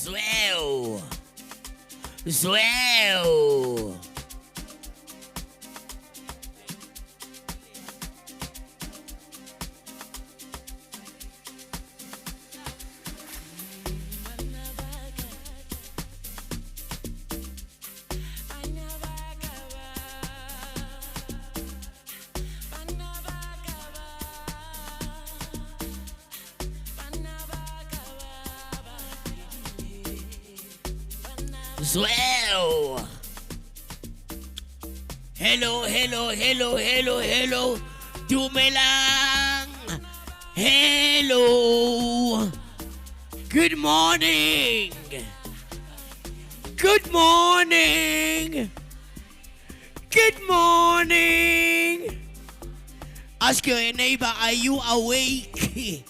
Zwell. Zwell. Zwell. Hello, hello, hello, hello, hello. Dumelang. Hello. Good morning. Good morning. Good morning. Ask your neighbor, are you awake?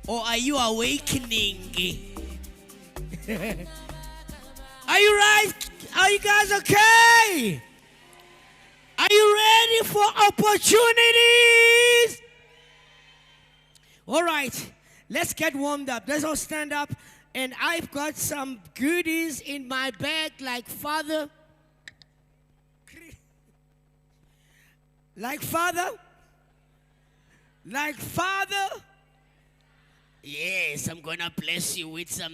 Or are you awakening? Are you right? Are you guys okay? Are you ready for opportunities? All right, let's get warmed up. Let's all stand up. And I've got some goodies in my bag like Father. Like Father. Like Father. Yes, I'm going to bless you with some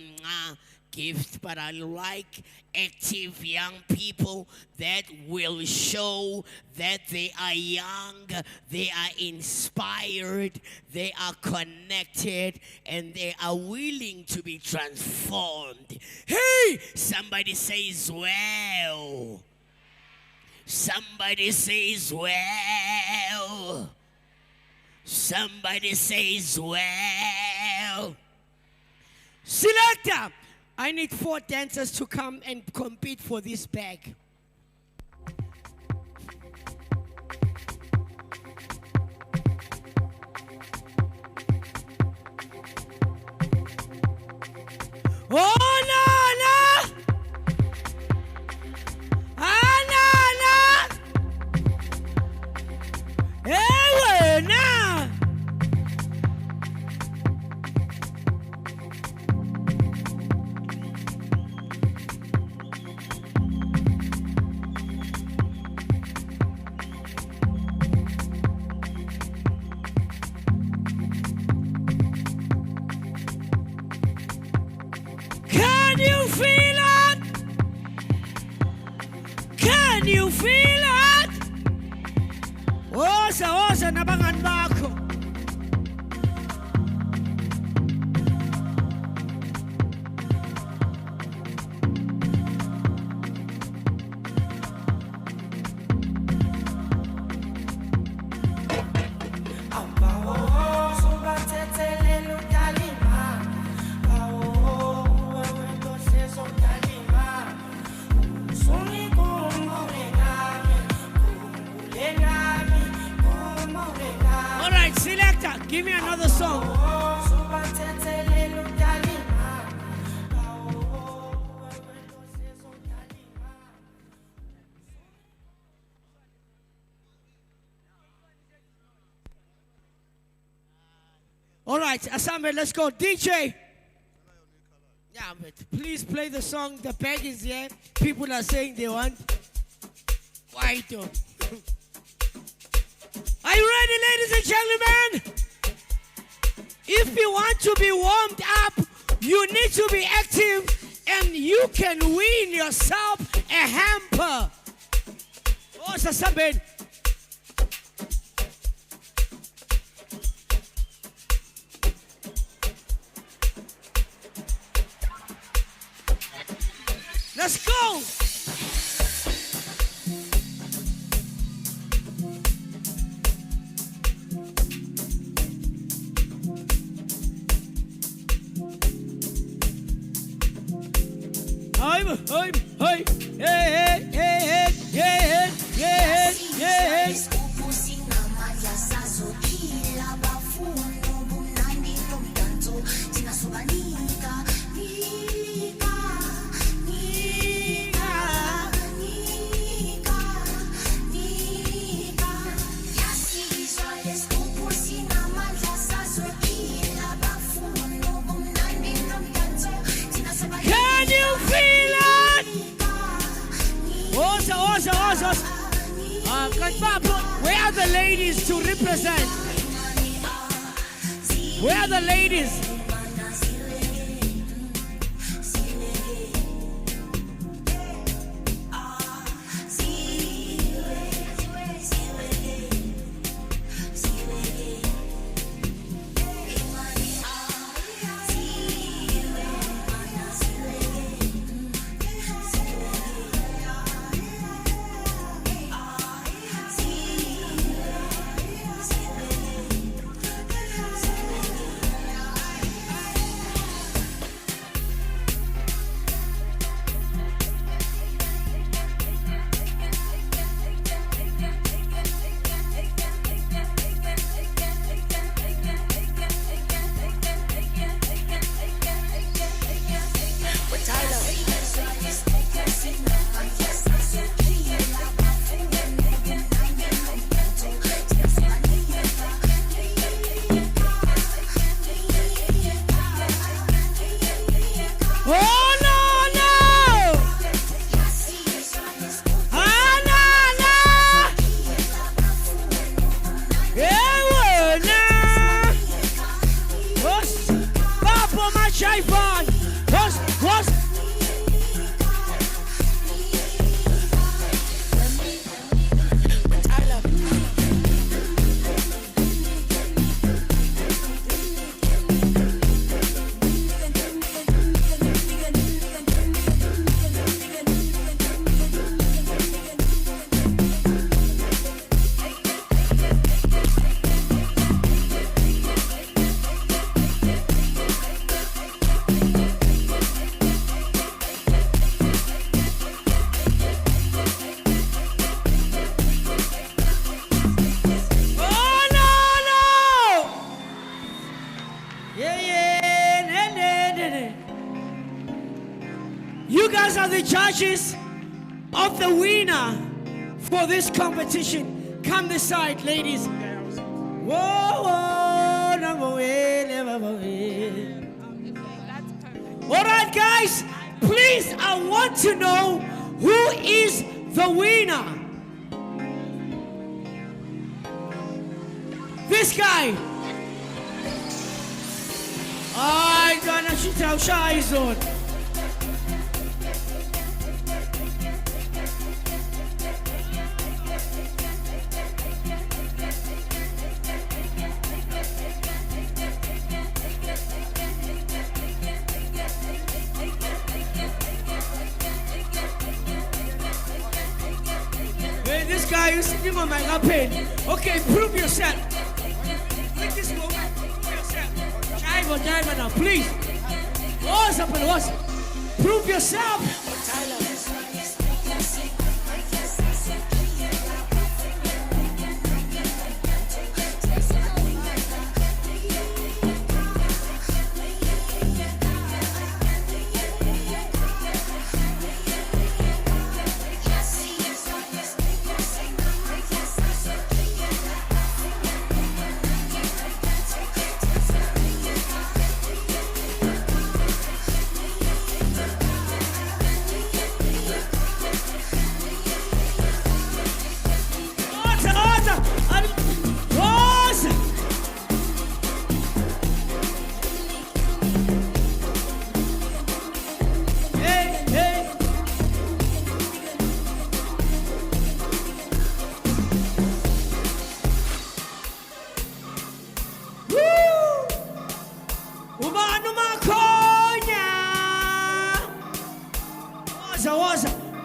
gift, but I like active young people that will show that they are young, they are inspired, they are connected, and they are willing to be transformed. Hey, somebody says well. Somebody says well. Somebody says well. Selector, I need 4 dancers to come and compete for this bag. Oh, no, no. Ah, no, no. Hey, no. Can you feel it? Can you feel it? Osa nabangan bakho. Give me another song. All right, Assemble, let's go. DJ. Yeah, but please play the song. The bag is here. People are saying they want. Why do? Are you ready, ladies and gentlemen? If you want to be warmed up, you need to be active, and you can win yourself a hamper. Oh, Sasaben. Let's go. Hey, hey, hey, hey, hey, hey, hey, hey. Where are the ladies to represent? Where are the ladies? You guys are the judges of the winner for this competition. Come this side, ladies. Whoa, whoa, number way, never way. All right, guys, please, I want to know who is the winner. This guy. I'm gonna shoot out shy zone. Hey, this guy is sitting on my pen. Okay, prove yourself. With this woman, prove yourself. Jive now, please. What's up and what's? Prove yourself.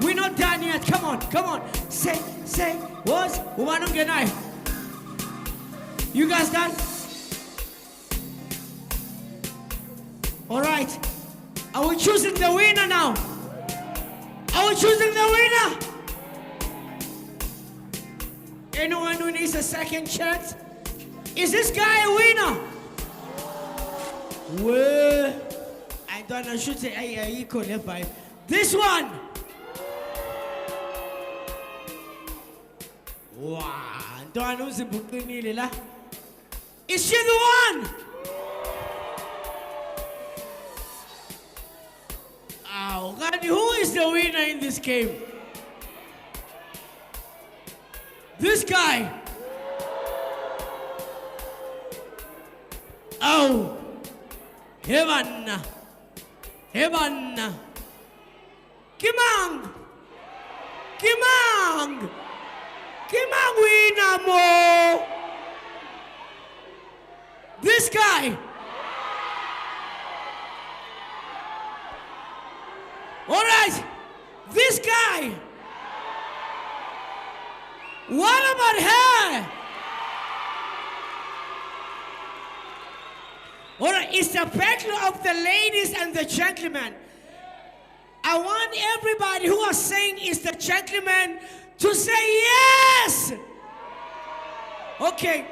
We're not done yet. Come on. Say, what? You guys done? All right. Are we choosing the winner now? Are we choosing the winner? Anyone who needs a second chance? Is this guy a winner? Well, I don't know. Should say this one. Wow, don't know the is she the one? Oh God, who is the winner in this game? This guy. Oh. Heaven. Heaven. Kimang. Kimang. Kimang Winamo. This guy. All right. This guy. What about her? All right, it's the battle of the ladies and the gentlemen. I want everybody who are saying it's the gentleman to say yes. Okay,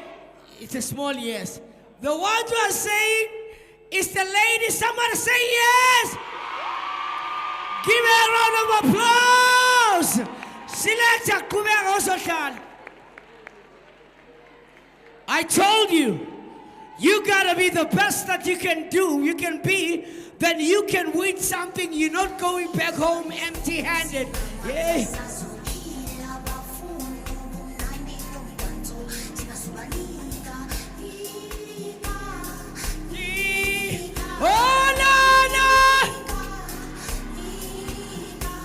it's a small yes. The ones who are saying it's the ladies, somebody say yes. Give her a round of applause. Selector, come here also, Khan. I told you, you gotta be the best that you can do, you can be, then you can win something. You're not going back home empty-handed. Yeah. Oh, no, no.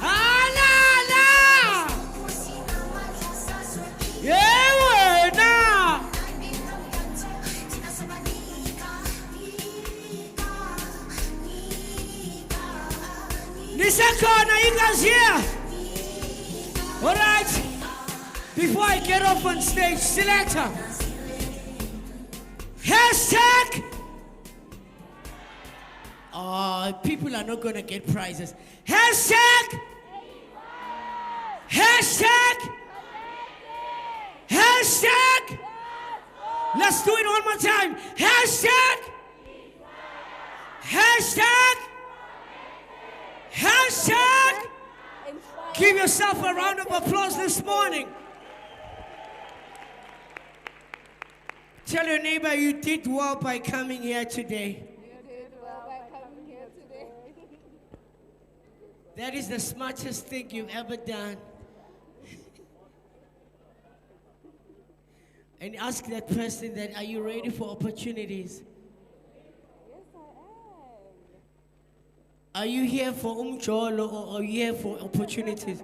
Ah, no, no. Yeah, well, no. Nisakona, you guys here? All right. Before I get off on stage, selector. Hashtag. People are not gonna get prizes. Hashtag. Hashtag. Hashtag. Let's do it one more time. Hashtag. Hashtag. Hashtag. Give yourself a round of applause this morning. Tell your neighbor you did well by coming here today. That is the smartest thing you've ever done. And ask that person that, are you ready for opportunities? Yes, I am. Are you here for umjolo or are you here for opportunities?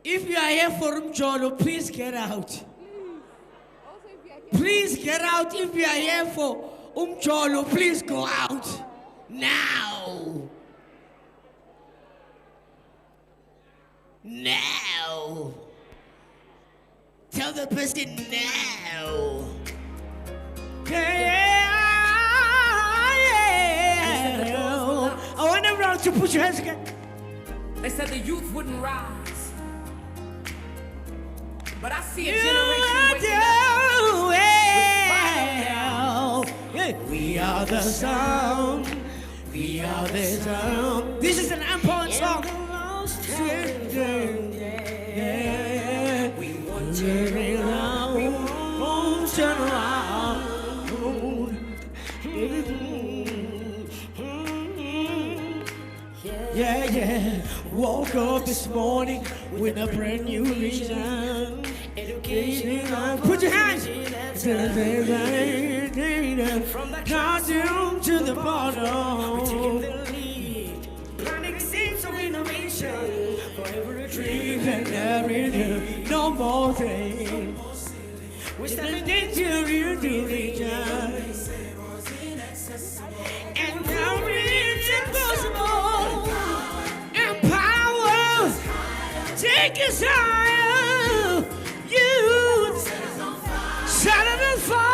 If you are here for umjolo, please get out. Please get out. If you are here for umjolo, please go out now. Now. Tell the person now. Yeah. I want everyone to put your hands together. They said the youth wouldn't rise, but I see a generation waking up. We are the sound. We are the sound. This is an EmpowaYouth song. We want to turn around. Turn around. Yeah, yeah. Woke up this morning with a brand new vision. Education. Put your hands. From the classroom to the bottom. We're taking the lead. Planting seeds of innovation. For every dream and every new. No more thing. We're stepping into your religion. And now it's impossible. Empower. Take us higher. Youth. Set it on fire.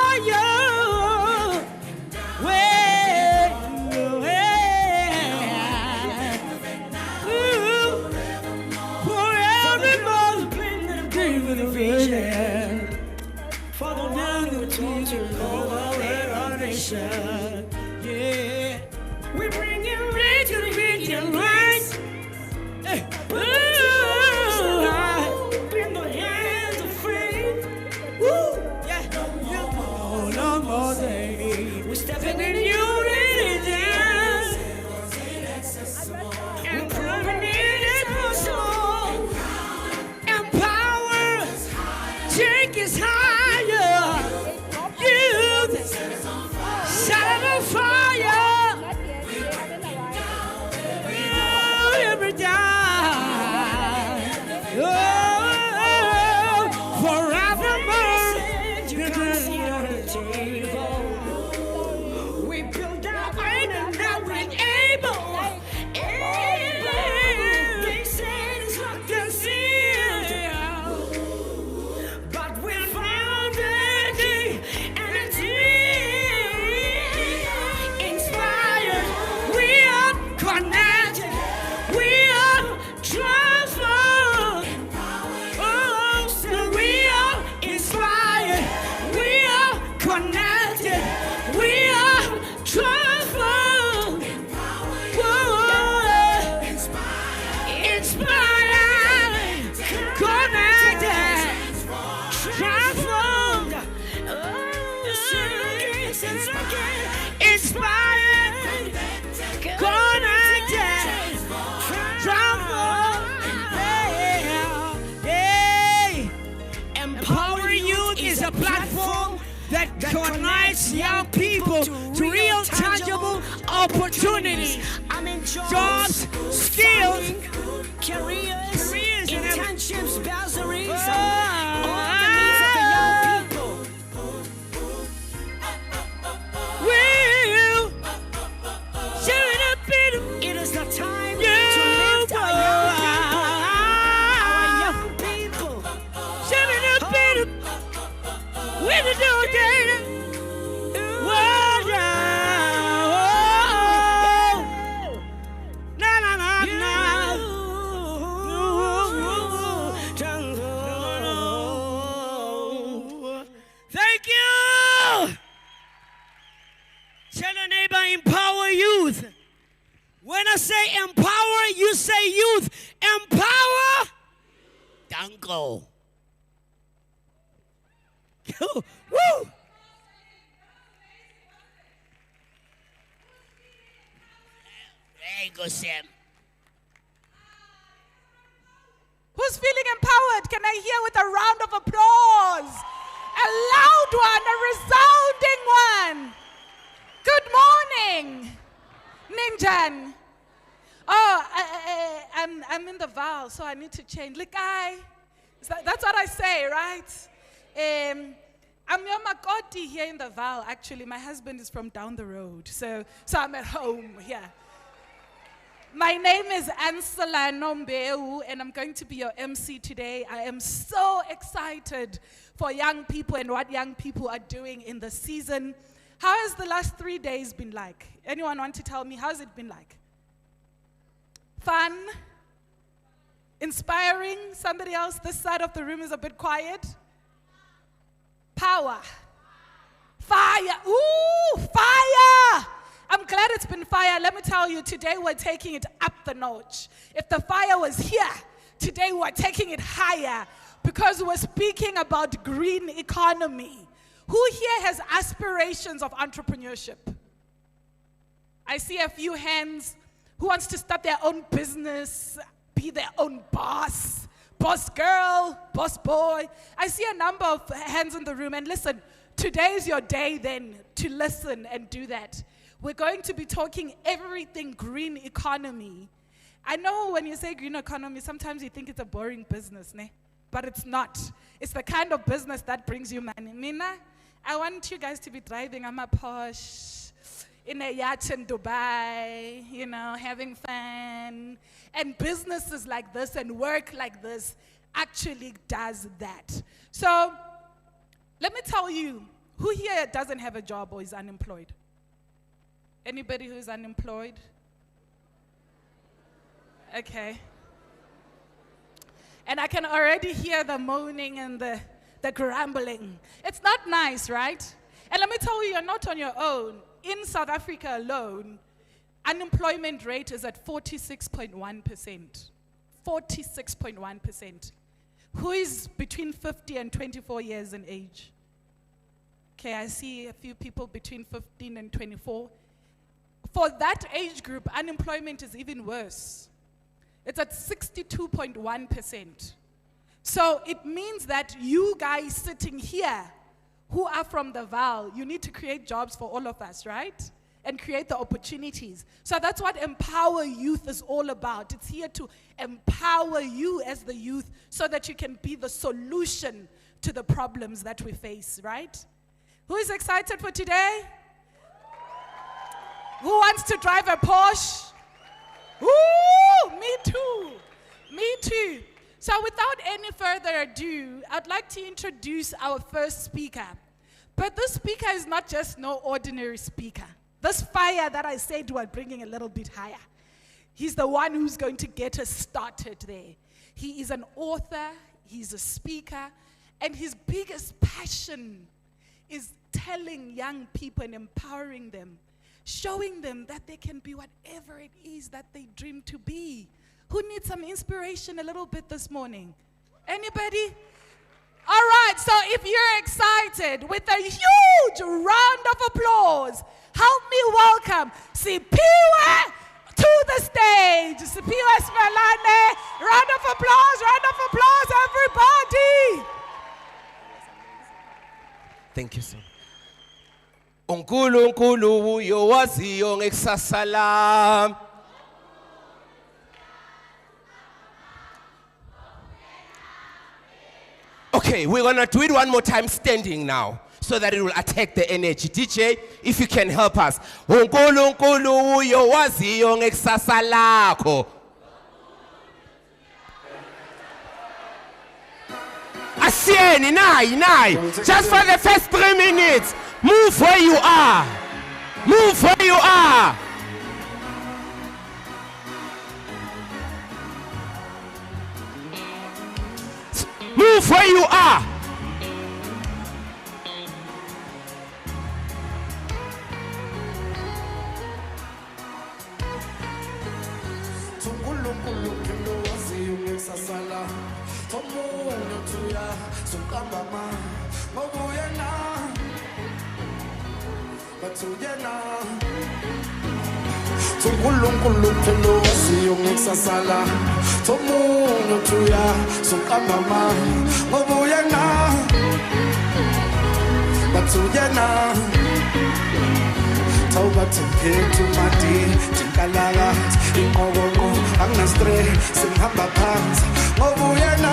Follow down the teacher over our nation. Yeah, we bring it right to the region, right? Hey. In the hands of faith. Woo! Yeah. No more day. We're stepping in unity, dance. And proving it impossible. take us higher. Youth, set on fire. Not yet. They haven't arrived. Every time. Forevermore. We build our own and now we're able. They said it's not the seal, but we found it, and it's inspired. We are connected. We are transformed. Oh, so we are inspired. We are connected. We are transformed. Whoa, inspired, connected, transformed. Inspired, connected, transformed. Hey, Empower Youth is a platform that connects young people to real tangible opportunities, jobs, skills, careers, internships, bursaries, all the needs of the young people. It is the time to lift our young people. With the new day. Na na na na. Thank you. Tell your neighbor, empower youth. When I say empower, you say youth. Empower. Danko. Woo. There you go, Sam. Who's feeling empowered? Can I hear with a round of applause? A loud one, a resounding one. Good morning, Ninjan. Oh, I'm in the Vaal, so I need to change. Likai. That's what I say, right? I'm your Makoti here in the Vaal. Actually, my husband is from down the road, so I'm at home here. My name is Ansela Nombeu, and I'm going to be your MC today. I am so excited for young people and what young people are doing in the season. How has the last 3 days been like? Anyone want to tell me, how has it been like? Fun? Inspiring? Somebody else, this side of the room is a bit quiet. Power. Fire. Ooh, fire. I'm glad it's been fire. Let me tell you, today we're taking it up the notch. If the fire was here, today we're taking it higher because we're speaking about green economy. Who here has aspirations of entrepreneurship? I see a few hands. Who wants to start their own business, be their own boss? Boss girl, boss boy. I see a number of hands in the room. And listen, today is your day then to listen and do that. We're going to be talking everything green economy. I know when you say green economy, sometimes you think it's a boring business, ne? But it's not. It's the kind of business that brings you money. Mina, I want you guys to be driving. I'm a Porsche, in a yacht in Dubai, you know, having fun. And businesses like this and work like this actually does that. So let me tell you, who here doesn't have a job or is unemployed? Anybody who's unemployed? Okay. And I can already hear the moaning and the grumbling. It's not nice, right? And let me tell you, you're not on your own. In South Africa alone, unemployment rate is at 46.1%. 46.1%. Who is between 50 and 24 years in age? Okay, I see a few people between 15 and 24. For that age group, unemployment is even worse. It's at 62.1%. So it means that you guys sitting here who are from the Vaal, you need to create jobs for all of us, right? And create the opportunities. So that's what Empower Youth is all about. It's here to empower you as the youth so that you can be the solution to the problems that we face, right? Who is excited for today? Who wants to drive a Porsche? Woo! Me too. Me too. So without any further ado, I'd like to introduce our first speaker. But this speaker is not just no ordinary speaker. This fire that I said we're bringing a little bit higher. He's the one who's going to get us started there. He is an author, he's a speaker, and his biggest passion is telling young people and empowering them, showing them that they can be whatever it is that they dream to be. Who needs some inspiration a little bit this morning? Anybody? All right, so if you're excited, with a huge round of applause, help me welcome Sipiwe to the stage. Sipiwe Smelane, round of applause, everybody. Thank you, sir. uNkulunkulu uyowaziyo ngekusasa lami. Okay, we're gonna do it one more time standing now, so that it will attack the energy. DJ, if you can help us. uNkulunkulu uyowaziyo ngekusasa lakho. Asieni, nayi. Just for the first 3 minutes. Move where you are. Move where you are. Move where you are. uNkulunkulu phela waziyo ngekusasa la tomunye tuya sokambama ngoba uyena bathuyena tawubathi phethu mati tinkalala inqokonqo angina stress simhamba phansi ngoba uyena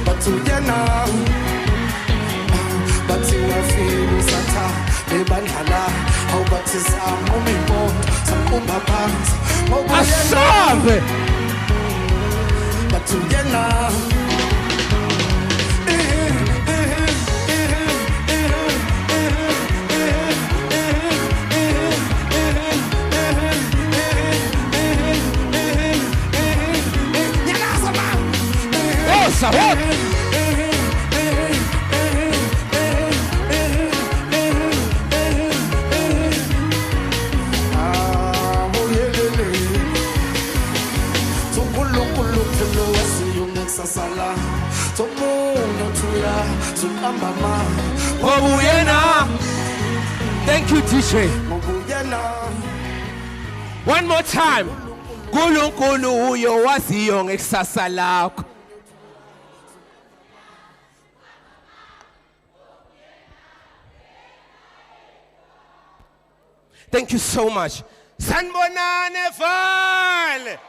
bathuyena bathi wafika usatha bebandlala awubathi samuma impondo samkumba phansi ngoba Asabe. bathuyena What? Thank you, DJ. One more time. uNkulunkulu uyowaziyo ngekusasa lakho. Thank you so much. Sanbonane Vaal.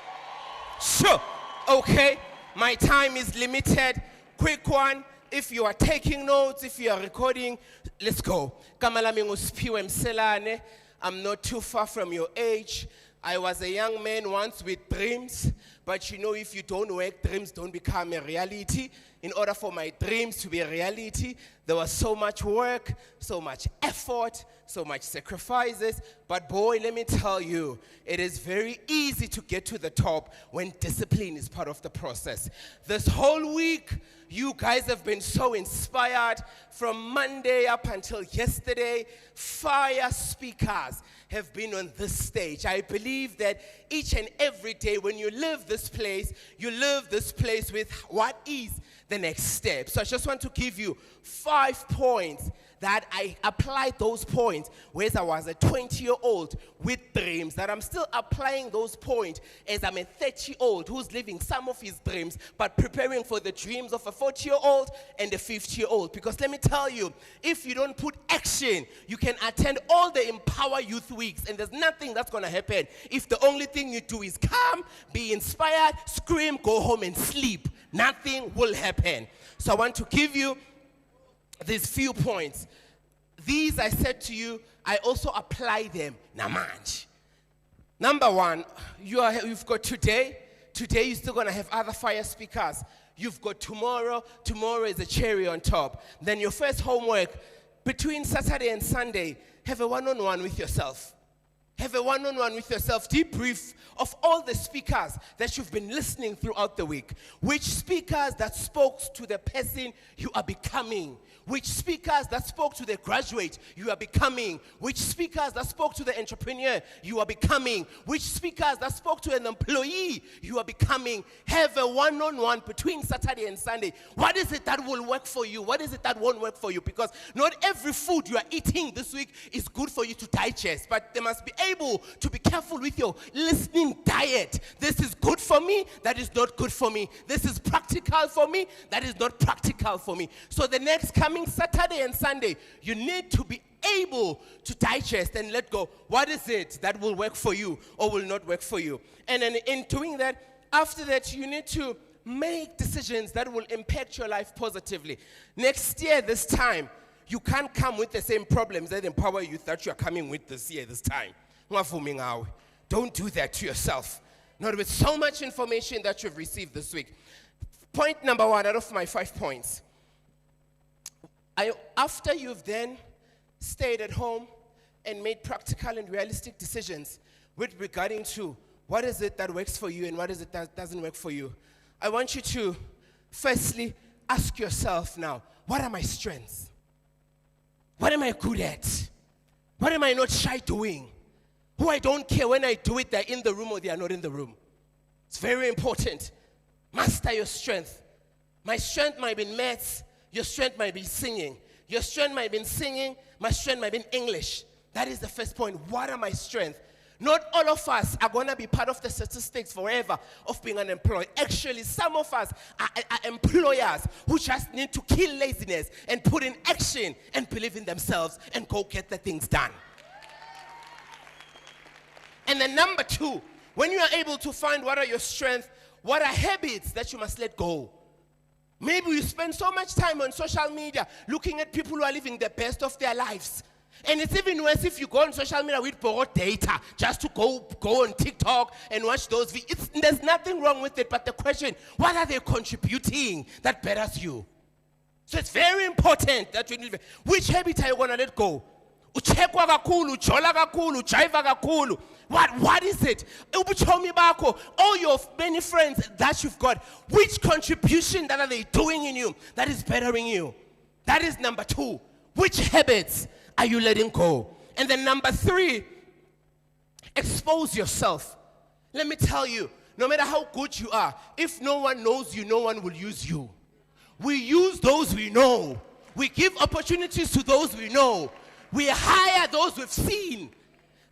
Sure. Okay, my time is limited. Quick one. If you are taking notes, if you are recording, let's go. Kamalami nguSiphiwe Mselane. I'm not too far from your age. I was a young man once with dreams, but you know, if you don't work, dreams don't become a reality. In order for my dreams to be a reality, there was so much work, so much effort, so much sacrifices. But boy, let me tell you, it is very easy to get to the top when discipline is part of the process. This whole week, you guys have been so inspired. From Monday up until yesterday, fire speakers have been on this stage. I believe that each and every day when you live this place, you live this place with what is the next step. So I just want to give you 5 points that I applied those points whereas I was a 20-year-old with dreams, that I'm still applying those points as I'm a 30-year-old who's living some of his dreams but preparing for the dreams of a 40-year-old and a 50-year-old. Because let me tell you, if you don't put action, you can attend all the Empower Youth Weeks and there's nothing that's going to happen if the only thing you do is come, be inspired, scream, go home and sleep. Nothing will happen. So I want to give you these few points. These I said to you, I also apply them. Namanje. Number 1, you've got today. Today you're still going to have other fire speakers. You've got tomorrow. Tomorrow is a cherry on top. Then your first homework, between Saturday and Sunday, have a one-on-one with yourself. Have a one-on-one with yourself. Debrief of all the speakers that you've been listening throughout the week. Which speakers that spoke to the person you are becoming. Which speakers that spoke to the graduate you are becoming. Which speakers that spoke to the entrepreneur you are becoming. Which speakers that spoke to an employee you are becoming. Have a one-on-one between Saturday and Sunday. What is it that will work for you? What is it that won't work for you? Because not every food you are eating this week is good for you to digest. But they must be able to be careful with your listening diet. This is good for me, that is not good for me. This is practical for me, that is not practical for me. So the next coming Saturday and Sunday, you need to be able to digest and let go. What is it that will work for you or will not work for you? And then in doing that, after that, you need to make decisions that will impact your life positively. Next year, this time, you can't come with the same problems that Empower Youth that you are coming with this year, this time. Don't do that to yourself. Not with so much information that you've received this week. Point number 1 out of my 5 points. After you've then stayed at home and made practical and realistic decisions with regarding to what is it that works for you and what is it that doesn't work for you, I want you to firstly ask yourself now, what are my strengths? What am I good at? What am I not shy doing? Who I don't care when I do it, they're in the room or they are not in the room. It's very important. Master your strength. My strength might be in maths. Your strength might be singing. Your strength might be in singing. My strength might be in English. That is the first point. What are my strengths? Not all of us are going to be part of the statistics forever of being unemployed. Actually, some of us are employers who just need to kill laziness and put in action and believe in themselves and go get the things done. And then number 2, when you are able to find what are your strengths, what are habits that you must let go? Maybe you spend so much time on social media looking at people who are living the best of their lives. And it's even worse if you go on social media with borrowed data just to go on TikTok and watch those videos. There's nothing wrong with it, but the question, what are they contributing that betters you? So it's very important that you live. Which habit are you going to let go? Uchekwa kakhulu, ujola kakhulu, ujiva kakhulu. What is it? Ubuchomi bako, all your many friends that you've got, which contribution that are they doing in you that is bettering you? That is number 2. Which habits are you letting go? And then number 3, expose yourself. Let me tell you, no matter how good you are, if no one knows you, no one will use you. We use those we know. We give opportunities to those we know. We hire those we've seen.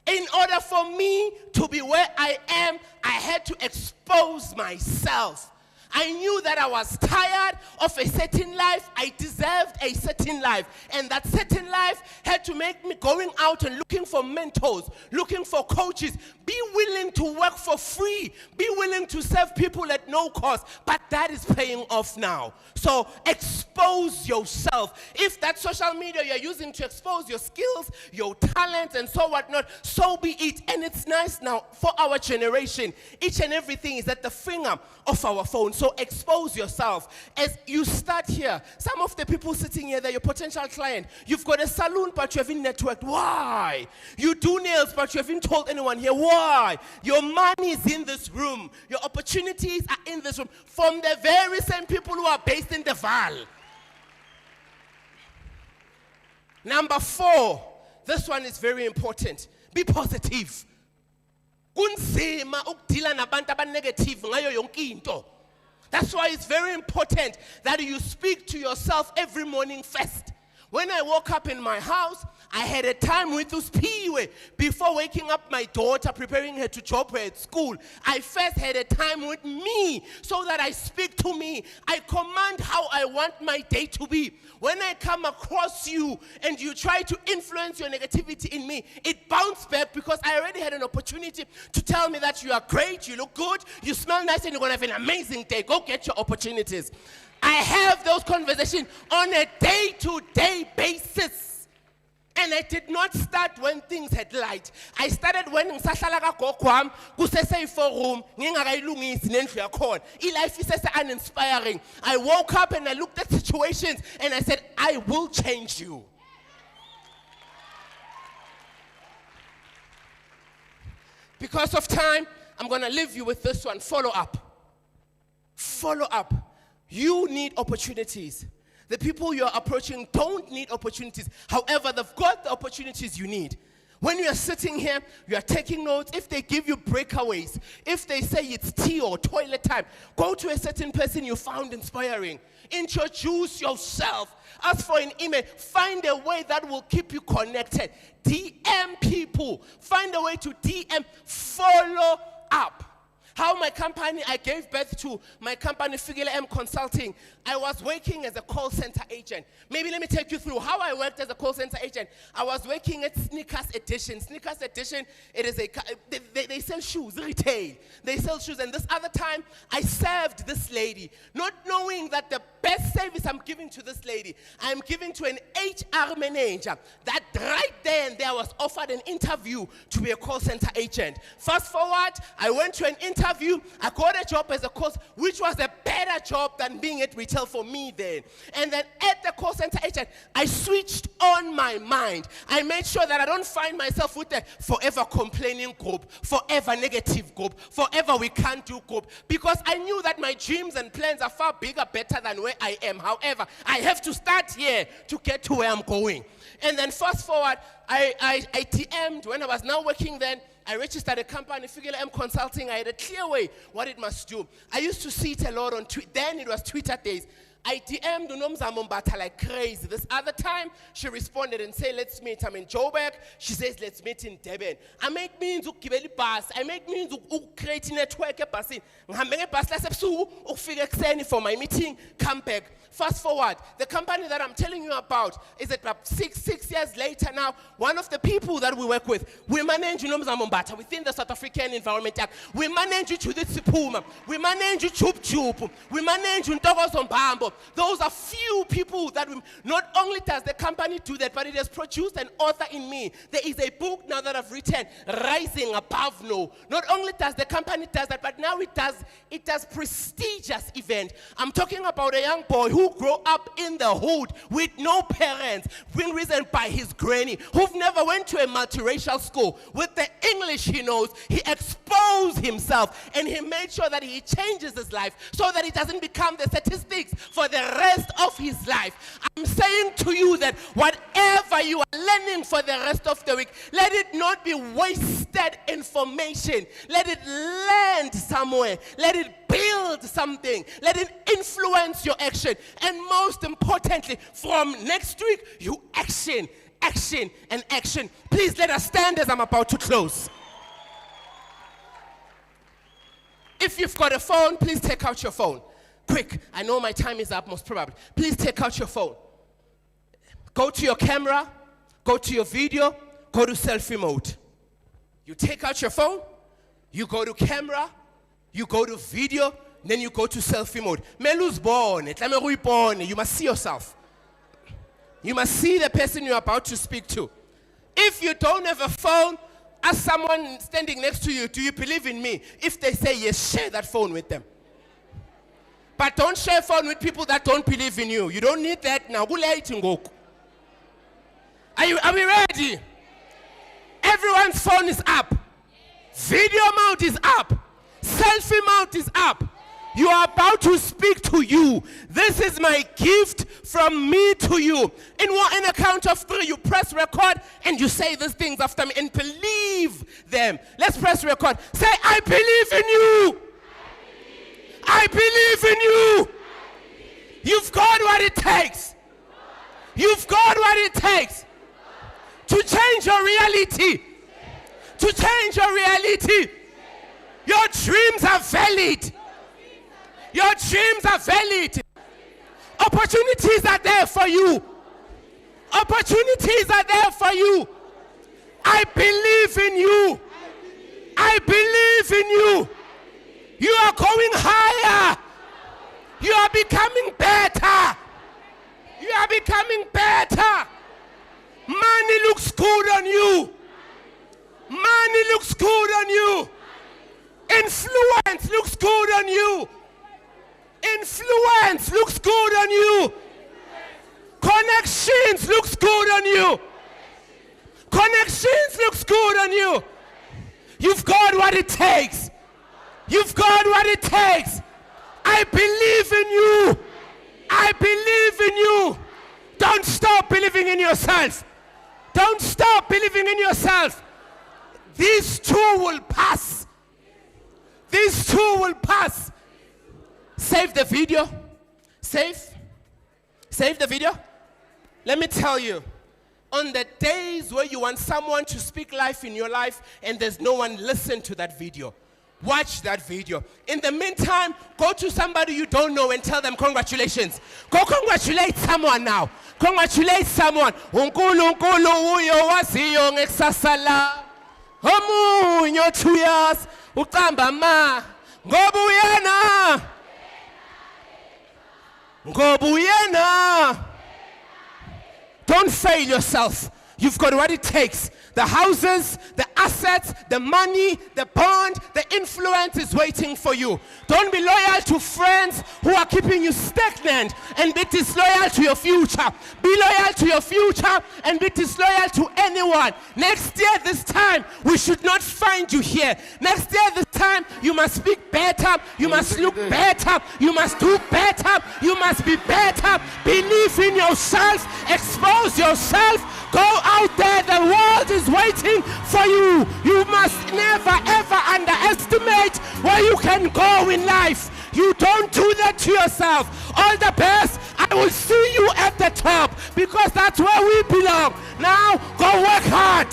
In order for me to be where I am, I had to expose myself. I knew that I was tired of a certain life. I deserved a certain life. And that certain life had to make me going out and looking for mentors, looking for coaches. Be willing to work for free. Be willing to serve people at no cost. But that is paying off now. So expose yourself. If that social media you're using to expose your skills, your talents, and so whatnot, so be it. And it's nice now for our generation. Each and everything is at the finger of our phone. So expose yourself. As you start here, some of the people sitting here, they're your potential client. You've got a salon, but you haven't networked. Why? You do nails, but you haven't told anyone here. Why? Your money is in this room. Your opportunities are in this room. From the very same people who are based in the Vaal. Number 4, this one is very important. Be positive. Kunzima ukudila nabantu abanegative ngayo yonke into. That's why it's very important that you speak to yourself every morning first. When I woke up in my house, I had a time with Uspiwe. Before waking up my daughter, preparing her to drop her at school, I first had a time with me so that I speak to me. I command how I want my day to be. When I come across you and you try to influence your negativity in me, it bounced back because I already had an opportunity to tell me that you are great, you look good, you smell nice, and you're going to have an amazing day. Go get your opportunities. I have those conversations on a day-to-day basis. And I did not start when things had light. I started when ngisahlala kagogo kusese forum ngingakayilungisi nendlu yakhona. Life is uninspiring. I woke up and I looked at situations and I said, I will change you. Because of time, I'm going to leave you with this one. Follow up. Follow up. You need opportunities. The people you are approaching don't need opportunities. However, they've got the opportunities you need. When you are sitting here, you are taking notes. If they give you breakaways, if they say it's tea or toilet time, go to a certain person you found inspiring. Introduce yourself. Ask for an email. Find a way that will keep you connected. DM people. Find a way to DM. Follow up. How my company, I gave birth to my company, Figile M Consulting. I was working as a call center agent. Maybe let me take you through how I worked as a call center agent. I was working at Sneakers Edition. Sneakers Edition, it is they sell shoes, retail. They sell shoes. And this other time, I served this lady, not knowing that the best service I'm giving to this lady, I'm giving to an HR manager that right there and there was offered an interview to be a call center agent. Fast forward, I went to an interview. I got a job as a call, which was a better job than being at retail for me then. And then at the call center agent, I switched on my mind. I made sure that I don't find myself with the forever complaining group, forever negative group, forever we can't do group, because I knew that my dreams and plans are far bigger, better than where I am. However, I have to start here to get to where I'm going. And then fast forward, I TM'd when I was now working then. I registered a company, Figile M Consulting. I had a clear way what it must do. I used to see it a lot on Twitter. Then it was Twitter days. I DM'd Unomzamo Mbata like crazy. This other time, she responded and said, let's meet. I'm in Joburg. She says, let's meet in Durban. I make means to give a bus. I make means to create a network. I make a bus for my meeting. Come back. Fast forward. The company that I'm telling you about is about six years later now. One of the people that we work with, we manage Unomzamo Mbata within the South African Environment Act. We manage you to the Sipuma. We manage you Chup. We manage you Ntogos Mbambo. Those are few people that not only does the company do that, but it has produced an author in me. There is a book now that I've written, Rising Above No. Not only does the company does that, but now it does prestigious event. I'm talking about a young boy who grew up in the hood with no parents, being raised by his granny, who never went to a multiracial school. With the English he knows, he exposed himself and he made sure that he changes his life so that it doesn't become the statistics for the rest of his life. I'm saying to you that whatever you are learning for the rest of the week, let it not be wasted information. Let it land somewhere. Let it build something. Let it influence your action. And most importantly, from next week, you action, action, and action. Please let us stand as I'm about to close. If you've got a phone, please take out your phone. Quick, I know my time is up most probably. Please take out your phone. Go to your camera, go to your video, go to selfie mode. You take out your phone, you go to camera, you go to video, then you go to selfie mode. You must see yourself. You must see the person you're about to speak to. If you don't have a phone, ask someone standing next to you, do you believe in me? If they say yes, share that phone with them. But don't share phone with people that don't believe in you. You don't need that now. Are we ready? Everyone's phone is up. Video mode is up. Selfie mode is up. You are about to speak to you. This is my gift from me to you. In a count of 3, you press record and you say these things after me and believe them. Let's press record. Say, I believe in you. I believe in you. You've got what it takes. You've got what it takes to change your reality. To change your reality. Your dreams are valid. Your dreams are valid. Opportunities are there for you. Opportunities are there for you. I believe in you. I believe in you. You are going higher. You are becoming better. You are becoming better. Money looks good on you. Money looks good on you. Influence looks good on you. Influence looks good on you. Connections looks good on you. Connections looks good on you. You've got what it takes. You've got what it takes. I believe in you. I believe in you. Don't stop believing in yourself. Don't stop believing in yourself. These two will pass. These two will pass. Save the video. Save the video. Let me tell you, on the days where you want someone to speak life in your life and there's no one, listen to that video. Watch that video. In the meantime, go to somebody you don't know and tell them congratulations. Go congratulate someone now. Congratulate someone. Unkulunkulu uyo wasiyo ngekusasala. Omunye 2 years uqamba ma. Ngobuyena. Ngobuyena. Don't fail yourself. You've got what it takes. The houses, the assets, the money, the bond, the influence is waiting for you. Don't be loyal to friends who are keeping you stagnant and be disloyal to your future. Be loyal to your future and be disloyal to anyone. Next year, this time, we should not find you here. Next year, this time, you must speak better. You must look better. You must do better. You must be better. Believe in yourself. Expose yourself. Go out there, the world is waiting for you. You must never ever underestimate where you can go in life. You don't do that to yourself. All the best. I will see you at the top because that's where we belong. Now, go work hard.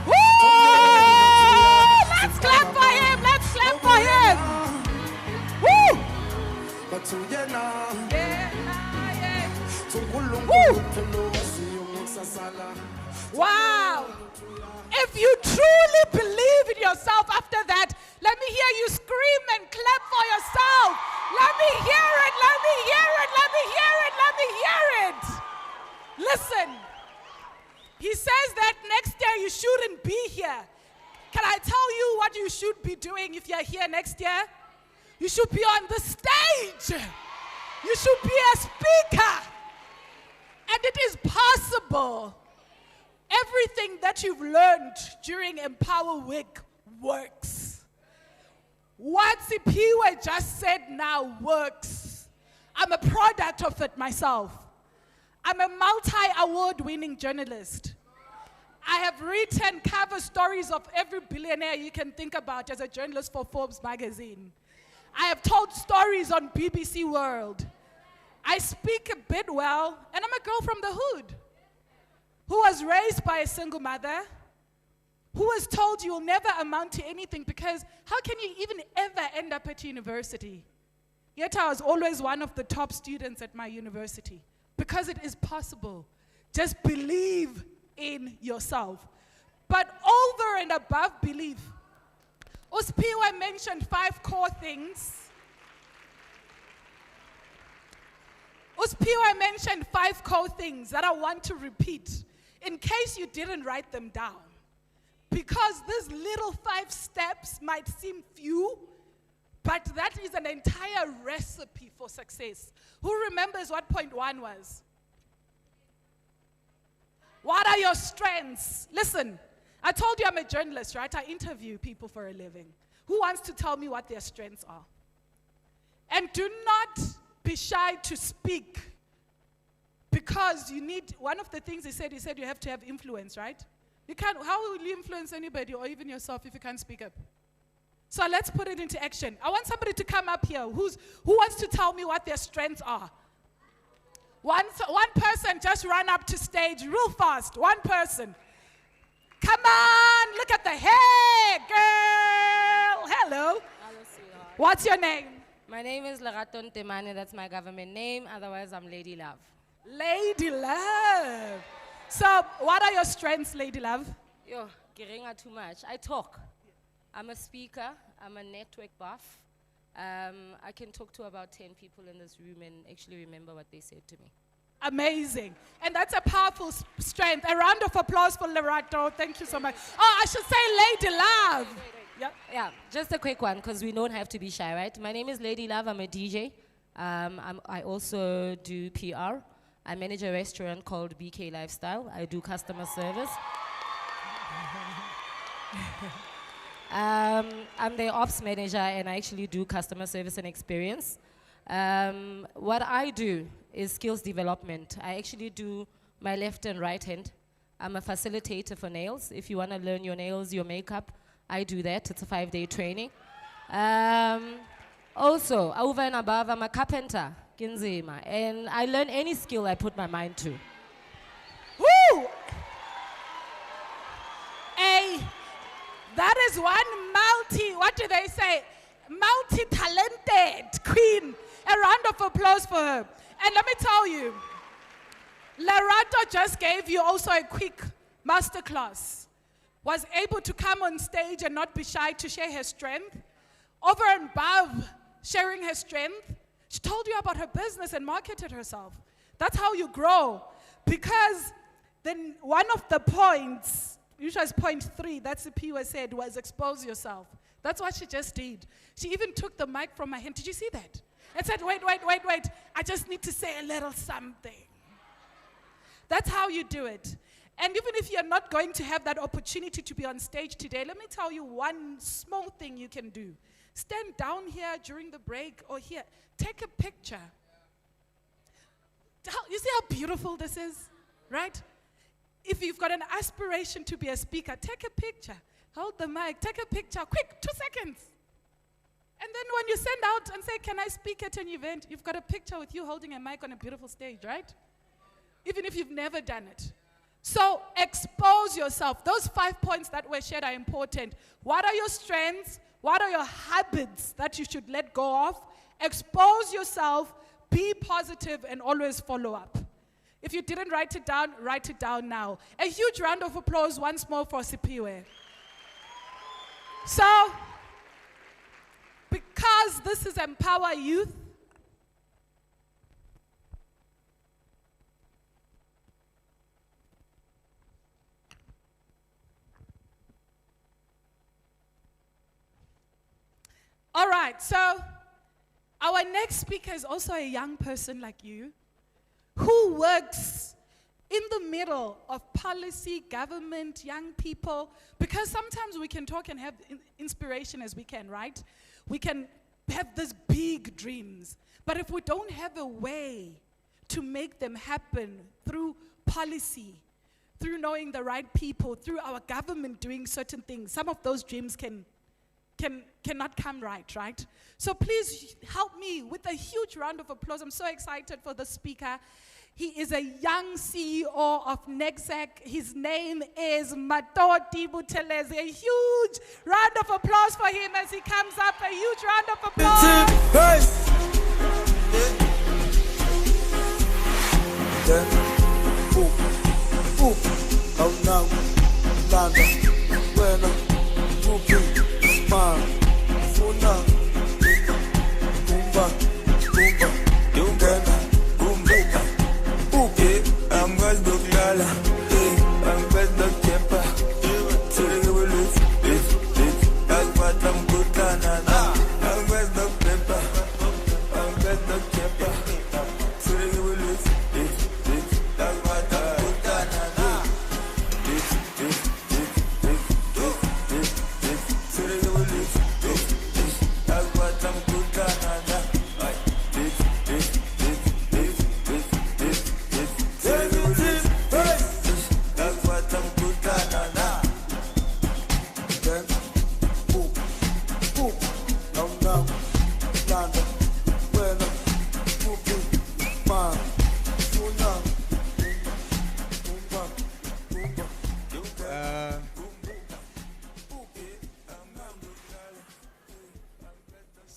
Woo! Let's clap for him. Let's clap for him. Woo! Wow. If you truly believe in yourself after that, let me hear you scream and clap for yourself. Let me hear it. Let me hear it. Let me hear it. Let me hear it. Listen. He says that next year you shouldn't be here. Can I tell you what you should be doing if you're here next year? You should be on the stage. You should be a speaker. And it is possible. Everything that you've learned during Empower Week works. What Sipiwe just said now works. I'm a product of it myself. I'm a multi-award winning journalist. I have written cover stories of every billionaire you can think about as a journalist for Forbes magazine. I have told stories on BBC World. I speak a bit well, and I'm a girl from the hood who was raised by a single mother, who was told you'll never amount to anything because how can you even ever end up at university? Yet I was always one of the top students at my university because it is possible. Just believe in yourself. But over and above belief, Uspiwa mentioned 5 core things. Uspiwa mentioned 5 core things that I want to repeat in case you didn't write them down. Because these little 5 steps might seem few, but that is an entire recipe for success. Who remembers what point 1 was? What are your strengths? Listen, I told you I'm a journalist, right? I interview people for a living. Who wants to tell me what their strengths are? And do not be shy to speak, because you need, one of the things he said you have to have influence, right? You can't, how will you influence anybody or even yourself if you can't speak up? So let's put it into action. I want somebody to come up here who wants to tell me what their strengths are. One person just run up to stage real fast. One person. Come on, look at the hair, girl. Hello. Hello, sweetheart. What's your name? My name is Leraton Temane. That's my government name. Otherwise, I'm Lady Love. Lady Love. So what are your strengths, Lady Love? Yo, Giringa too much. I talk. I'm a speaker. I'm a network buff. I can talk to about 10 people in this room and actually remember what they said to me. Amazing. And that's a powerful strength. A round of applause for Lerato. Thank you so much. Oh, I should say Lady Love. Yep. Yeah, just a quick one because we don't have to be shy, right? My name is Lady Love. I'm a DJ. I also do PR. I manage a restaurant called BK Lifestyle. I do customer service. I'm the ops manager and I actually do customer service and experience. What I do is skills development. I actually do my left and right hand. I'm a facilitator for nails. If you want to learn your nails, your makeup, I do that. It's a 5-day training. Also, over and above, I'm a carpenter, Kinzima, and I learn any skill I put my mind to. Woo! That is one what do they say? Multi-talented queen. A round of applause for her. And let me tell you, Lerato just gave you also a quick masterclass. Was able to come on stage and not be shy to share her strength. Over and above sharing her strength, she told you about her business and marketed herself. That's how you grow. Because then one of the points, which was point 3, that's the P said, was expose yourself. That's what she just did. She even took the mic from my hand. Did you see that? And said, wait. I just need to say a little something. That's how you do it. And even if you're not going to have that opportunity to be on stage today, let me tell you one small thing you can do. Stand down here during the break or here. Take a picture. You see how beautiful this is, right? If you've got an aspiration to be a speaker, take a picture. Hold the mic, take a picture, quick, 2 seconds. And then when you send out and say, can I speak at an event, you've got a picture with you holding a mic on a beautiful stage, right? Even if you've never done it. So expose yourself. Those 5 points that were shared are important. What are your strengths? What are your habits that you should let go of? Expose yourself, be positive, and always follow up. If you didn't write it down now. A huge round of applause once more for Sipiwe. So, because this is Empower Youth, all right, so our next speaker is also a young person like you who works in the middle of policy, government, young people, because sometimes we can talk and have inspiration as we can, right? We can have these big dreams, but if we don't have a way to make them happen through policy, through knowing the right people, through our government doing certain things, some of those dreams cannot come right? So please help me with a huge round of applause. I'm so excited for the speaker. He is a young CEO of Nexac. His name is Matoti Butelezi. A huge round of applause for him as he comes up. A huge round of applause.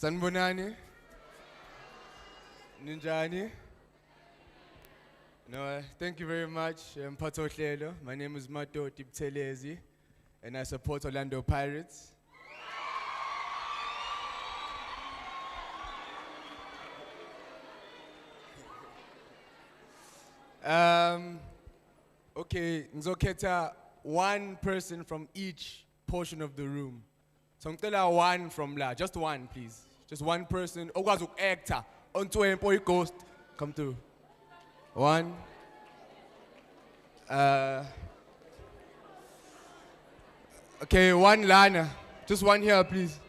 Sanibonani. Ninjani. No, thank you very much. Mphatho Hlelo. My name is Mato Tiptelezi, and I support Orlando Pirates. Okay, ngizokhetha one person from each portion of the room. So ngicela one from la, just one please. Just one person okwazi uku-actor onto a ghost. Come through. One. Okay, one lana. Just one here, please.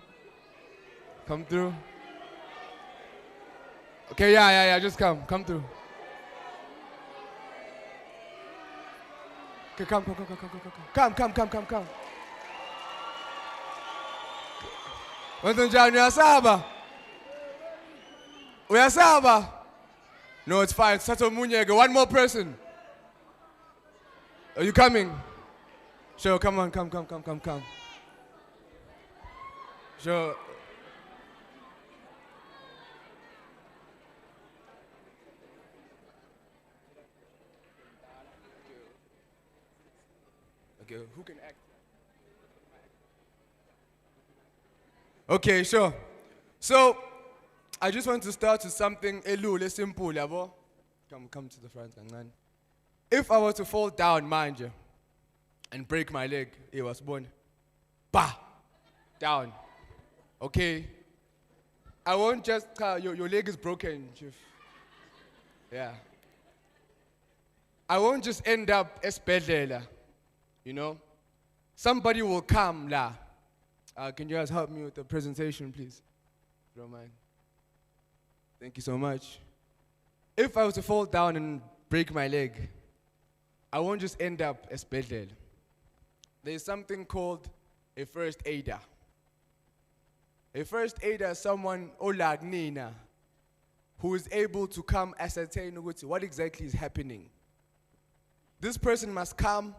Come through. Okay, yeah, just come through. Okay, come. Wenzenjani, uyasaba? Uyasaba? No, it's fine. Sato Munyege. One more person. Are you coming? Sure, come on, come. Sure. Okay, who can act? Okay, sure. So, I just want to start with something elule, simple, yabo. Come to the front, man. If I were to fall down, mind you, and break my leg, it was born, bah, down. Okay. I won't just, your leg is broken, Chief. Yeah. I won't just end up esibhedlela, you know. Somebody will come la. Can you guys help me with the presentation, please? If you don't mind. Thank you so much. If I was to fall down and break my leg, I won't just end up as bedled. There's something called a first aider. A first aider is someone, like Nina, who is able to come ascertain what exactly is happening. This person must come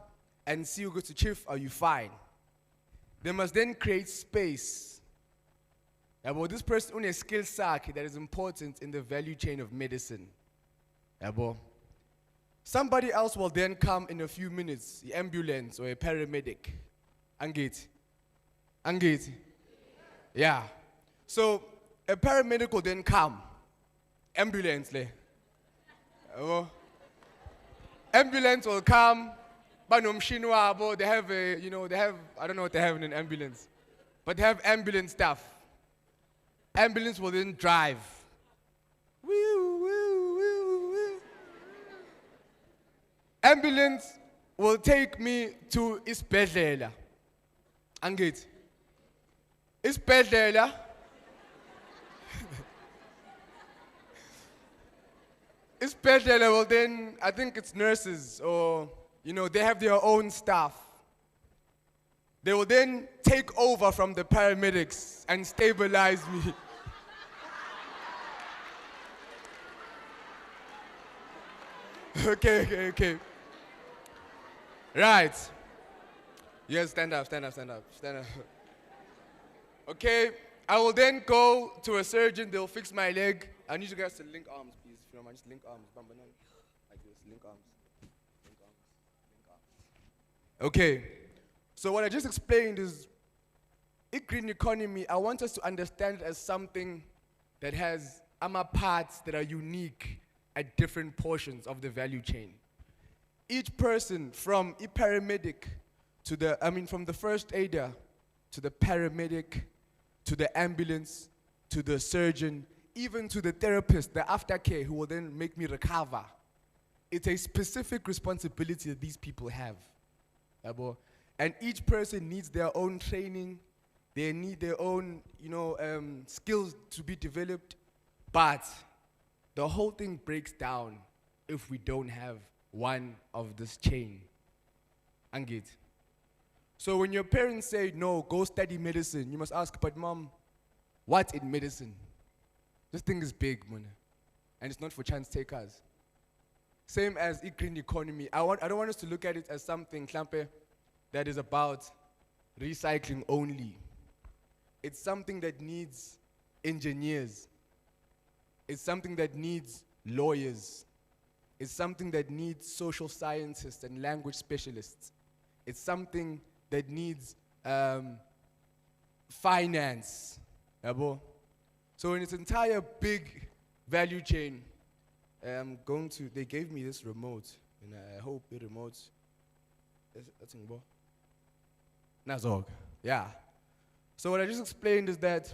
and see, Chief, are you fine? They must then create space. About this person on a skill set that is important in the value chain of medicine. Somebody else will then come in a few minutes, the ambulance or a paramedic. Angit. Yeah. So a paramedic will then come. Ambulance le. Ambulance will come. They have I don't know what they have in an ambulance, but they have ambulance staff. Ambulance will then drive. Ambulance will take me to isibhedlela. Angithi. Isibhedlela. Isibhedlela will then, I think it's nurses or, they have their own staff. They will then take over from the paramedics and stabilize me. Okay. Right. Yes, stand up. Okay, I will then go to a surgeon. They'll fix my leg. I need you guys to link arms, please. If you don't mind, just link arms. Like this, link arms. Okay. So what I just explained is green economy. I want us to understand it as something that has parts that are unique at different portions of the value chain. Each person from a paramedic to from the first aider to the paramedic to the ambulance to the surgeon, even to the therapist, the aftercare who will then make me recover. It's a specific responsibility that these people have. And each person needs their own training. They need their own, skills to be developed. But the whole thing breaks down if we don't have one of this chain. Angit. So when your parents say, no, go study medicine, you must ask, but mom, what's in medicine? This thing is big, man. And it's not for chance takers. Same as green economy. I don't want us to look at it as something, Klampe, that is about recycling only. It's something that needs engineers. It's something that needs lawyers. It's something that needs social scientists and language specialists. It's something that needs finance. Yabo? So in its entire big value chain, they gave me this remote, and I hope the remote, that's in Nazog. Yeah. So what I just explained is that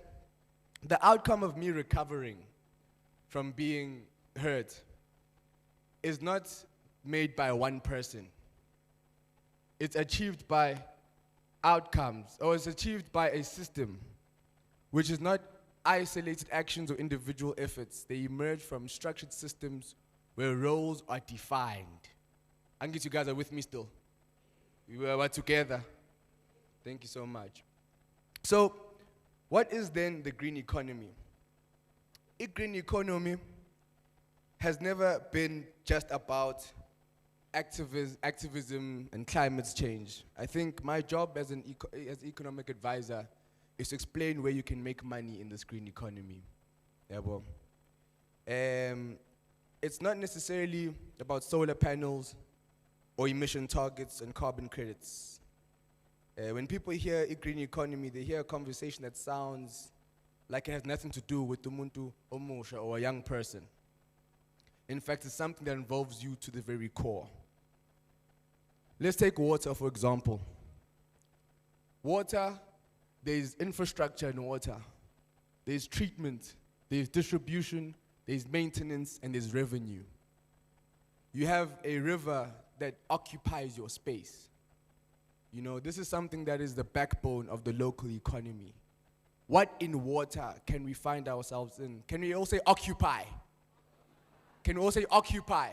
the outcome of me recovering from being hurt is not made by one person. It's achieved by outcomes, or it's achieved by a system, which is not isolated actions or individual efforts. They emerge from structured systems where roles are defined. I guess you guys are with me still. We were together. Thank you so much. So, what is then the green economy? A green economy has never been just about activism and climate change. I think my job as an economic advisor is to explain where you can make money in this green economy. Yeah, well, it's not necessarily about solar panels or emission targets and carbon credits. When people hear a green economy, they hear a conversation that sounds like it has nothing to do with umuntu omusha or a young person. In fact, it's something that involves you to the very core. Let's take water, for example. Water, there's infrastructure in water. There's treatment, there's distribution, there's maintenance, and there's revenue. You have a river that occupies your space. You know, this is something that is the backbone of the local economy. What in water can we find ourselves in? Can we all say occupy? Can we all say occupy?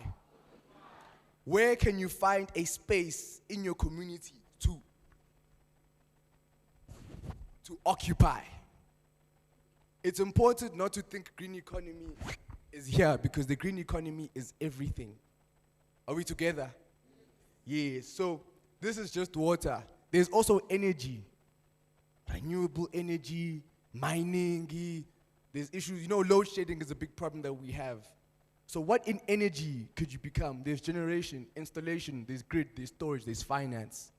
Where can you find a space in your community to occupy? It's important not to think green economy is here, because the green economy is everything. Are we together? Yes. So this is just water. There's also energy. Renewable energy, mining, there's issues. You know, load shedding is a big problem that we have. So what in energy could you become? There's generation, installation, there's grid, there's storage, there's finance.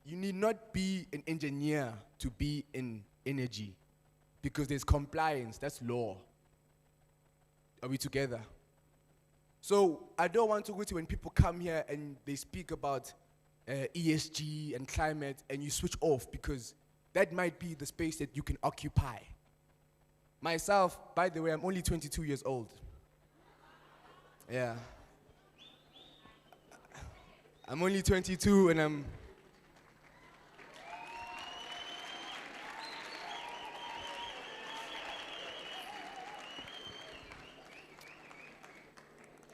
You need not be an engineer to be in energy, because there's compliance, that's law. Are we together? So I don't want to go to when people come here and they speak about ESG and climate and you switch off, because that might be the space that you can occupy. Myself, by the way, I'm only 22 years old. Yeah. I'm only 22 and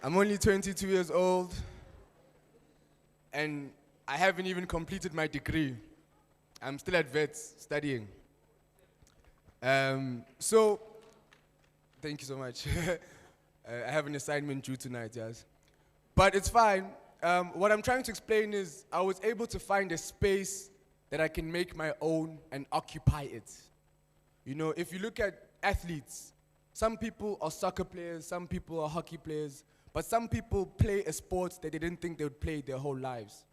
I'm only 22 years old, and I haven't even completed my degree. I'm still at vets studying. So, thank you so much. I have an assignment due tonight, yes. But it's fine. What I'm trying to explain is I was able to find a space that I can make my own and occupy it. You know, if you look at athletes, some people are soccer players, some people are hockey players, but some people play a sport that they didn't think they would play their whole lives.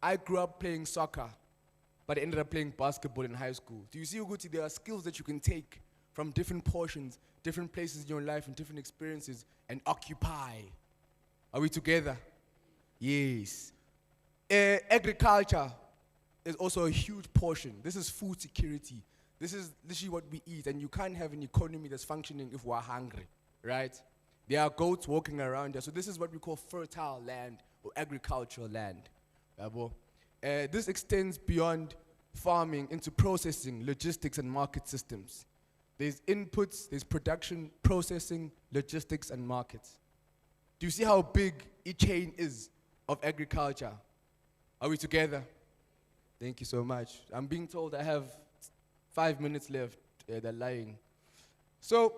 I grew up playing soccer, but I ended up playing basketball in high school. Do you see, Uguti, there are skills that you can take from different portions, different places in your life and different experiences and occupy. Are we together? Yes. Agriculture is also a huge portion. This is food security. This is literally what we eat, and you can't have an economy that's functioning if we're hungry, right? There are goats walking around there. So this is what we call fertile land or agricultural land. This extends beyond farming into processing, logistics, and market systems. There's inputs, there's production, processing, logistics, and markets. Do you see how big each chain is of agriculture? Are we together? Thank you so much. I'm being told I have 5 minutes left. They're lying. So,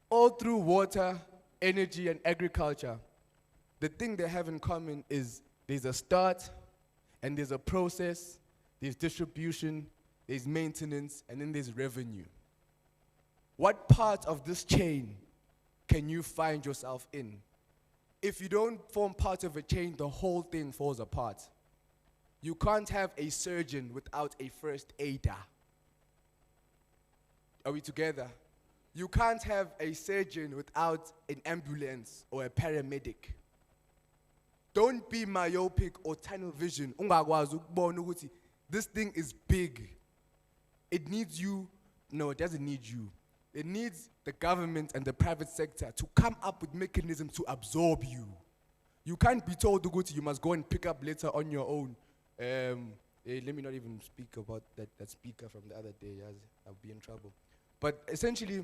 all through water, energy, and agriculture, the thing they have in common is there's a start, and there's a process, there's distribution, there's maintenance, and then there's revenue. what part of this chain can you find yourself in? If you don't form part of a chain, the whole thing falls apart. You can't have a surgeon without a first aider. Are we together? You can't have a surgeon without an ambulance or a paramedic. Don't be myopic or tunnel vision. Ungakwazi ukubona ukuthi this thing is big. It needs you. No, it doesn't need you. It needs the government and the private sector to come up with mechanisms to absorb you. You can't be told ukuthi you must go and pick up later on your own. Let me not even speak about that speaker from the other day, as I'll be in trouble. But essentially,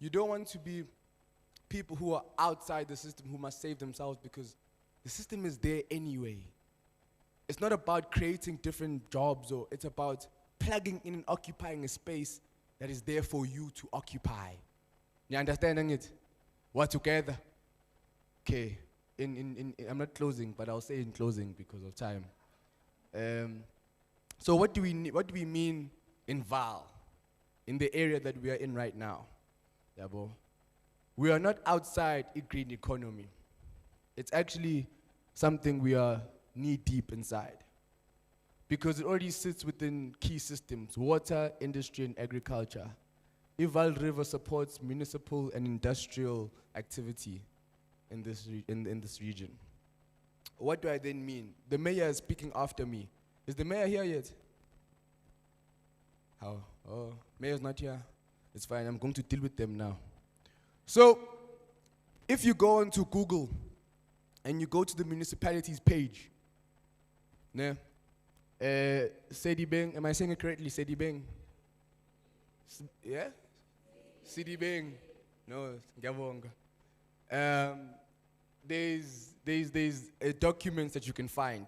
you don't want to be people who are outside the system who must save themselves because the system is there anyway. It's not about creating different jobs, or it's about plugging in and occupying a space that is there for you to occupy. You understanding it? We're together. Okay. I'm not closing, but I'll say in closing because of time. So what do we mean in Vaal, in the area that we are in right now? Yabo. We are not outside a green economy. It's actually something we are knee deep inside, because it already sits within key systems: water, industry, and agriculture. Vaal River supports municipal and industrial activity in this region. What do I then mean? The mayor is speaking after me. Is the mayor here yet? How? Oh, mayor's not here. It's fine. I'm going to deal with them now. So, if you go onto Google and you go to the municipalities page, Sedibeng, am I saying it correctly? Sedibeng? Yeah? Sedibeng. No, Ngiyabonga. There's documents that you can find.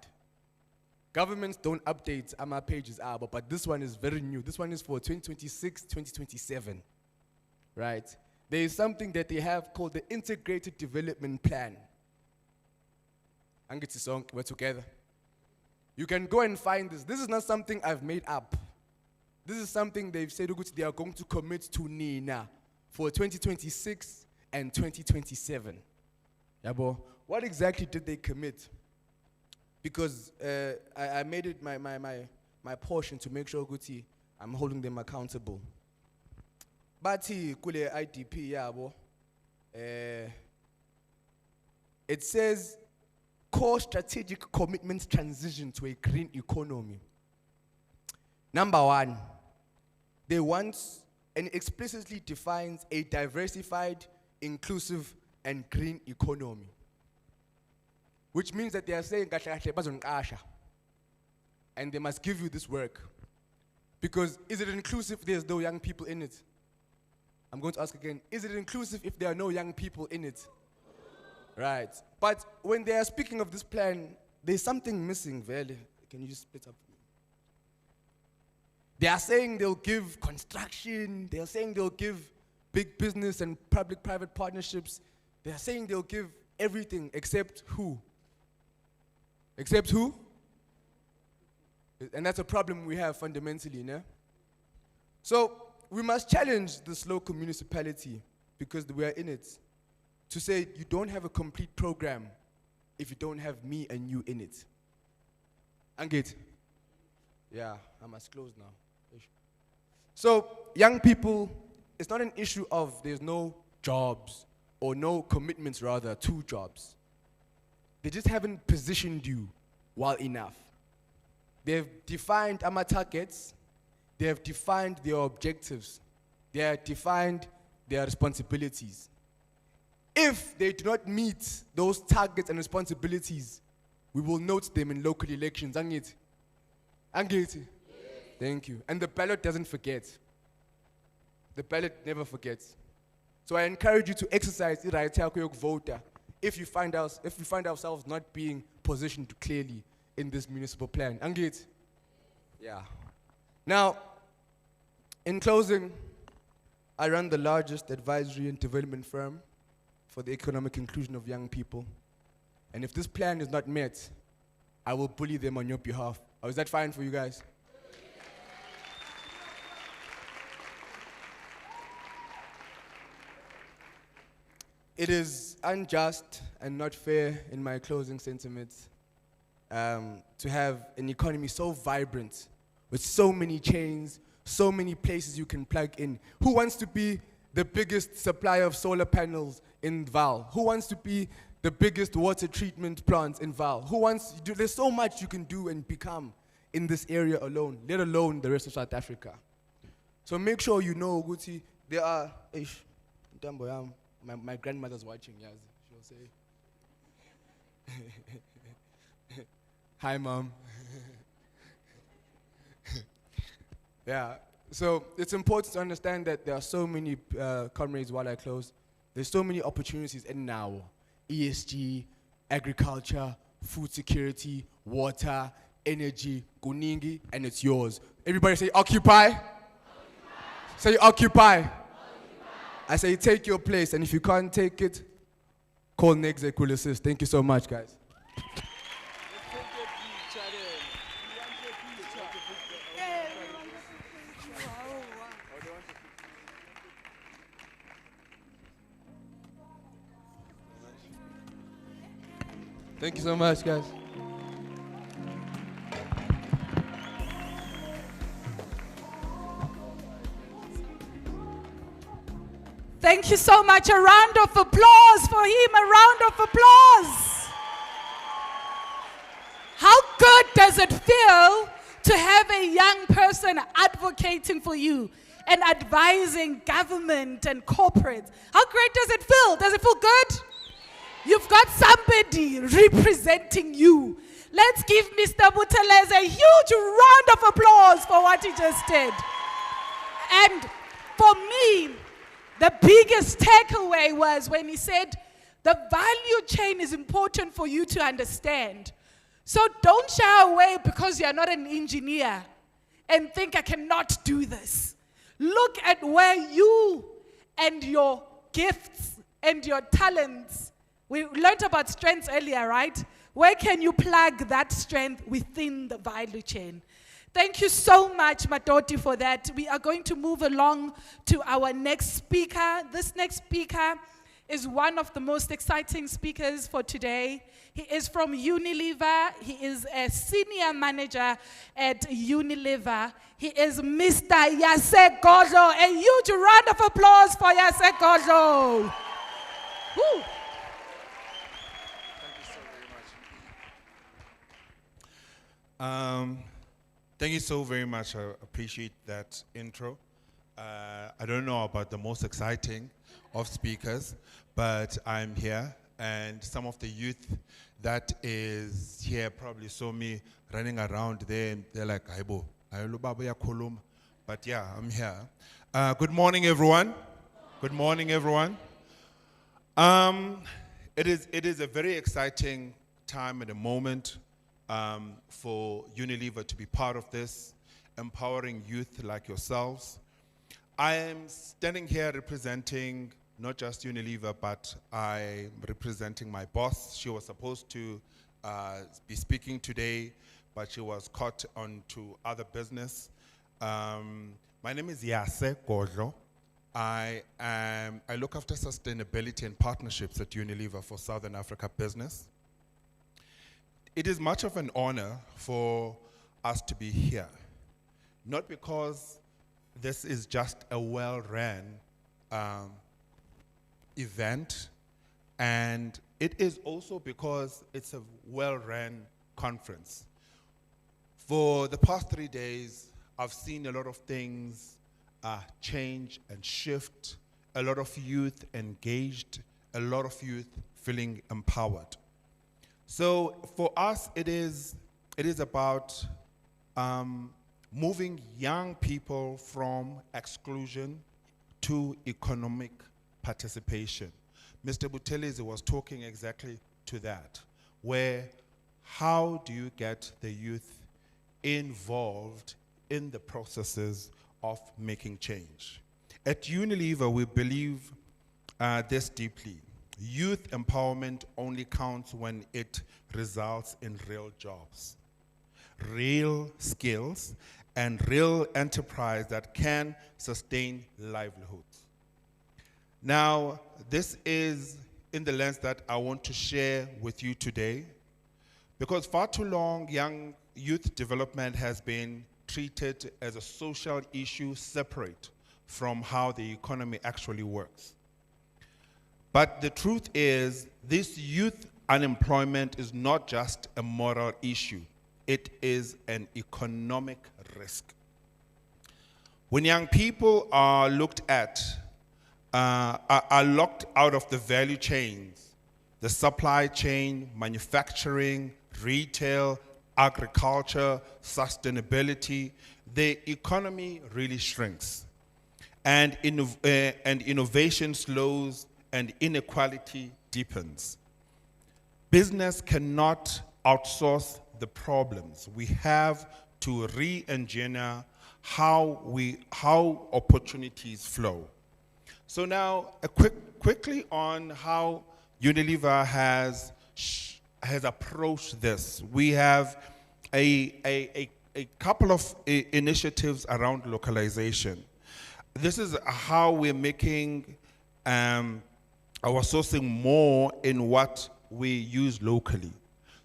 Governments don't update our pages, but this one is very new. This one is for 2026, 2027, right? There is something that they have called the Integrated Development Plan. We're together. You can go and find this. This is not something I've made up. This is something they've said they are going to commit to Nina for 2026 and 2027. Yabo, what exactly did they commit? Because I made it my portion to make sure I'm holding them accountable. Bati kule IDP yabo, it says core strategic commitments transition to a green economy. Number one, they want and explicitly defines a diversified, inclusive, and green economy. Which means that they are saying, and they must give you this work. Because is it inclusive if there's no young people in it? I'm going to ask again, is it inclusive if there are no young people in it? Right. But when they are speaking of this plan, there's something missing, Vaal. Can you just split up for me? They are saying they'll give construction, they are saying they'll give big business and public-private partnerships. They are saying they'll give everything except who? Except who? And that's a problem we have fundamentally, no? So we must challenge this local municipality, because we are in it, to say you don't have a complete program if you don't have me and you in it. Angit? Yeah, I must close now. So young people, it's not an issue of there's no jobs or no commitments rather to jobs. They just haven't positioned you well enough. They've defined our targets, they have defined their objectives, they have defined their responsibilities. If they do not meet those targets and responsibilities, we will note them in local elections. Angit? Thank you. And the ballot doesn't forget. The ballot never forgets. So I encourage you to exercise the right to vote if you find ourselves not being positioned clearly in this municipal plan. Angit? Yeah. Now, in closing, I run the largest advisory and development firm for the economic inclusion of young people. And if this plan is not met, I will bully them on your behalf. Oh, is that fine for you guys? It is unjust and not fair, in my closing sentiments, to have an economy so vibrant, with so many chains, so many places you can plug in. Who wants to be the biggest supplier of solar panels in Vaal? Who wants to be the biggest water treatment plant in Vaal? Who wants, there's so much you can do and become in this area alone, let alone the rest of South Africa. So make sure you know, Guti, there are, my grandmother's watching, yes, she'll say. Hi, Mom. Yeah, so it's important to understand that there are so many, comrades, while I close, there's so many opportunities in now. ESG, agriculture, food security, water, energy, kuningi, and it's yours. Everybody say occupy. Occupy. Say occupy. Occupy. I say take your place, and if you can't take it, call Next cool assist. Thank you so much, guys. Thank you so much, guys. Thank you so much. A round of applause for him. A round of applause. How good does it feel to have a young person advocating for you and advising government and corporates? How great does it feel? Does it feel good? You've got somebody representing you. Let's give Mr. Buthelezi a huge round of applause for what he just did. And for me, the biggest takeaway was when he said, the value chain is important for you to understand. So don't shy away because you're not an engineer and think I cannot do this. Look at where you and your gifts and your talents. We learned about strengths earlier, right? Where can you plug that strength within the value chain? Thank you so much, Matoti, for that. We are going to move along to our next speaker. This next speaker is one of the most exciting speakers for today. He is from Unilever. He is a senior manager at Unilever. He is Mr. Yase Godlo. A huge round of applause for Yase Godlo. Woo. Thank you so very much. I appreciate that intro. I don't know about the most exciting of speakers, but I'm here, and some of the youth that is here probably saw me running around there, and they're like, "Aibo, but yeah, I'm here. Good morning, everyone. Good morning, everyone. It is a very exciting time and a moment for Unilever to be part of this, empowering youth like yourselves. I am standing here representing not just Unilever, but I'm representing my boss. She was supposed to be speaking today, but she was caught onto other business. My name is Yase Godlo. I look after sustainability and partnerships at Unilever for Southern Africa business. It is much of an honor for us to be here, not because this is just a well-run event, and it is also because it's a well-run conference. For the past 3 days, I've seen a lot of things change and shift, a lot of youth engaged, a lot of youth feeling empowered. So for us, it is about moving young people from exclusion to economic participation. Mr. Buthelezi was talking exactly to that, where how do you get the youth involved in the processes of making change? At Unilever, we believe this deeply. Youth empowerment only counts when it results in real jobs, real skills, and real enterprise that can sustain livelihoods. Now, this is in the lens that I want to share with you today, because far too long, young youth development has been treated as a social issue separate from how the economy actually works. But the truth is, this youth unemployment is not just a moral issue, it is an economic risk. When young people are looked at, are locked out of the value chains, the supply chain, manufacturing, retail, agriculture, sustainability, the economy really shrinks. And innovation slows and inequality deepens. Business cannot outsource the problems. We have to re-engineer how opportunities flow. So now, quickly on how Unilever has approached this. We have a couple of initiatives around localization. This is how we're making our sourcing more in what we use locally.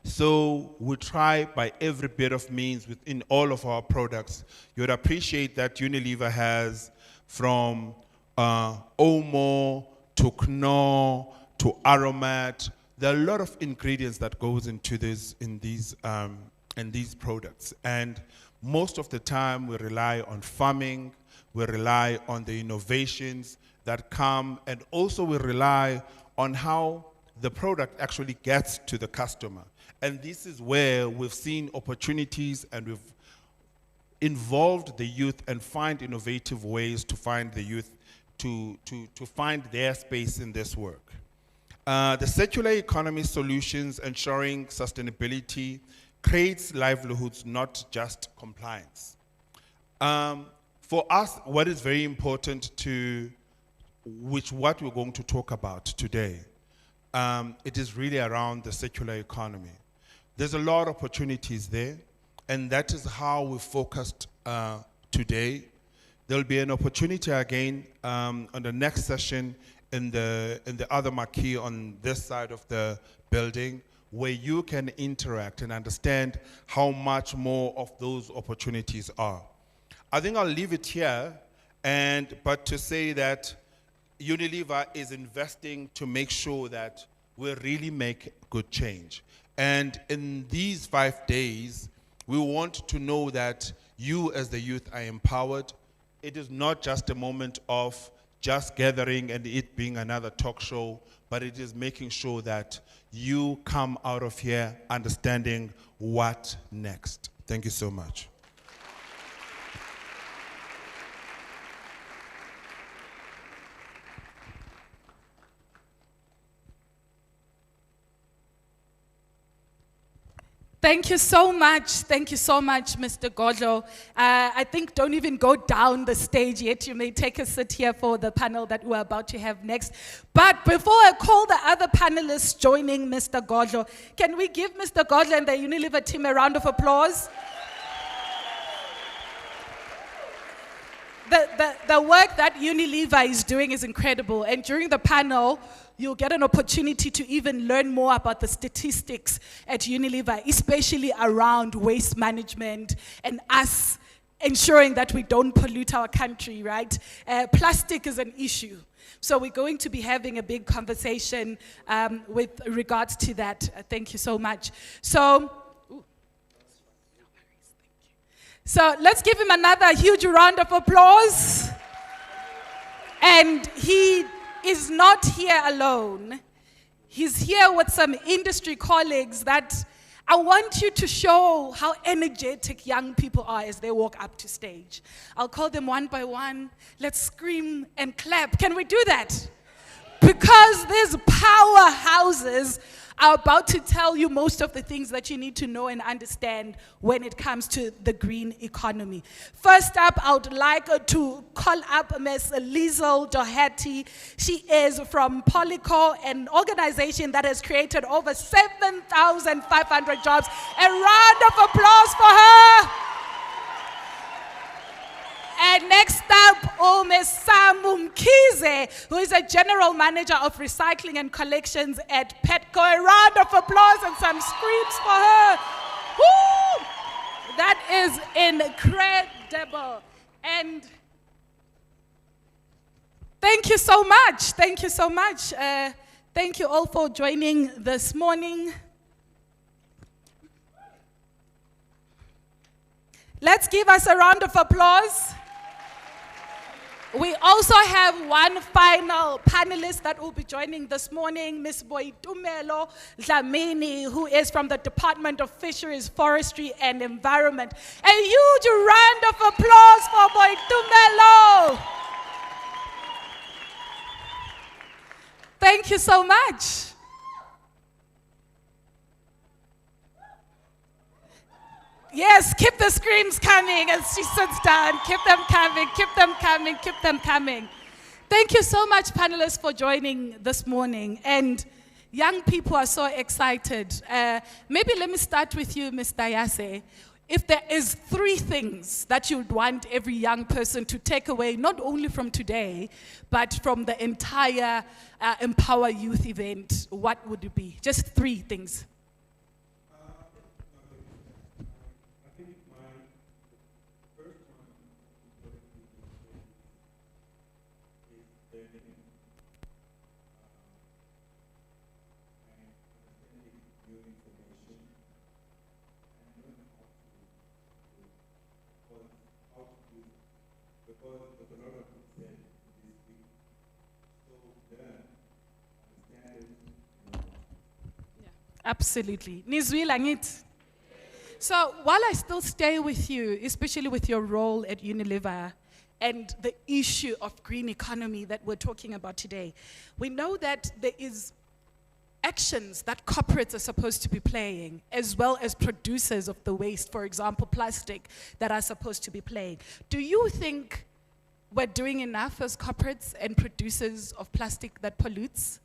So we try by every bit of means within all of our products. You would appreciate that Unilever has from Omo to Knorr to Aromat. There are a lot of ingredients that goes into these products. And most of the time we rely on farming, we rely on the innovations that come, and also we rely on how the product actually gets to the customer. And this is where we've seen opportunities and we've involved the youth and find innovative ways to find the youth to find their space in this work. The circular economy solutions ensuring sustainability creates livelihoods, not just compliance. For us, what is very important what we're going to talk about today, it is really around the circular economy. There's a lot of opportunities there, and that is how we focused today. There'll be an opportunity again on the next session in the other marquee on this side of the building, where you can interact and understand how much more of those opportunities are. I think I'll leave it here, but to say that Unilever is investing to make sure that we really make good change. And in these 5 days, we want to know that you as the youth are empowered. It is not just a moment of just gathering and it being another talk show, but it is making sure that you come out of here understanding what next. Thank you so much. Thank you so much. Thank you so much, Mr. Godlo. I think don't even go down the stage yet. You may take a seat here for the panel that we're about to have next. But before I call the other panelists joining Mr. Godlo, can we give Mr. Godlo and the Unilever team a round of applause? The work that Unilever is doing is incredible. And during the panel, you'll get an opportunity to even learn more about the statistics at Unilever, especially around waste management and us ensuring that we don't pollute our country, right? Plastic is an issue. So we're going to be having a big conversation with regards to that. Thank you so much. So let's give him another huge round of applause. And he is not here alone. He's here with some industry colleagues that I want you to show how energetic young people are as they walk up to stage. I'll call them one by one. Let's scream and clap. Can we do that? Because these powerhouses are about to tell you most of the things that you need to know and understand when it comes to the green economy. First up, I would like to call up Ms. Liesl Doherty. She is from Polyco, an organization that has created over 7,500 jobs. A round of applause for her. next up, Ms. Samu Mkhize, who is a general manager of recycling and collections at Petco. A round of applause and some screams for her. Woo! That is incredible. And thank you so much. Thank you so much. Thank you all for joining this morning. Let's give us a round of applause. We also have one final panelist that will be joining this morning, Ms. Boitumelo Dlamini, who is from the Department of Fisheries, Forestry and Environment. A huge round of applause for Boitumelo. Thank you so much. Yes, keep the screams coming as she sits down. Keep them coming, keep them coming, keep them coming. Thank you so much, panelists, for joining this morning. And young people are so excited. Maybe let me start with you, Ms. Dayase. If there is 3 things that you'd want every young person to take away, not only from today, but from the entire Empower Youth event, what would it be? Just 3 things. Absolutely. Nizwila ngit. So while I still stay with you, especially with your role at Unilever and the issue of green economy that we're talking about today, we know that there is actions that corporates are supposed to be playing, as well as producers of the waste, for example, plastic, that are supposed to be playing. Do you think we're doing enough as corporates and producers of plastic that pollutes?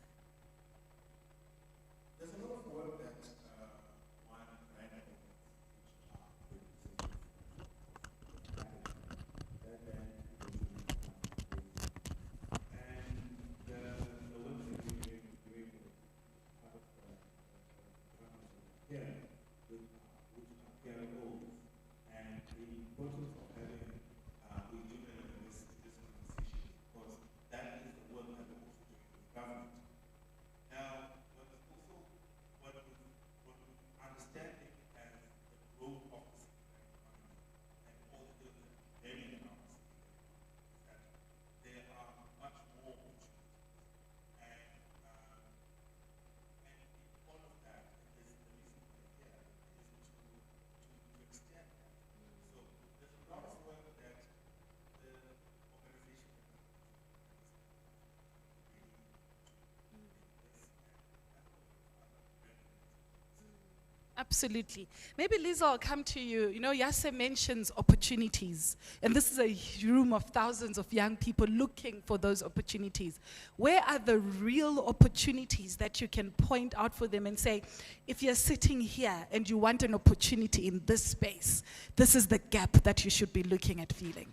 Absolutely. Maybe Liza, I'll come to you. You know, Yase mentions opportunities, and this is a room of thousands of young people looking for those opportunities. Where are the real opportunities that you can point out for them and say, if you're sitting here and you want an opportunity in this space, this is the gap that you should be looking at filling?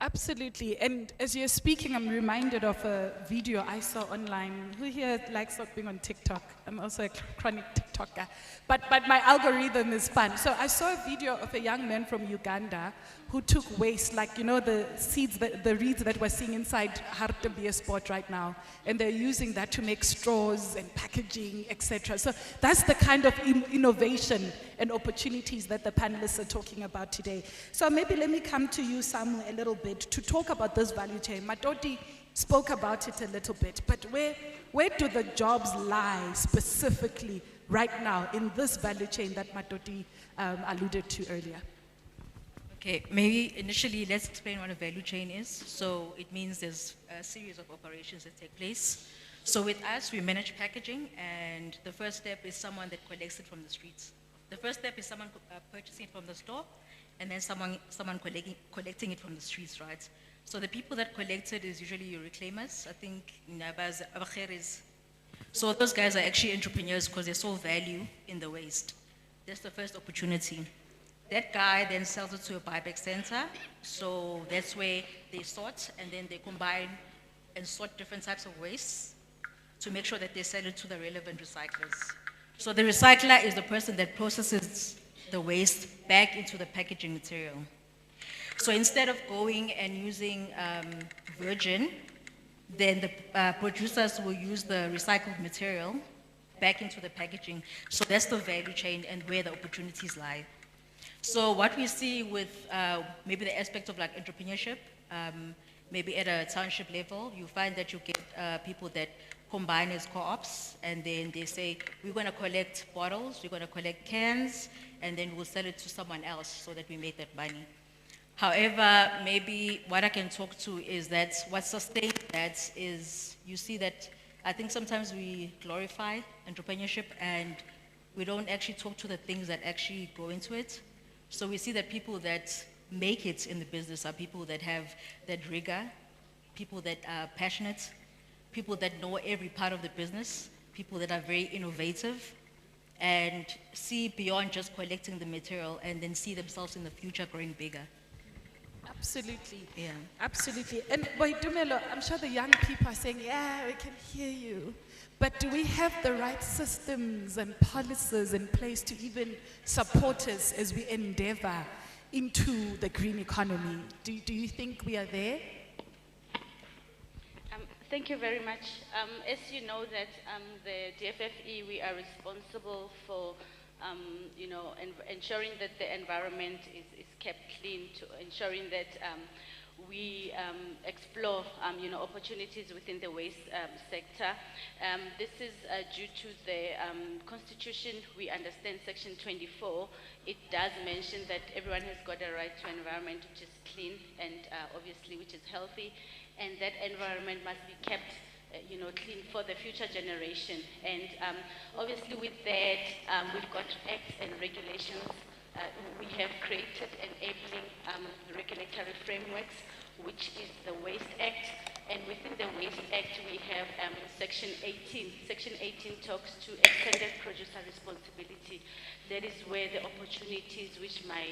Absolutely. And as you're speaking, I'm reminded of a video I saw online. Who here likes not being on TikTok? I'm also a chronic TikToker. But my algorithm is fun. So I saw a video of a young man from Uganda who took waste, like, you know, the seeds, the reeds that we're seeing inside Hartebie Sport right now. And they're using that to make straws and packaging, etc. So that's the kind of innovation and opportunities that the panelists are talking about today. So maybe let me come to you, Samu, a little bit to talk about this value chain. Matoti spoke about it a little bit, but where do the jobs lie specifically right now in this value chain that Matoti alluded to earlier? Okay, maybe initially let's explain what a value chain is. So it means there's a series of operations that take place. So with us, we manage packaging, and the first step is someone that collects it from the streets. The first step is someone purchasing it from the store, and then someone collecting it from the streets, right? So the people that collect it is usually your reclaimers. I think Nabaz Abakhiris. So those guys are actually entrepreneurs because they saw value in the waste. That's the first opportunity. That guy then sells it to a buyback center. So that's where they sort, and then they combine and sort different types of waste to make sure that they sell it to the relevant recyclers. So the recycler is the person that processes the waste back into the packaging material. So instead of going and using virgin, then the producers will use the recycled material back into the packaging. So that's the value chain and where the opportunities lie. So what we see with maybe the aspect of like entrepreneurship, maybe at a township level, you find that you get people that combine as co-ops, and then they say, we're going to collect bottles, we're going to collect cans, and then we'll sell it to someone else so that we make that money. However, maybe what I can talk to is that what sustains that is, you see that I think sometimes we glorify entrepreneurship and we don't actually talk to the things that actually go into it. So we see that people that make it in the business are people that have that rigor, people that are passionate, people that know every part of the business, people that are very innovative and see beyond just collecting the material and then see themselves in the future growing bigger. Absolutely. Yeah. Absolutely. And Dumelo, I'm sure the young people are saying, yeah, we can hear you. But do we have the right systems and policies in place to even support us as we endeavor into the green economy? Do you think we are there? Thank you very much. As you know that the DFFE, we are responsible for ensuring that the environment is kept clean, to ensuring that we explore opportunities within the waste sector. This is due to the Constitution. We understand Section 24. It does mention that everyone has got a right to an environment which is clean and obviously which is healthy, and that environment must be kept clean for the future generation. And obviously with that, we've got acts and regulations. We have created enabling regulatory frameworks, which is the Waste Act. And within the Waste Act, we have Section 18. Section 18 talks to extended producer responsibility. That is where the opportunities which my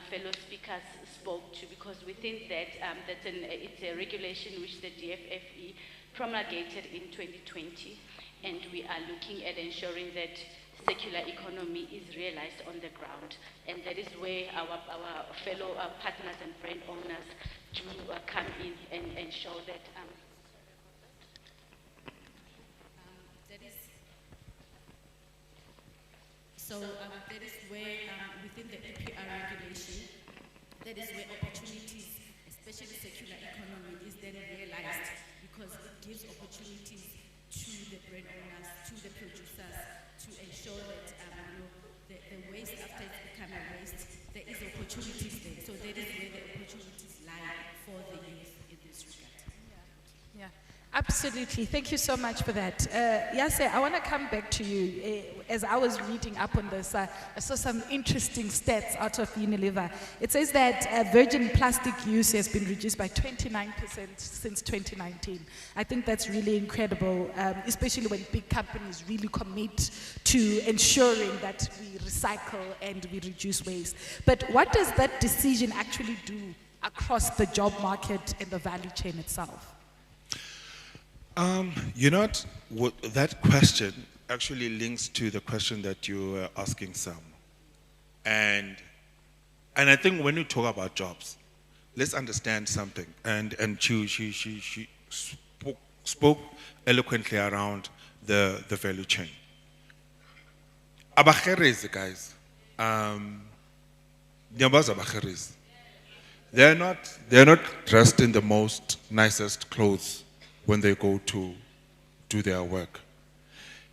fellow speakers spoke to, because within that, it's a regulation which the DFFE promulgated in 2020, and we are looking at ensuring that circular economy is realized on the ground. And that is where our fellow partners and brand owners do come in and show that. That is where within the EPR regulation, that is where opportunities, especially circular economy, is then realized, because it gives opportunities to the brand owners, to the producers, to ensure that the waste, after it's become a waste, there is opportunities there. So that is where the opportunities lie for the youth in this regard. Yeah, absolutely. Thank you so much for that. Yase, I want to come back to you. As I was reading up on this, I saw some interesting stats out of Unilever. It says that virgin plastic use has been reduced by 29% since 2019. I think that's really incredible, especially when big companies really commit to ensuring that we recycle and we reduce waste. But what does that decision actually do across the job market and the value chain itself? You know that question actually links to the question that you were asking Sam. And I think when you talk about jobs, let's understand something. And she spoke eloquently around the value chain. Abakherezi, guys, they're not dressed in the most nicest clothes when they go to do their work.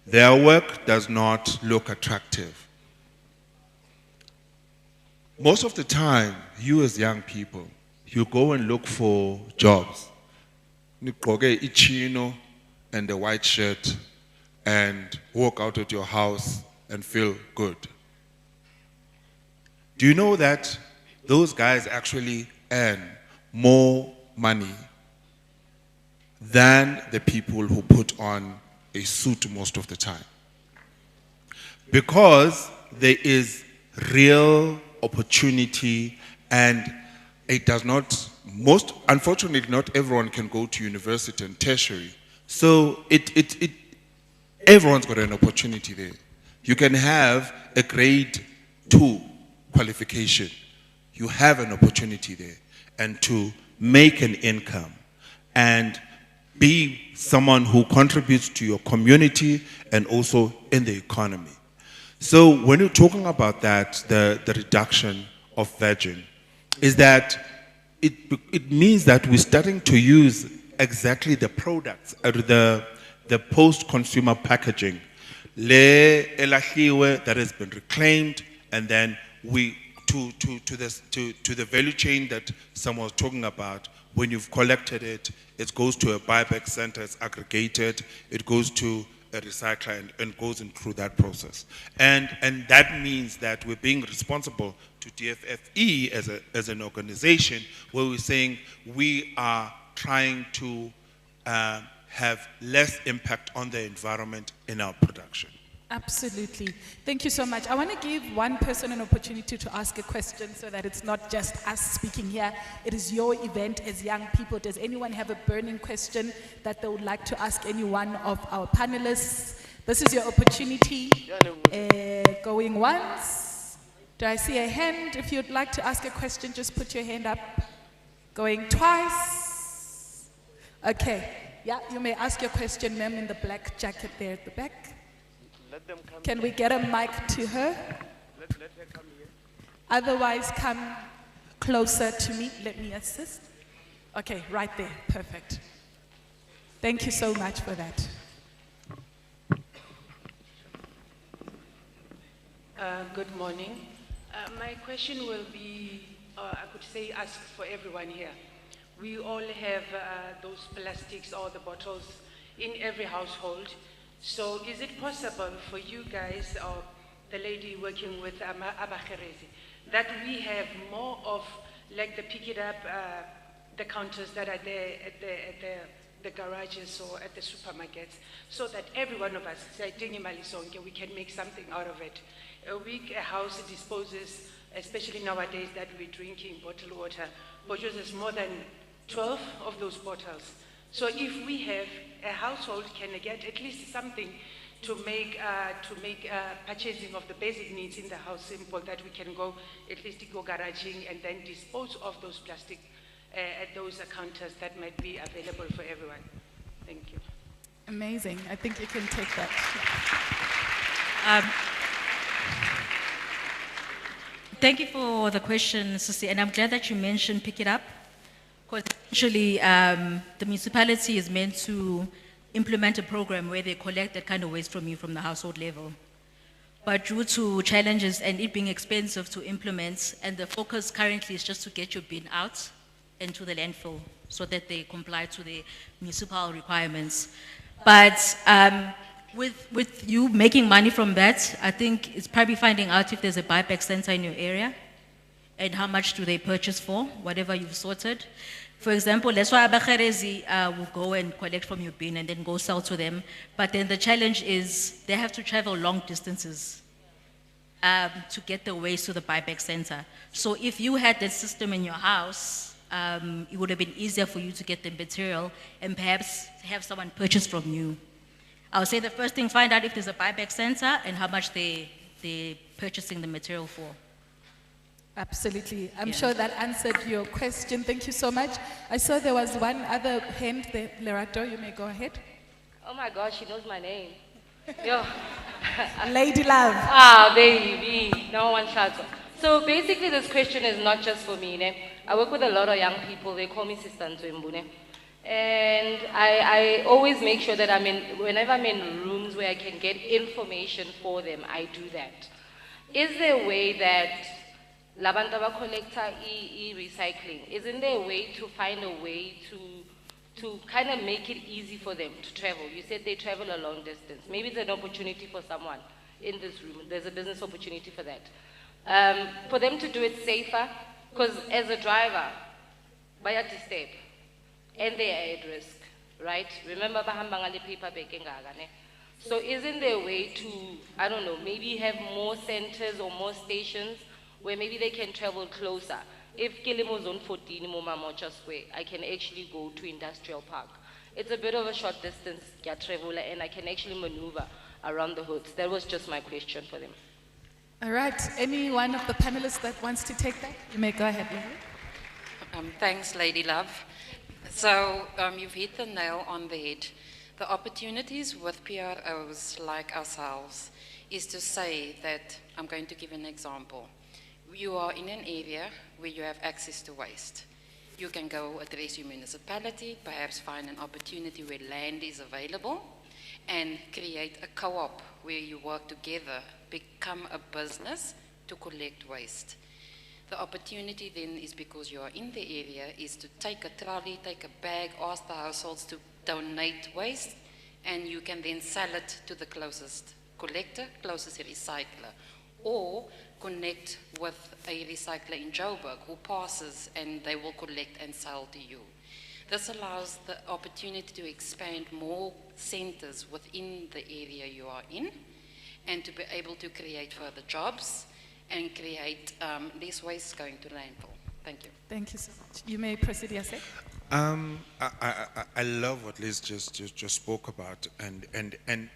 Their work does not look attractive. Most of the time, you as young people, you go and look for jobs. Nigqoke ichino and a white shirt and walk out of your house and feel good. Do you know that those guys actually earn more money than the people who put on a suit most of the time? Because there is real opportunity, and it does not, unfortunately, not everyone can go to university and tertiary. So everyone's got an opportunity there. You can have a grade 2 qualification. You have an opportunity there, and to make an income and be someone who contributes to your community and also in the economy. So when you're talking about that, the reduction of virgin, is that it means that we're starting to use exactly the products, the post-consumer packaging, that has been reclaimed, and then we to the value chain that someone was talking about. When you've collected it, it goes to a buyback center, it's aggregated, it goes to a recycler and goes in through that process. And that means that we're being responsible to DFFE as an organization, where we're saying we are trying to have less impact on the environment in our production. Absolutely. Thank you so much. I want to give one person an opportunity to ask a question so that it's not just us speaking here. It is your event as young people. Does anyone have a burning question that they would like to ask any one of our panelists? This is your opportunity. Going once. Do I see a hand? If you'd like to ask a question, just put your hand up. Going twice. Okay. Yeah, you may ask your question, ma'am, in the black jacket there at the back. Can we get a mic to her? Let her come here. Otherwise, come closer to me. Let me assist. Okay, right there. Perfect. Thank you so much for that. Good morning. My question will be, I could say, asked for everyone here. We all have those plastics or the bottles in every household. So is it possible for you guys, or the lady working with Abakherezi, that we have more of like the pick it up, the counters that are there at the garages or at the supermarkets, so that every one of us, we can make something out of it. A house disposes, especially nowadays that we're drinking bottled water, produces more than 12 of those bottles. So if we have a household can get at least something to make purchasing of the basic needs in the house simple, that we can go at least go garaging and then dispose of those plastic at those counters that might be available for everyone. Thank you. Amazing. I think you can take that. Thank you for the question, Sisi, and I'm glad that you mentioned pick it up. Because actually, the municipality is meant to implement a program where they collect that kind of waste from you from the household level. But due to challenges and it being expensive to implement, and the focus currently is just to get your bin out into the landfill so that they comply to the municipal requirements. But with you making money from that, I think it's probably finding out if there's a buyback center in your area, and how much do they purchase for, whatever you've sorted. For example, that's why Abakherezi will go and collect from your bin and then go sell to them. But then the challenge is they have to travel long distances to get the waste to the buyback center. So if you had that system in your house, it would have been easier for you to get the material and perhaps have someone purchase from you. I would say the first thing, find out if there's a buyback center and how much they're purchasing the material for. Absolutely. I'm Yeah. sure that answered your question. Thank you so much. I saw there was one other hand there. Lerato, you may go ahead. Oh my gosh, she knows my name. Yo. Lady Love. Ah, baby. No one shouts. So basically, this question is not just for me. Ne? I work with a lot of young people. They call me Sister Ntwembune. And I always make sure that whenever I'm in rooms where I can get information for them, I do that. Is there a way that Labantaba collector e-recycling, isn't there a way to find a way to kind of make it easy for them to travel? You said they travel a long distance. Maybe there's an opportunity for someone in this room. There's a business opportunity for that. For them to do it safer, because as a driver, baya disturb, and they are at risk, right? Remember, bahamba ngale paper bag engaga, ne? So isn't there a way to, I don't know, maybe have more centers or more stations where maybe they can travel closer? If Kilimo Zone 14, Momamocha Square, I can actually go to Industrial Park. It's a bit of a short distance, traveler, and I can actually maneuver around the hoods. That was just my question for them. All right. Any one of the panelists that wants to take that? You may go ahead, Lily. Thanks, Lady Love. So you've hit the nail on the head. The opportunities with PROs like ourselves is to say that, I'm going to give an example. You are in an area where you have access to waste. You can go address your municipality, perhaps find an opportunity where land is available, and create a co-op where you work together, become a business to collect waste. The opportunity then is, because you are in the area, is to take a trolley, take a bag, ask the households to donate waste, and you can then sell it to the closest collector, closest recycler, or connect with a recycler in Joburg who passes and they will collect and sell to you. This allows the opportunity to expand more centers within the area you are in, and to be able to create further jobs and create less waste going to landfill. Thank you. Thank you so much. You may proceed, Yasek. I love what Liz just spoke about, and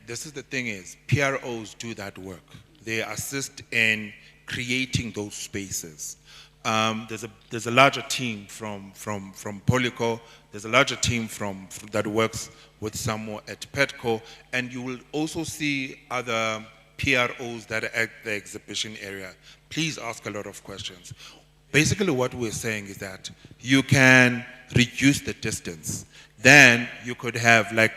this is the thing is, PROs do that work. They assist in creating those spaces. There's a larger team from Polico. There's a larger team that works with Samo at Petco, and you will also see other PROs that are at the exhibition area. Please ask a lot of questions. Basically, what we're saying is that you can reduce the distance. Then you could have, like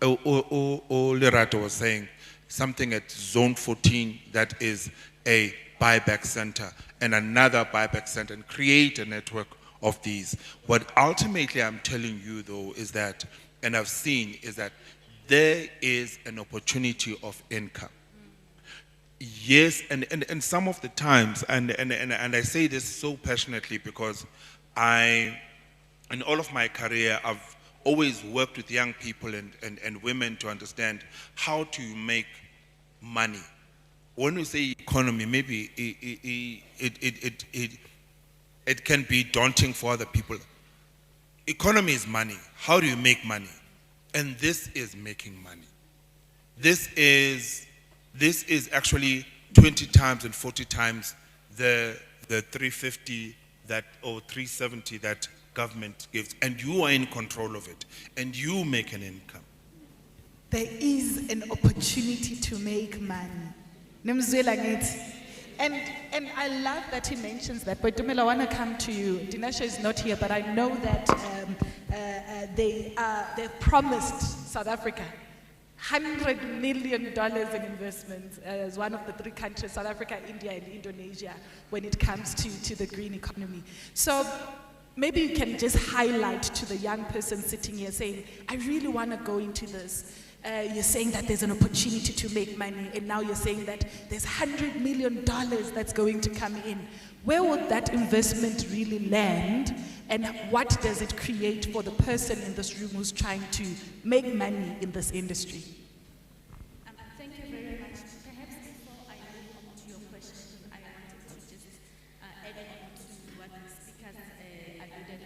Lerato was saying, something at zone 14 that is a buyback center and another buyback center, and create a network of these. What ultimately I'm telling you though is that, and I've seen, is that there is an opportunity of income. Yes, and some of the times, and I say this so passionately because in all of my career, I've always worked with young people and women to understand how to make money. When we say economy, maybe it can be daunting for other people. Economy is money. How do you make money? And this is making money. This is actually 20 times and 40 times the 350 that, or 370 that government gives, and you are in control of it, and you make an income. There is an opportunity to make money. Nemzwela ngithi. And I love that he mentions that. But Dumela, I want to come to you. Dinasha is not here, but I know that they've promised South Africa $100 million in investments as one of the three countries, South Africa, India, and Indonesia, when it comes to the green economy. So maybe you can just highlight to the young person sitting here saying, I really want to go into this. You're saying that there's an opportunity to make money, and now you're saying that there's $100 million that's going to come in. Where would that investment really land, and what does it create for the person in this room who's trying to make money in this industry? Thank you very much. Perhaps before I move on to your question, I wanted to just add on to what the speakers alluded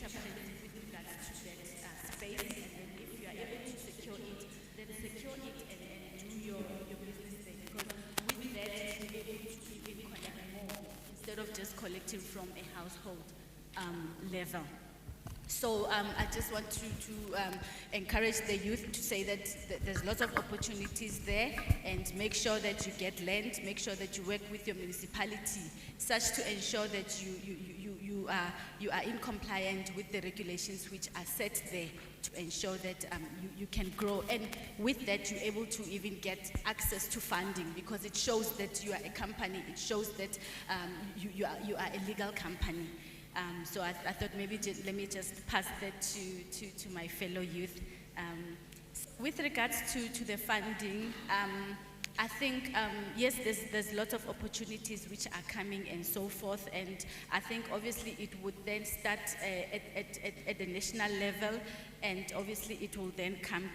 place with regards to that space, and then if you are able to secure it, then secure it and do your business there, because with that you're able to even collect more instead of just collecting from a household level. So I just want to encourage the youth to say that there's lots of opportunities there, and make sure that you get land, make sure that you work with your municipality, such to ensure that you are in compliance with the regulations which are set there to ensure that you can grow. And with that, you're able to even get access to funding, because it shows that you are a company, it shows that you are a legal company. So I thought maybe let me just pass that to my fellow youth. With regards to the funding, I think, yes, there's lots of opportunities which are coming and so forth, and I think obviously it would then start at the national level, and obviously it will then come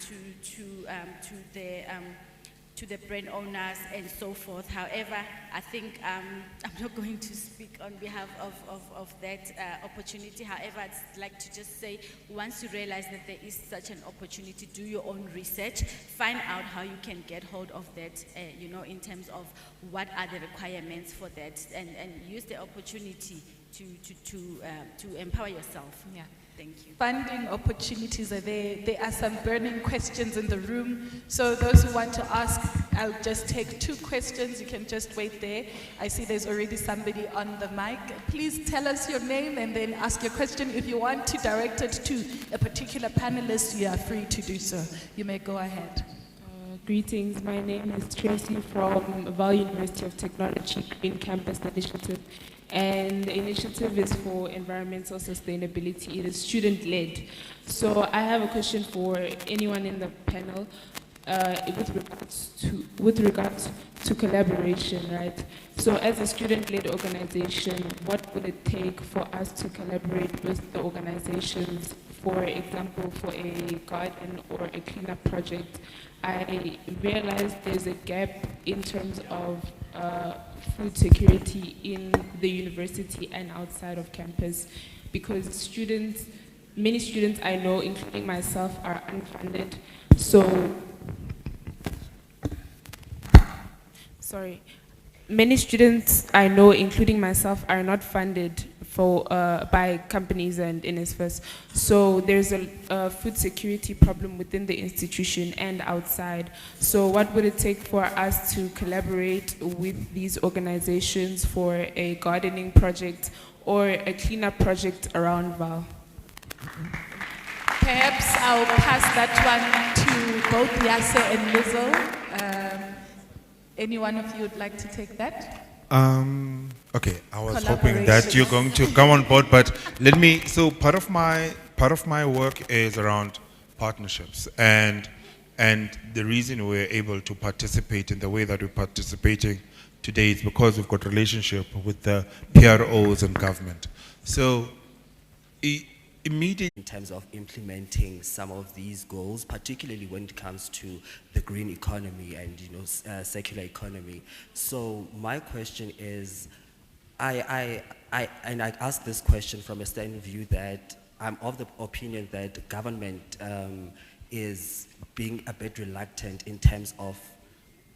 to the brand owners and so forth. However, I think I'm not going to speak on behalf of that opportunity. However, I'd like to just say, once you realize that there is such an opportunity, do your own research, find out how you can get hold of that, in terms of what are the requirements for that, and use the opportunity to empower yourself. Yeah. Thank you. Funding opportunities are there. There are some burning questions in the room. So those who want to ask, I'll just take 2 questions. You can just wait there. I see there's already somebody on the mic. Please tell us your name and then ask your question. If you want to direct it to a particular panelist, you are free to do so. You may go ahead. Greetings, my name is Tracy from Vaal University of Technology Green Campus Initiative. And the initiative is for environmental sustainability. It is student-led. So I have a question for anyone in the panel with regards to collaboration, right? So as a student-led organization, what would it take for us to collaborate with the organizations? For example, for a garden or a cleanup project, I realized there's a gap in terms of food security in the university and outside of campus, because many students I know, including myself, are unfunded. Many students I know, including myself, are not funded by companies and NSFAS. So there's a food security problem within the institution and outside. So what would it take for us to collaborate with these organizations for a gardening project or a cleanup project around Vaal? Perhaps I'll pass that one to both Yase and Lizzle. Any one of you would like to take that? Okay, I was hoping that you're going to come on board, but so part of my work is around partnerships, and the reason we're able to participate in the way that we're participating today is because we've got relationship with the PROs and government. So immediately, in terms of implementing some of these goals, particularly when it comes to the green economy and circular economy. So my question is, I ask this question from a standing of view that I'm of the opinion that government is being a bit reluctant in terms of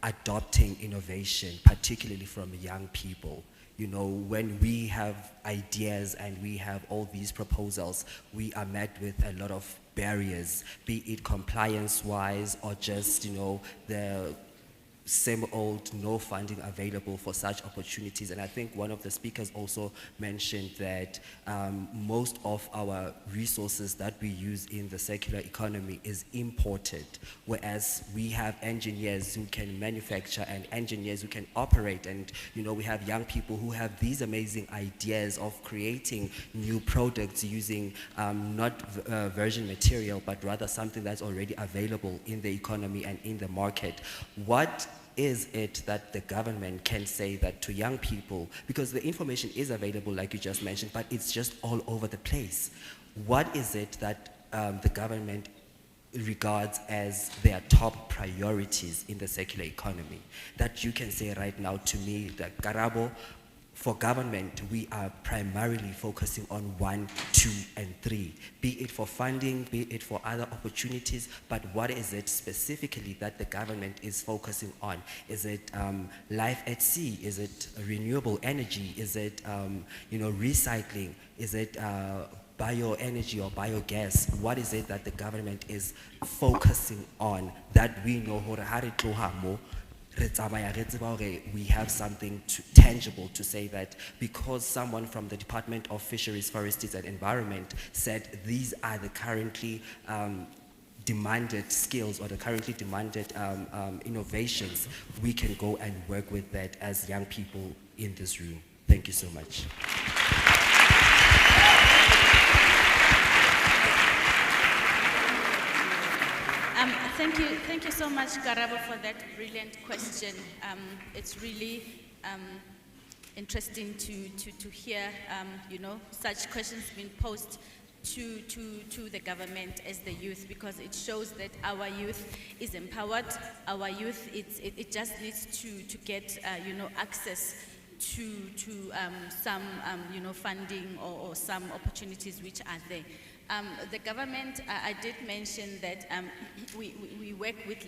adopting innovation, particularly from young people. When we have ideas and we have all these proposals, we are met with a lot of barriers, be it compliance-wise or just, the same old no funding available for such opportunities. And I think one of the speakers also mentioned that most of our resources that we use in the circular economy is imported, whereas we have engineers who can manufacture and engineers who can operate, and we have young people who have these amazing ideas of creating new products using not virgin material, but rather something that's already available in the economy and in the market. What is it that the government can say that to young people, because the information is available like you just mentioned, but it's just all over the place. What is it that the government regards as their top priorities in the circular economy that you can say right now to me that Karabo, for government, we are primarily focusing on 1, 2, and 3, be it for funding, be it for other opportunities, but what is it specifically that the government is focusing on? Is it life at sea? Is it renewable energy? Is it recycling? Is it bioenergy or biogas? What is it that the government is focusing on that we know we have something tangible to say that because someone from the Department of Fisheries, Forests and Environment said these are the currently demanded skills or the currently demanded innovations, we can go and work with that as young people in this room. Thank you so much. Thank you so much, Karabo, for that brilliant question. It's really interesting to hear, such questions being posed to the government as the youth, because it shows that our youth is empowered. Our youth, it just needs to get, access to some, funding or some opportunities which are there. The government, I did mention that we work with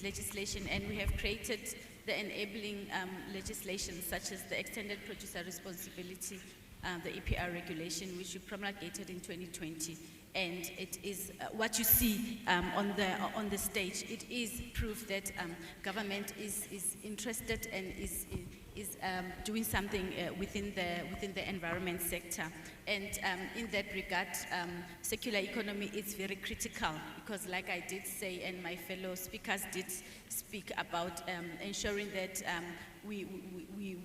legislation, and we have created the enabling legislation such as the Extended Producer Responsibility, the EPR regulation, which we promulgated in 2020. And it is what you see on the stage. It is proof that government is interested and is doing something within the environment sector. And in that regard, circular economy is very critical, because like I did say, and my fellow speakers did speak about ensuring that we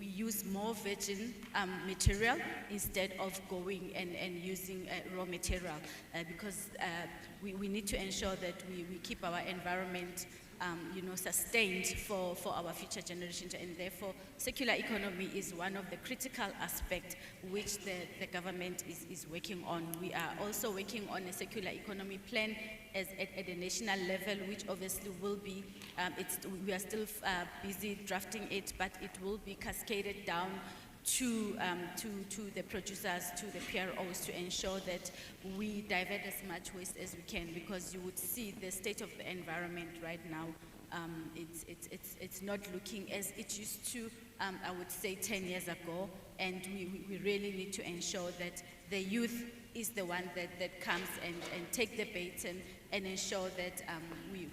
use more virgin material instead of going and using raw material, because we need to ensure that we keep our environment sustained for our future generations, and therefore circular economy is one of the critical aspects which the government is working on. We are also working on a circular economy plan at a national level, which obviously will be, we are still busy drafting it, but it will be cascaded down to the producers, to the PROs, to ensure that we divert as much waste as we can, because you would see the state of the environment right now. It's not looking as it used to, I would say 10 years ago, and we really need to ensure that the youth is the one that comes and take the bait and ensure that we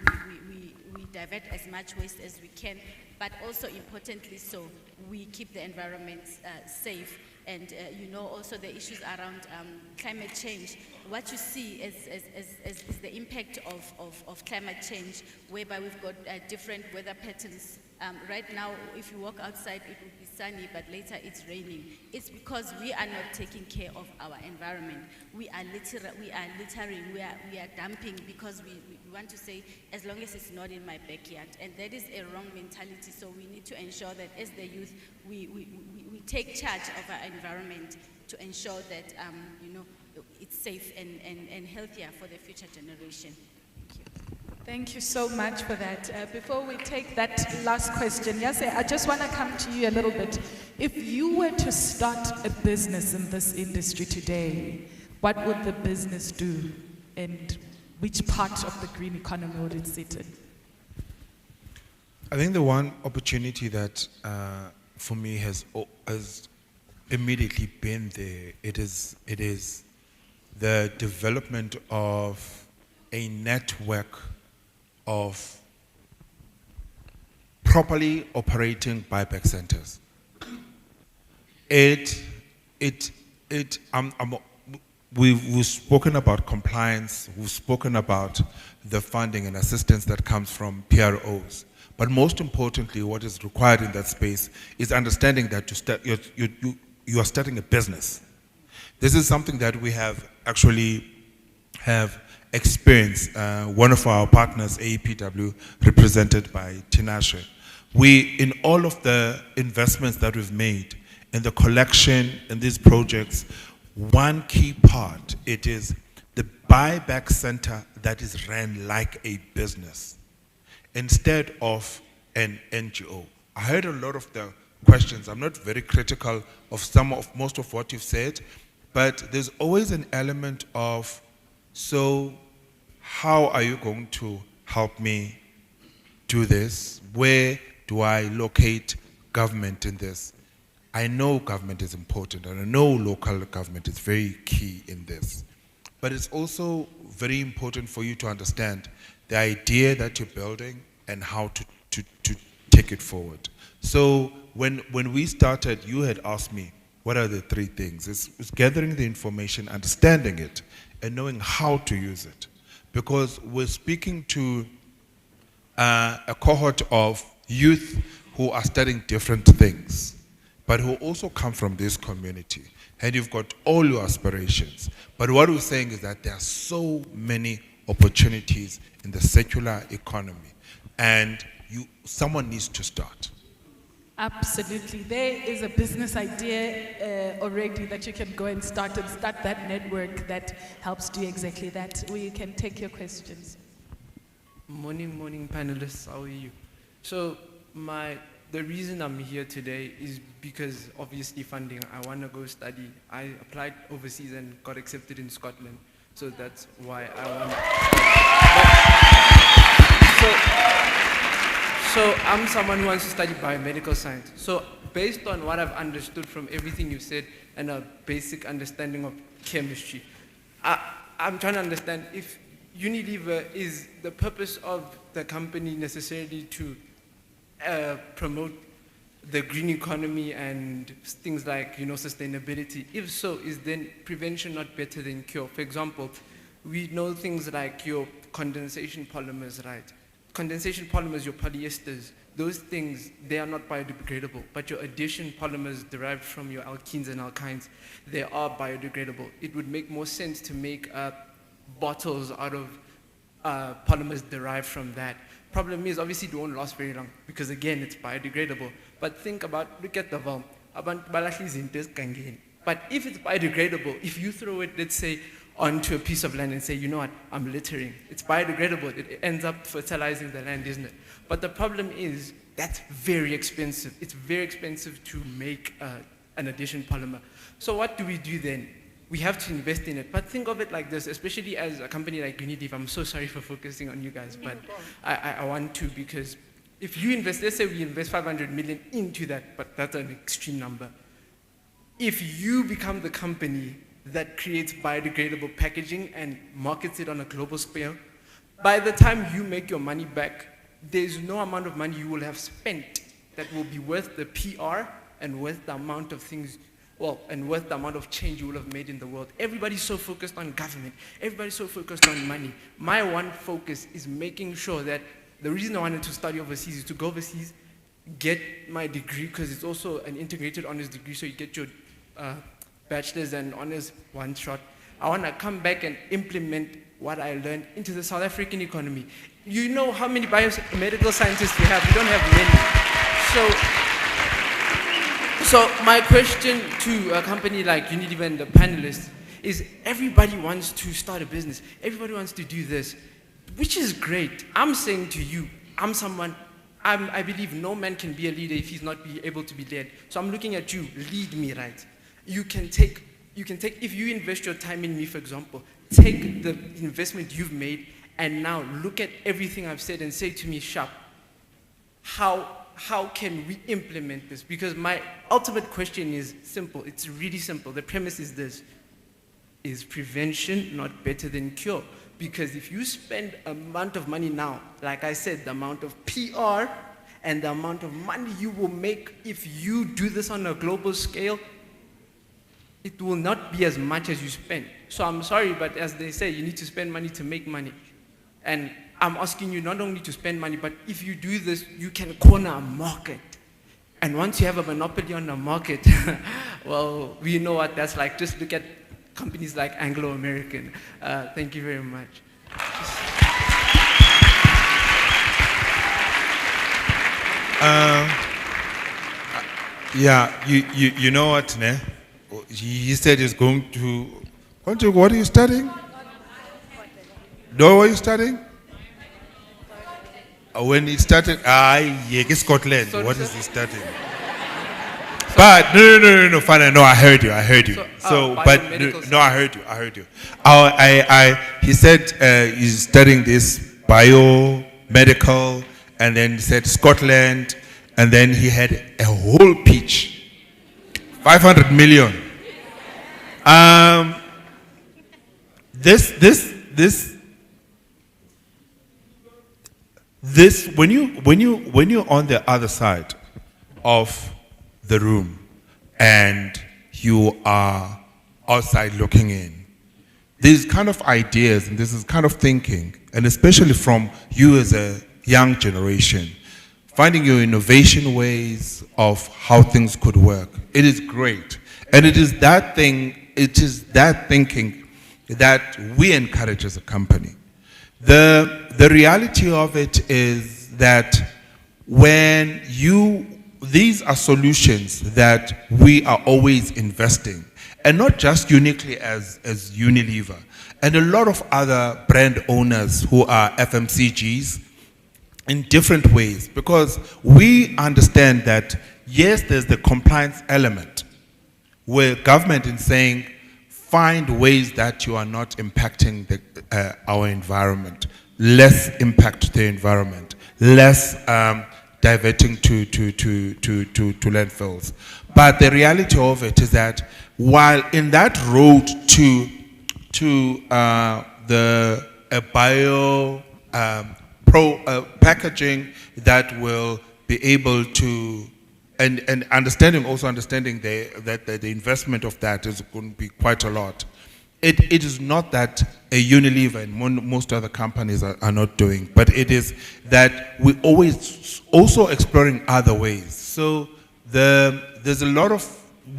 divert as much waste as we can, but also importantly so, we keep the environment safe. And also the issues around climate change. What you see is the impact of climate change, whereby we've got different weather patterns. Right now, if you walk outside, it will be sunny, but later it's raining. It's because we are not taking care of our environment. We are littering, we are dumping, because we want to say, as long as it's not in my backyard. And that is a wrong mentality. So we need to ensure that as the youth, we take charge of our environment to ensure that it's safe and healthier for the future generation. Thank you so much for that. Before we take that last question, yes, I just want to come to you a little bit. If you were to start a business in this industry today, what would the business do, and which part of the green economy would it sit in? I think the one opportunity that for me has immediately been there, it is the development of a network of properly operating buyback centers. We've spoken about compliance, we've spoken about the funding and assistance that comes from PROs. But most importantly, what is required in that space is understanding that you are starting a business. This is something that we have experienced. One of our partners, AEPW, represented by Tinashe. In all of the investments that we've made in the collection in these projects, one key part, it is the buyback center that is ran like a business instead of an NGO. I heard a lot of the questions. I'm not very critical of most of what you've said, but there's always an element of, so how are you going to help me do this? Where do I locate government in this? I know government is important, and I know local government is very key in this. But it's also very important for you to understand the idea that you're building and how to take it forward. So when we started, you had asked me, what are the 3 things? It's gathering the information, understanding it, and knowing how to use it. Because we're speaking to a cohort of youth who are studying different things, but who also come from this community. And you've got all your aspirations. But what we're saying is that there are so many opportunities in the secular economy, and someone needs to start. Absolutely. There is a business idea already that you can go and start that network that helps do exactly that. We can take your questions. Morning panelists, how are you? So the reason I'm here today is because obviously funding. I want to go study. I applied overseas and got accepted in Scotland. So that's why I want. So I'm someone who wants to study biomedical science. So based on what I've understood from everything you said and a basic understanding of chemistry, I'm trying to understand if Unilever is the purpose of the company necessarily to promote the green economy and things like, sustainability. If so, is then prevention not better than cure? For example, we know things like your condensation polymers, right? Condensation polymers, your polyesters, those things, they are not biodegradable, but your addition polymers derived from your alkenes and alkynes, they are biodegradable. It would make more sense to make bottles out of polymers derived from that. Problem is, obviously, it won't last very long because, again, it's biodegradable. But look at the Vaal. But if it's biodegradable, if you throw it, let's say, onto a piece of land and say, you know what, I'm littering. It's biodegradable. It ends up fertilizing the land, isn't it? But the problem is that's very expensive. It's very expensive to make an addition polymer. So what do we do then? We have to invest in it. But think of it like this, especially as a company like Unilever. I'm so sorry for focusing on you guys, but I want to, because if you invest, let's say we invest 500 million into that, but that's an extreme number. If you become the company that creates biodegradable packaging and markets it on a global scale, by the time you make your money back, there's no amount of money you will have spent that will be worth the PR and worth the amount of things, and worth the amount of change you will have made in the world. Everybody's so focused on government. Everybody's so focused on money. My one focus is making sure that the reason I wanted to study overseas is to go overseas, get my degree, because it's also an integrated honors degree, so you get your bachelor's and honors one shot. I want to come back and implement what I learned into the South African economy. You know how many biomedical scientists we have? We don't have many. So my question to a company like Unilever and the panelists is, everybody wants to start a business. Everybody wants to do this, which is great. I'm saying to you, I believe no man can be a leader if he's not able to be led. So I'm looking at you, lead me, right? You can take, if you invest your time in me, for example, take the investment you've made and now look at everything I've said and say to me, Sharp, how can we implement this? Because my ultimate question is simple. It's really simple. The premise is this: is prevention not better than cure? Because if you spend amount of money now, like I said, the amount of PR and the amount of money you will make if you do this on a global scale, it will not be as much as you spend. So I'm sorry, but as they say, you need to spend money to make money. And I'm asking you not only to spend money, but if you do this, you can corner a market. And once you have a monopoly on a market, well, we know what that's like. Just look at companies like Anglo American. Thank you very much. Yeah, you know what, ne? He said he's going to, what are you studying? What are you studying? When he started, Scotland. What is he studying? But no, fine. No, I heard you. So, but biomedical no, I heard you. He said he's studying this biomedical, and then he said Scotland, and then he had a whole pitch, 500 million. This when you're on the other side of the room and you are outside looking in, these kind of ideas and this is kind of thinking, and especially from you as a young generation, finding your innovation ways of how things could work, it is great. And it is that thinking that we encourage as a company. The reality of it is that these are solutions that we are always investing, and not just uniquely as Unilever, and a lot of other brand owners who are FMCGs in different ways, because we understand that yes, there's the compliance element where government is saying find ways that you are not impacting our environment, less impact to the environment, less diverting to landfills. But the reality of it is that while in that road to the bio packaging that will be able to and understanding that the investment of that is going to be quite a lot. It is not that a Unilever and most other companies are not doing, but it is that we always also exploring other ways. So there's a lot of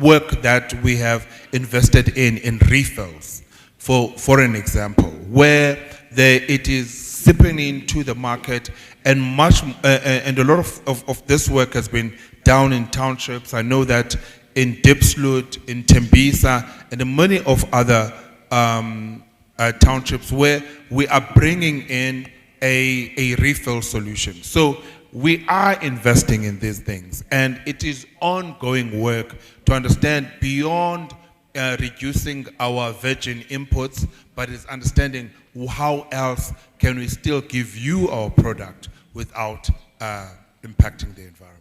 work that we have invested in refills, for an example, where it is sipping into the market, and a lot of this work has been down in townships. I know that in Diepsloot, in Tembisa, and many of other townships where we are bringing in a refill solution. So we are investing in these things, and it is ongoing work to understand beyond reducing our virgin inputs, but it's understanding how else can we still give you our product without impacting the environment.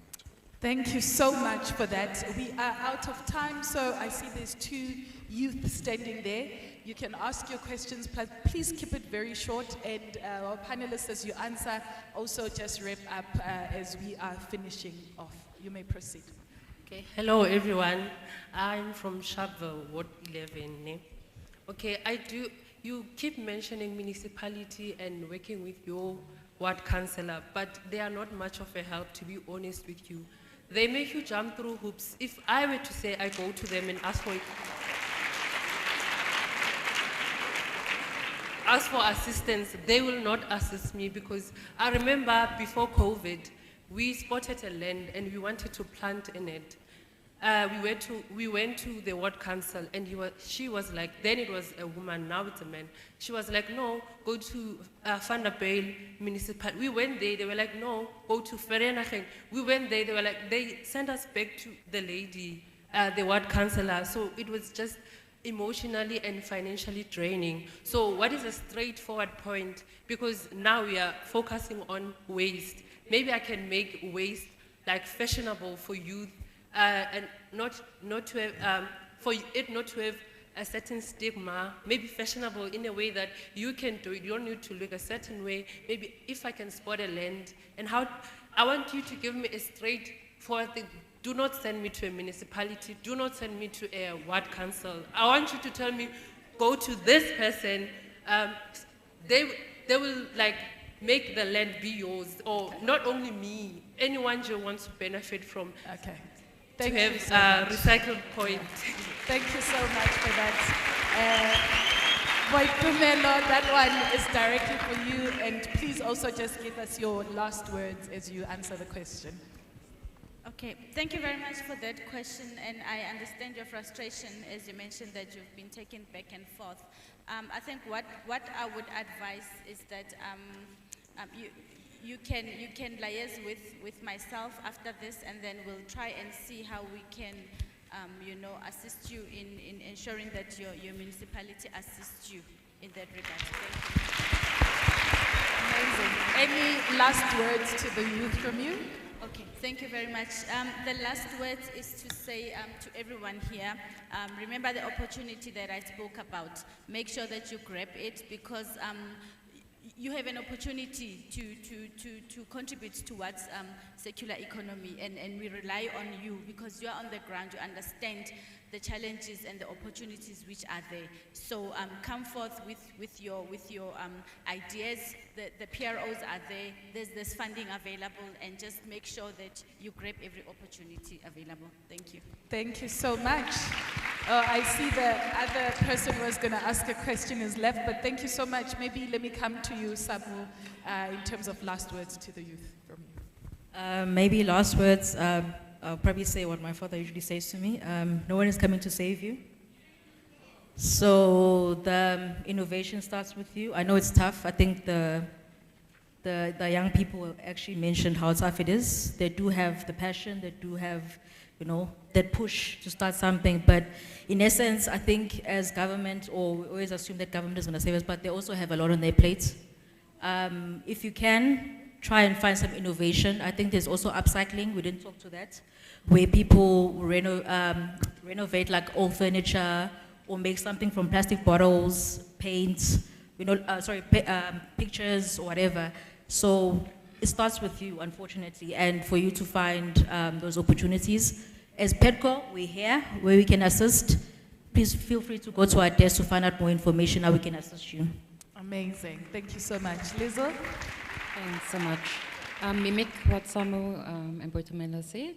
Thank you so much for that. We are out of time, so I see there's 2 youth standing there. You can ask your questions, but please keep it very short, and our panelists, as you answer, also just wrap up as we are finishing off. You may proceed. Okay. Hello, everyone. I'm from Sharpeville, Ward 11. Ne? Okay, you keep mentioning municipality and working with your ward councillor, but they are not much of a help, to be honest with you. They make you jump through hoops. If I were to say I go to them and ask for assistance, they will not assist me, because I remember before COVID, we spotted a land and we wanted to plant in it. We went to the ward council, and she was like, then it was a woman, now it's a man. She was like, no, go to Vanderbijl municipal. We went there, they were like, no, go to Vereniging. We went there, they were like, they sent us back to the lady, the ward councillor. So it was just emotionally and financially draining. So what is a straightforward point? Because now we are focusing on waste. Maybe I can make waste like fashionable for youth, and not to have, for it not to have a certain stigma, maybe fashionable in a way that you can do it. You don't need to look a certain way. Maybe if I can spot a land, and I want you to give me a straightforward thing. Do not send me to a municipality. Do not send me to a ward council. I want you to tell me, go to this person. They will like make the land be yours, or not only me, anyone who wants to benefit from. Okay. To Thank have you so much. recycled point. Thank you so much for that. Boitumelo, that one is directly for you, and please also just give us your last words as you answer the question. Okay, thank you very much for that question, and I understand your frustration as you mentioned that you've been taken back and forth. I think what I would advise is that you can liaise with myself after this, and then we'll try and see how we can assist you in ensuring that your municipality assists you in that regard. Thank you. Amazing. Any last words to the youth from you? Okay, thank you very much. The last words is to say to everyone here, remember the opportunity that I spoke about. Make sure that you grab it, because you have an opportunity to contribute towards circular economy, and we rely on you because you are on the ground, you understand the challenges and the opportunities which are there. So come forth with your ideas. The PROs are there. There's funding available, and just make sure that you grab every opportunity available. Thank you. Thank you so much. I see the other person who was going to ask a question is left, but thank you so much. Maybe let me come to you, Samu, in terms of last words to the youth from you. Maybe last words, I'll probably say what my father usually says to me. No one is coming to save you. So the innovation starts with you. I know it's tough. I think the young people actually mentioned how tough it is. They do have the passion. They do have, that push to start something. But in essence, I think as government, or we always assume that government is going to save us, but they also have a lot on their plates. If you can, try and find some innovation. I think there's also upcycling. We didn't talk to that, where people renovate like old furniture, or make something from plastic bottles, paints, pictures or whatever. So it starts with you, unfortunately, and for you to find those opportunities. As PEDCO, we're here where we can assist. Please feel free to go to our desk to find out more information, how we can assist you. Amazing. Thank you so much. Lizzo? Thanks so much. Mimic what Samu and Boitumela said.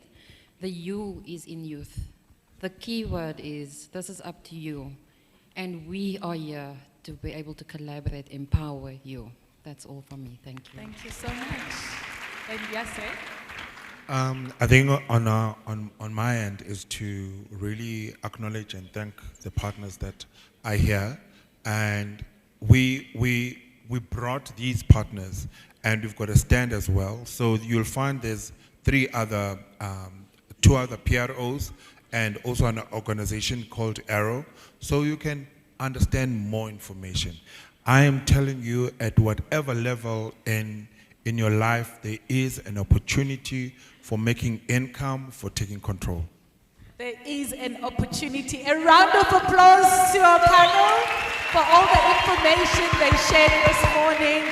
The you is in youth. The key word is, this is up to you. And we are here to be able to collaborate, empower you. That's all from me. Thank you. Thank you so much. And Yasser? I think on my end is to really acknowledge and thank the partners that are here. And we brought these partners, and we've got a stand as well. So you'll find there's two other PROs, and also an organization called Arrow, so you can understand more information. I am telling you, at whatever level in your life, there is an opportunity for making income, for taking control. There is an opportunity. A round of applause to our panel for all the information they shared this morning.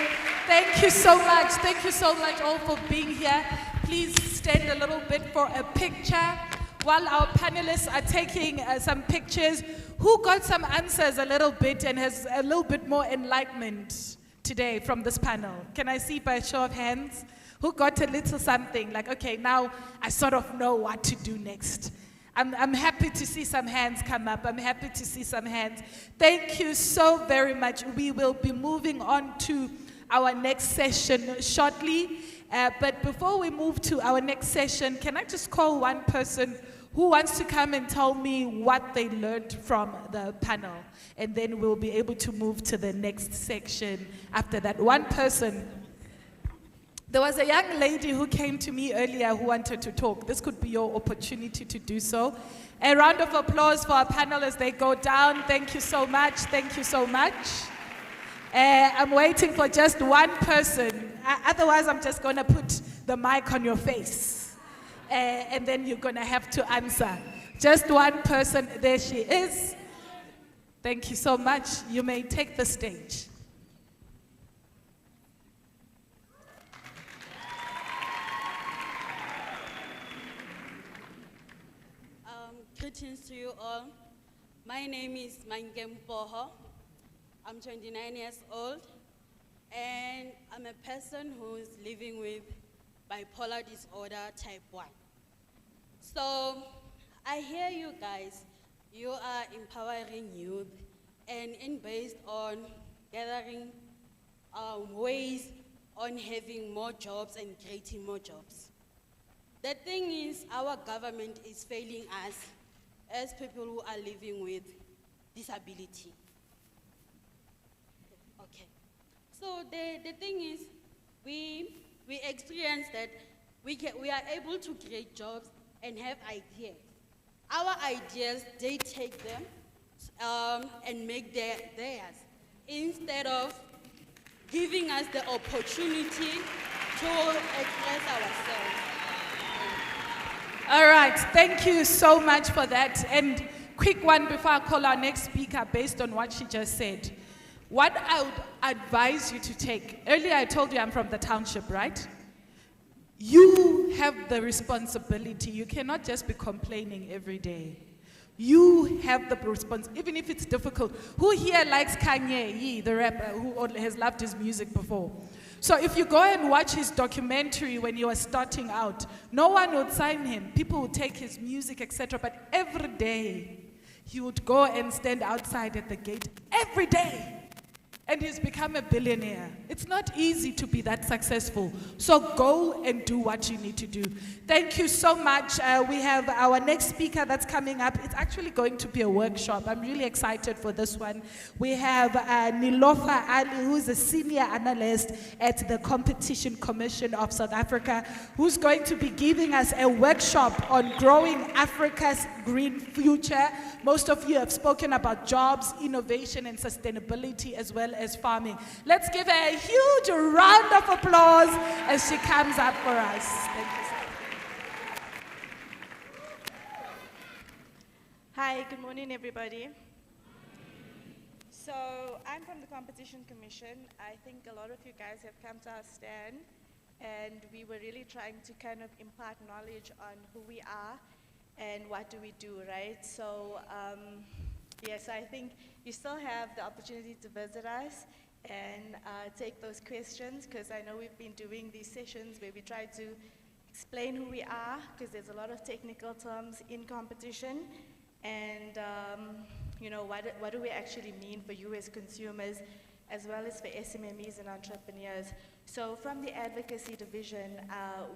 Thank you so much. Thank you so much all for being here. Please stand a little bit for a picture. While our panelists are taking some pictures, who got some answers a little bit and has a little bit more enlightenment today from this panel? Can I see by a show of hands? Who got a little something, like, okay, now I sort of know what to do next. I'm happy to see some hands come up. I'm happy to see some hands. Thank you so very much. We will be moving on to our next session shortly. But before we move to our next session, can I just call one person who wants to come and tell me what they learned from the panel? And then we'll be able to move to the next section after that. One person. There was a young lady who came to me earlier who wanted to talk. This could be your opportunity to do so. A round of applause for our panel as they go down. Thank you so much. Thank you so much. I'm waiting for just one person. Otherwise, I'm just going to put the mic on your face. And then you're going to have to answer. Just one person. There she is. Thank you so much. You may take the stage. Greetings to you all. My name is Mangempoho. I'm 29 years old, and I'm a person who's living with bipolar disorder type 1. So I hear you guys, you are empowering youth and based on gathering ways on having more jobs and creating more jobs. The thing is, our government is failing us as people who are living with disability. Okay. So the thing is, we we experience that we are able to create jobs and have ideas. Our ideas, they take them and make theirs, instead of giving us the opportunity to express ourselves. All right, thank you so much for that. And quick one before I call our next speaker based on what she just said. What I would advise you to take, earlier I told you I'm from the township, right? You have the responsibility. You cannot just be complaining every day. You have the response, even if it's difficult. Who here likes Kanye, the rapper who has loved his music before? So if you go and watch his documentary when he was starting out, no one would sign him. People would take his music, etc. But every day, he would go and stand outside at the gate every day. And he's become a billionaire. It's not easy to be that successful. So go and do what you need to do. Thank you so much. We have our next speaker that's coming up. It's actually going to be a workshop. I'm really excited for this one. We have Nilofa Ali, who's a senior analyst at the Competition Commission of South Africa, who's going to be giving us a workshop on growing Africa's green future. Most of you have spoken about jobs, innovation, and sustainability, as well as farming. Let's give her a huge round of applause as she comes up for us. Thank you so much. Hi, good morning, everybody. So I'm from the Competition Commission. I think a lot of you guys have come to our stand, and we were really trying to kind of impart knowledge on who we are and what do we do, right? So yes, I think you still have the opportunity to visit us and take those questions, because I know we've been doing these sessions where we try to explain who we are, because there's a lot of technical terms in competition, and you know, what do we actually mean for you as consumers, as well as for SMMEs and entrepreneurs. So from the advocacy division,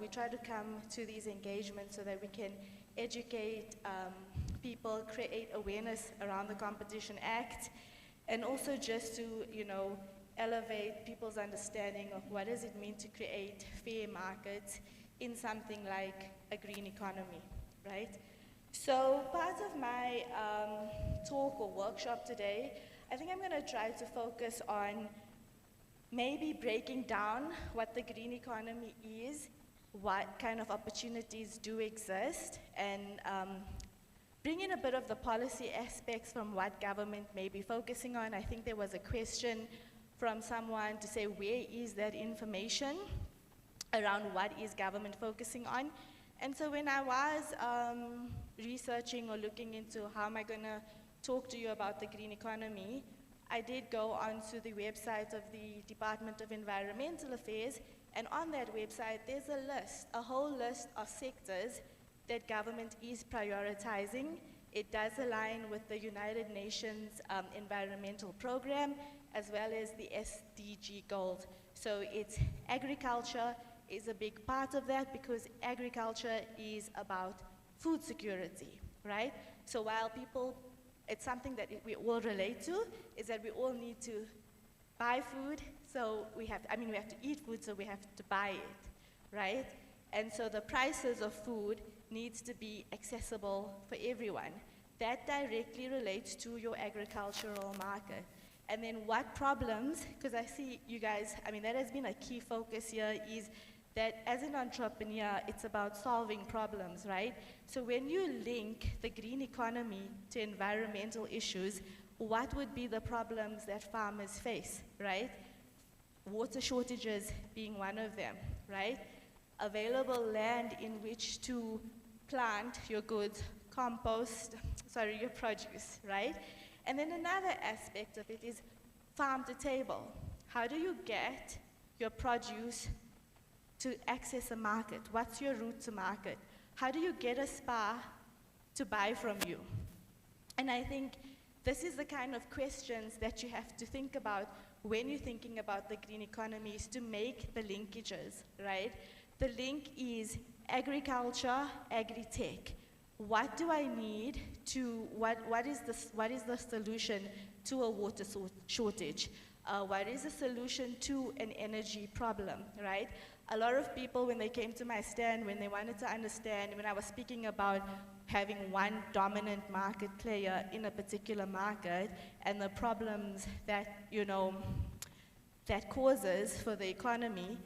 we try to come to these engagements so that we can educate people, create awareness around the Competition Act, and also just to, you know, elevate people's understanding of what does it mean to create fair markets in something like a green economy, right? So part of my talk or workshop today, I think I'm going to try to focus on maybe breaking down what the green economy is, what kind of opportunities do exist, and bring in a bit of the policy aspects from what government may be focusing on. I think there was a question from someone to say, where is that information around what is government focusing on? And so when I was researching or looking into how am I going to talk to you about the green economy, I did go onto the website of the Department of Environmental Affairs, and on that website there's a list, a whole list of sectors that government is prioritizing. It does align with the United Nations Environmental Program, as well as the SDG goals. So it's agriculture is a big part of that, because agriculture is about food security, right? So while people, it's something that we all relate to, is that we all need to buy food, so we have to eat food, so we have to buy it, right? And so the prices of food needs to be accessible for everyone. That directly relates to your agricultural market. And then what problems, because I see you guys, that has been a key focus here, is that as an entrepreneur, it's about solving problems, right? So when you link the green economy to environmental issues, what would be the problems that farmers face, right? Water shortages being one of them, right? Available land in which to plant your goods, your produce, right? And then another aspect of it is farm to table. How do you get your produce to access a market? What's your route to market? How do you get a SPA to buy from you? And I think this is the kind of questions that you have to think about when you're thinking about the green economy, is to make the linkages, right? The link is agriculture, agri-tech. What do I need to, what is the solution to a water shortage? What is the solution to an energy problem, right? a lot of people, when they came to my stand, when they wanted to understand, when I was speaking about having one dominant market player in a particular market and the problems that, that causes for the economy,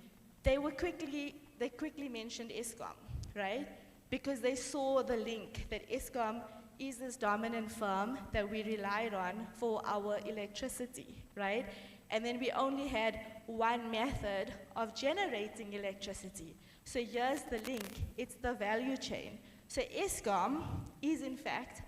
they quickly mentioned ESCOM, right? Because they saw the link that ESCOM is this dominant firm that we relied on for our electricity, right? And then we only had one method of generating electricity. So here's the link, it's the value chain. So ESCOM is in fact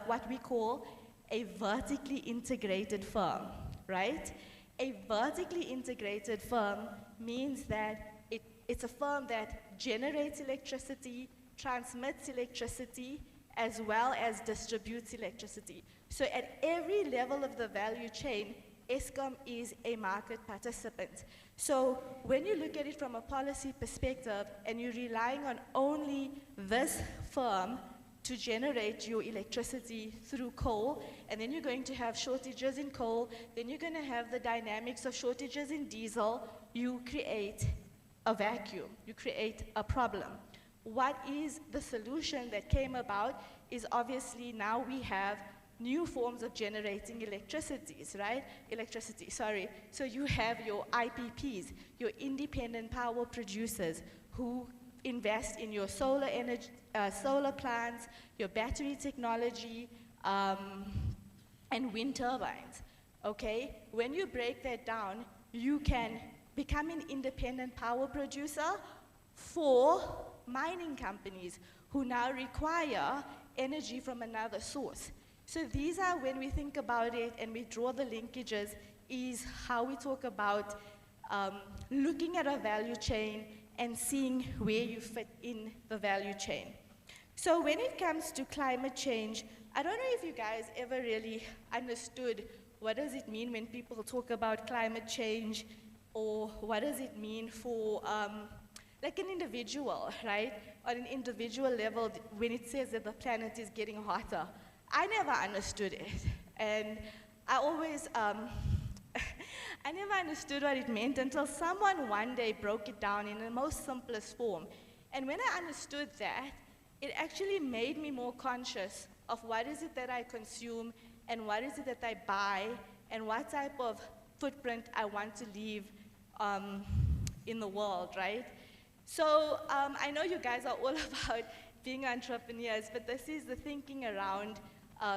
what we call a vertically integrated firm, right? A vertically integrated firm means that it's a firm that generates electricity, transmits electricity, as well as distributes electricity. So at every level of the value chain, ESCOM is a market participant. So when you look at it from a policy perspective and you're relying on only this firm to generate your electricity through coal, and then you're going to have shortages in coal, then you're going to have the dynamics of shortages in diesel, you create a vacuum, you create a problem. What is the solution that came about is obviously now we have new forms of generating electricity, sorry. So you have your IPPs, your independent power producers who invest in your solar energy, solar plants, your battery technology, and wind turbines, okay? When you break that down, you can become an independent power producer for mining companies who now require energy from another source. So these are, when we think about it and we draw the linkages, is how we talk about looking at a value chain and seeing where you fit in the value chain. So when it comes to climate change, I don't know if you guys ever really understood what does it mean when people talk about climate change, or what does it mean for like an individual, right? On an individual level, when it says that the planet is getting hotter. I never understood it. And I always, I never understood what it meant until someone one day broke it down in the most simplest form. And when I understood that, it actually made me more conscious of what is it that I consume and what is it that I buy and what type of footprint I want to leave in the world, right? So I know you guys are all about being entrepreneurs, but this is the thinking around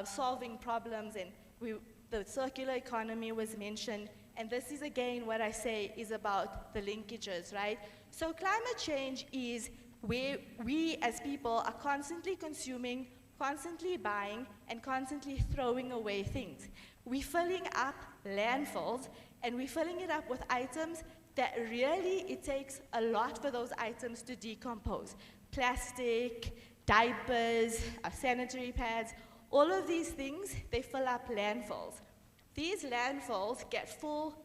solving problems, and the circular economy was mentioned, and this is again what I say is about the linkages, right? So climate change is where we as people are constantly consuming, constantly buying, and constantly throwing away things. We're filling up landfills, and we're filling it up with items that really it takes a lot for those items to decompose. Plastic, diapers, sanitary pads, all of these things, they fill up landfills. These landfills get full,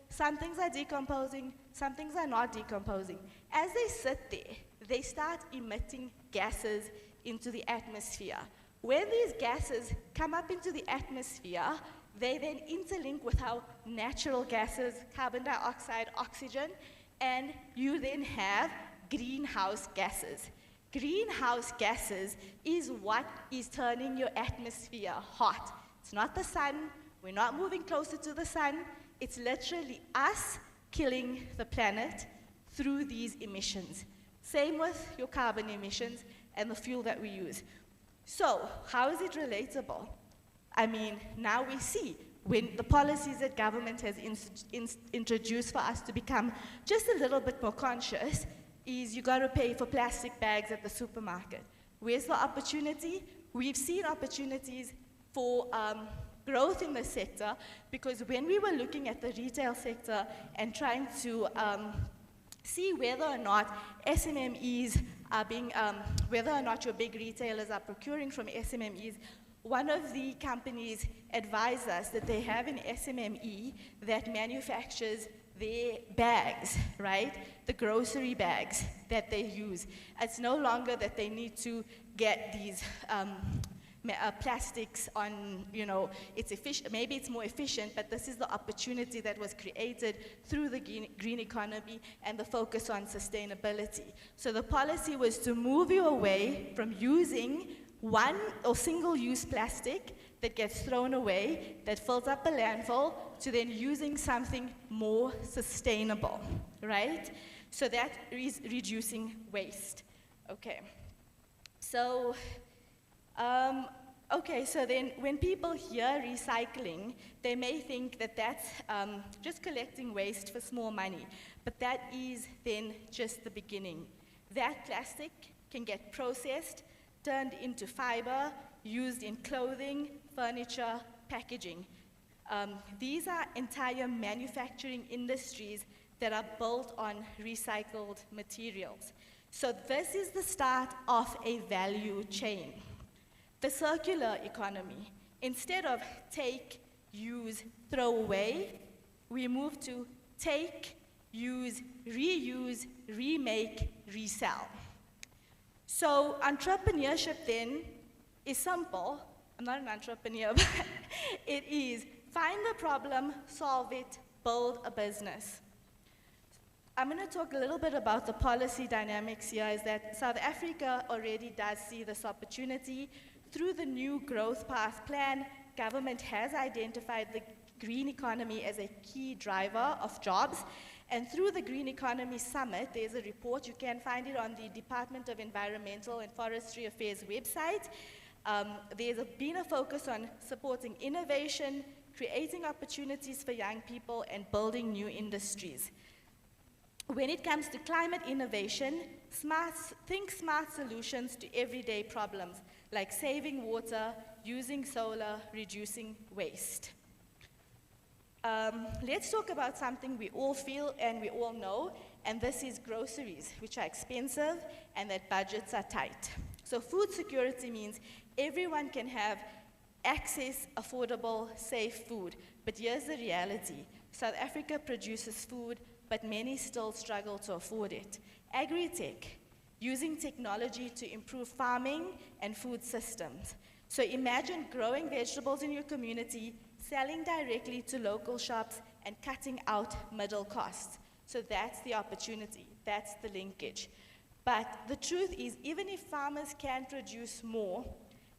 some things are decomposing, some things are not decomposing. As they sit there, they start emitting gases into the atmosphere. When these gases come up into the atmosphere, they then interlink with our natural gases, carbon dioxide, oxygen, and you then have greenhouse gases. Greenhouse gases is what is turning your atmosphere hot. It's not the sun, we're not moving closer to the sun, it's literally us killing the planet through these emissions. Same with your carbon emissions and the fuel that we use. So, how is it relatable? I mean, now we see when the policies that government has introduced for us to become just a little bit more conscious is you got to pay for plastic bags at the supermarket. Where's the opportunity? We've seen opportunities for growth in the sector, because when we were looking at the retail sector and trying to see whether or not SMMEs are being, whether or not your big retailers are procuring from SMMEs, one of the companies advised us that they have an SMME that manufactures their bags, right? The grocery bags that they use. It's no longer that they need to get these plastics on, it's efficient, maybe it's more efficient, but this is the opportunity that was created through the green economy and the focus on sustainability. So the policy was to move you away from using one or single-use plastic that gets thrown away, that fills up a landfill, to then using something more sustainable, right? So that is reducing waste. Okay. So, so then when people hear recycling, they may think that that's just collecting waste for small money, but that is then just the beginning. That plastic can get processed, turned into fiber, used in clothing, furniture, packaging. These are entire manufacturing industries that are built on recycled materials. So this is the start of a value chain. The circular economy, instead of take, use, throw away, we move to take, use, reuse, remake, resell. So entrepreneurship then is simple. I'm not an entrepreneur, but it is find a problem, solve it, build a business. I'm going to talk a little bit about the policy dynamics here, is that South Africa already does see this opportunity. Through the new growth path plan, government has identified the green economy as a key driver of jobs. And through the Green Economy Summit, there's a report, you can find it on the Department of Environmental and Forestry Affairs website. There's been a focus on supporting innovation, creating opportunities for young people, and building new industries. When it comes to climate innovation, think smart solutions to everyday problems, like saving water, using solar, reducing waste. Let's talk about something we all feel and we all know, and this is groceries, which are expensive and that budgets are tight. So food security means everyone can have access, affordable, safe food. But here's the reality. South Africa produces food, but many still struggle to afford it. Agri-tech, using technology to improve farming and food systems. So imagine growing vegetables in your community, selling directly to local shops, and cutting out middle costs. So that's the opportunity, that's the linkage. But the truth is, even if farmers can produce more,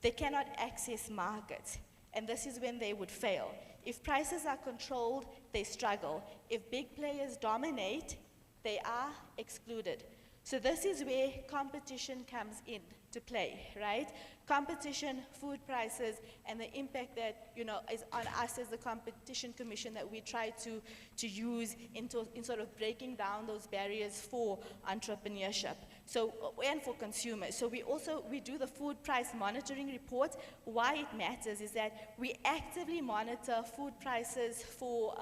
they cannot access markets. And this is when they would fail. If prices are controlled, they struggle. If big players dominate, they are excluded. So this is where competition comes in to play, right? Competition, food prices, and the impact that is on us as the Competition Commission that we try to use in sort of breaking down those barriers for entrepreneurship. So, and for consumers. So we do the food price monitoring report. Why it matters is that we actively monitor food prices for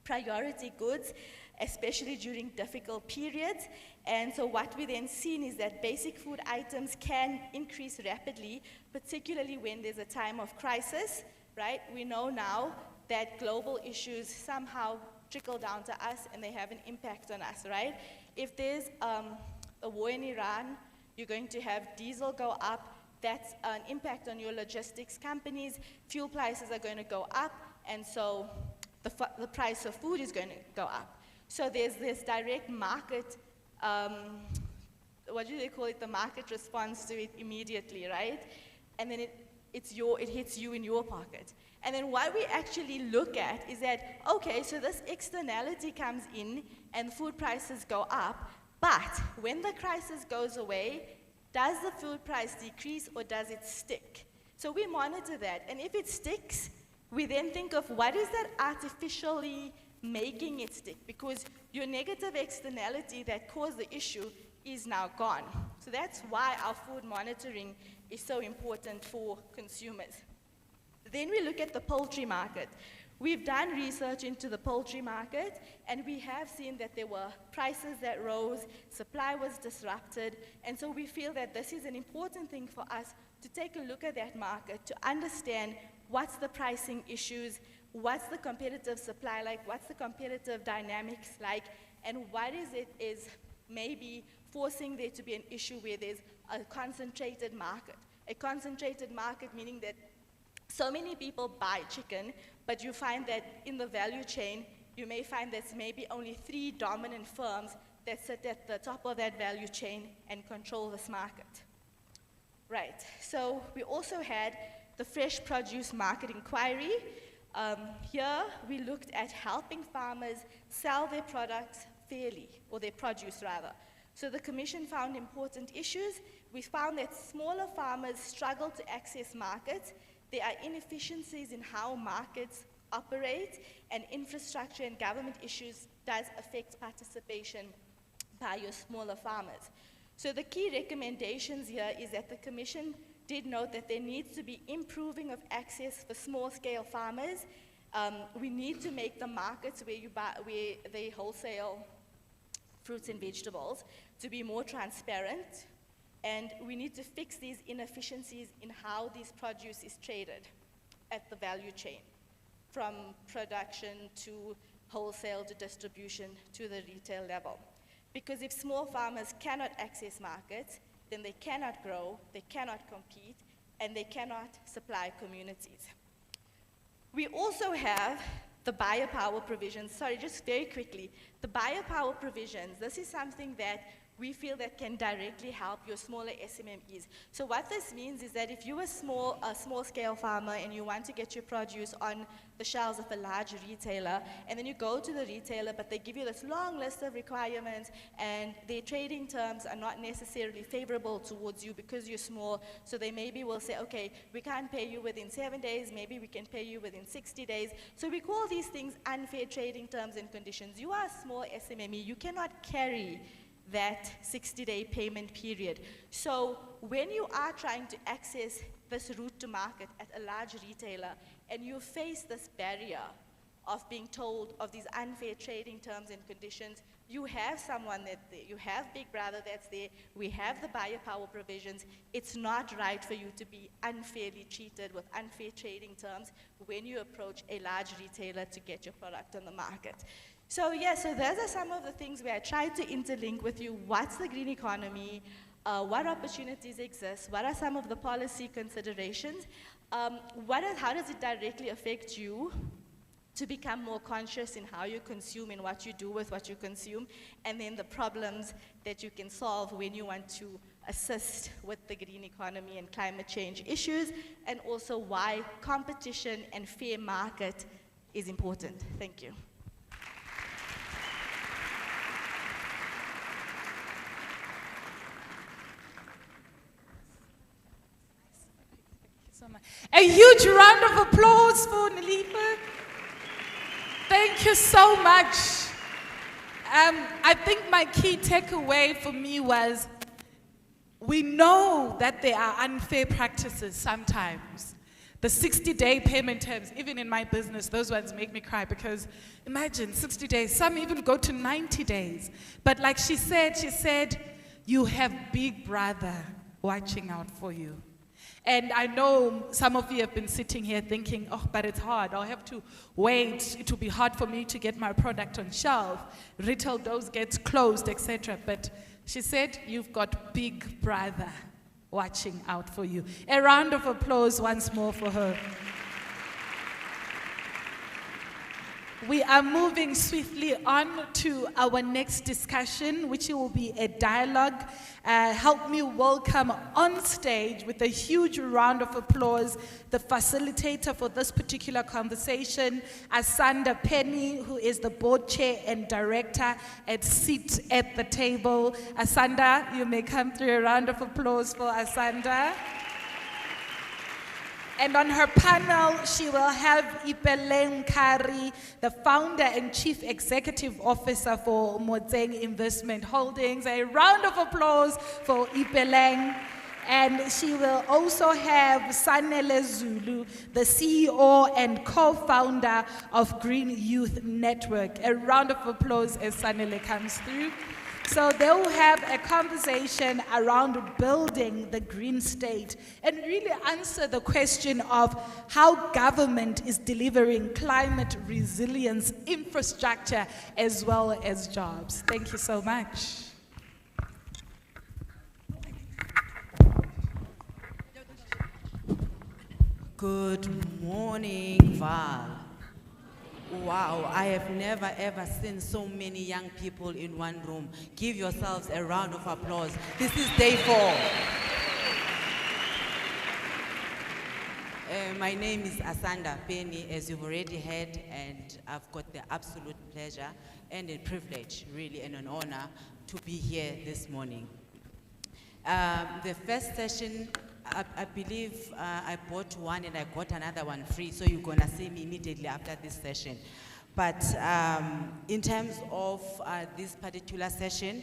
priority goods, especially during difficult periods. And so what we then seen is that basic food items can increase rapidly, particularly when there's a time of crisis, right? We know now that global issues somehow trickle down to us and they have an impact on us, right? If there's a war in Iran, you're going to have diesel go up. That's an impact on your logistics companies. Fuel prices are going to go up, and so the price of food is going to go up. So there's this direct market, what do they call it? The market responds to it immediately, right? And then it hits you in your pocket. And then what we actually look at is that, okay, so this externality comes in and food prices go up, but when the crisis goes away, does the food price decrease or does it stick? So we monitor that, and if it sticks, we then think of what is that artificially making it stick, because your negative externality that caused the issue is now gone. So that's why our food monitoring is so important for consumers. Then we look at the poultry market. We've done research into the poultry market, and we have seen that there were prices that rose, supply was disrupted, and so we feel that this is an important thing for us to take a look at that market, to understand what's the pricing issues, what's the competitive supply like, what's the competitive dynamics like, and what is maybe forcing there to be an issue where there's a concentrated market. A concentrated market meaning that so many people buy chicken, but you find that in the value chain, you may find there's maybe only 3 dominant firms that sit at the top of that value chain and control this market. Right, so we also had the fresh produce market inquiry. Here we looked at helping farmers sell their products fairly, or their produce rather. So the Commission found important issues. We found that smaller farmers struggle to access markets. There are inefficiencies in how markets operate, and infrastructure and government issues does affect participation by your smaller farmers. So the key recommendations here is that the Commission did note that there needs to be improving of access for small-scale farmers. We need to make the markets where they wholesale fruits and vegetables to be more transparent, and we need to fix these inefficiencies in how this produce is traded at the value chain, from production to wholesale to distribution to the retail level. Because if small farmers cannot access markets, then they cannot grow, they cannot compete, and they cannot supply communities. We also have the buyer power provisions. Sorry, just very quickly. The buyer power provisions, this is something that we feel that can directly help your smaller SMMEs. So what this means is that if you're a small-scale farmer and you want to get your produce on the shelves of a large retailer, and then you go to the retailer, but they give you this long list of requirements, and their trading terms are not necessarily favorable towards you because you're small, so they maybe will say, okay, we can't pay you within 7 days, maybe we can pay you within 60 days. So we call these things unfair trading terms and conditions. You are a small SMME, you cannot carry that 60-day payment period. So when you are trying to access this route to market at a large retailer, and you face this barrier of being told of these unfair trading terms and conditions, you have someone that's there, you have Big Brother that's there, we have the buyer power provisions. It's not right for you to be unfairly treated with unfair trading terms when you approach a large retailer to get your product on the market. So yeah, so those are some of the things where I tried to interlink with you. What's the green economy? What opportunities exist? What are some of the policy considerations? How does it directly affect you to become more conscious in how you consume and what you do with what you consume? And then the problems that you can solve when you want to assist with the green economy and climate change issues, and also why competition and fair market is important. Thank you. A huge round of applause for Nalipa. Thank you so much. I think my key takeaway for me was, we know that there are unfair practices sometimes. The 60-day payment terms, even in my business, those ones make me cry, because imagine 60 days, some even go to 90 days. But like she said, you have Big Brother watching out for you. And I know some of you have been sitting here thinking, oh, but it's hard. I'll have to wait. It will be hard for me to get my product on shelf. Retail doors get closed, etc. But she said, you've got Big Brother watching out for you. A round of applause once more for her. We are moving swiftly on to our next discussion, which will be a dialogue. Help me welcome on stage with a huge round of applause the facilitator for this particular conversation, Asanda Penny, who is the board chair and director at Sit at the Table. Asanda, you may come through. A round of applause for Asanda. And on her panel, she will have Ipeleng Kari, the founder and chief executive officer for Motseng Investment Holdings. A round of applause for Ipeleng. And she will also have Sanele Zulu, the CEO and co-founder of Green Youth Network. A round of applause as Sanele comes through. So they will have a conversation around building the green state and really answer the question of how government is delivering climate resilience infrastructure as well as jobs. Thank you so much. Good morning, Vaal. Wow, I have never ever seen so many young people in one room. Give yourselves a round of applause. This is day 4. My name is Asanda Penny, as you've already heard, and I've got the absolute pleasure and a privilege, really, and an honor to be here this morning. The first session, I believe I bought one and I got another one free, so you're gonna see me immediately after this session. But in terms of this particular session,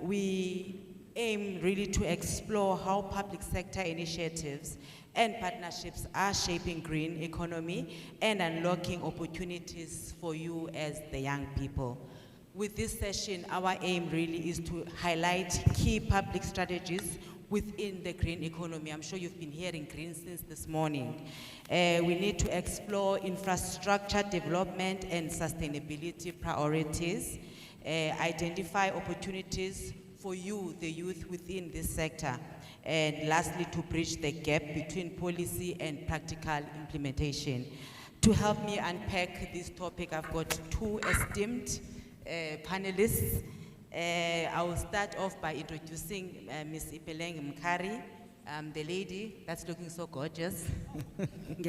we aim really to explore how public sector initiatives and partnerships are shaping green economy and unlocking opportunities for you as the young people. With this session, our aim really is to highlight key public strategies within the green economy. I'm sure you've been hearing green since this morning. We need to explore infrastructure development and sustainability priorities, identify opportunities for you, the youth within this sector, and lastly, to bridge the gap between policy and practical implementation. To help me unpack this topic, I've got 2 esteemed panelists. I will start off by introducing Ms. Ipeleng Mkari, the lady that's looking so gorgeous. Thank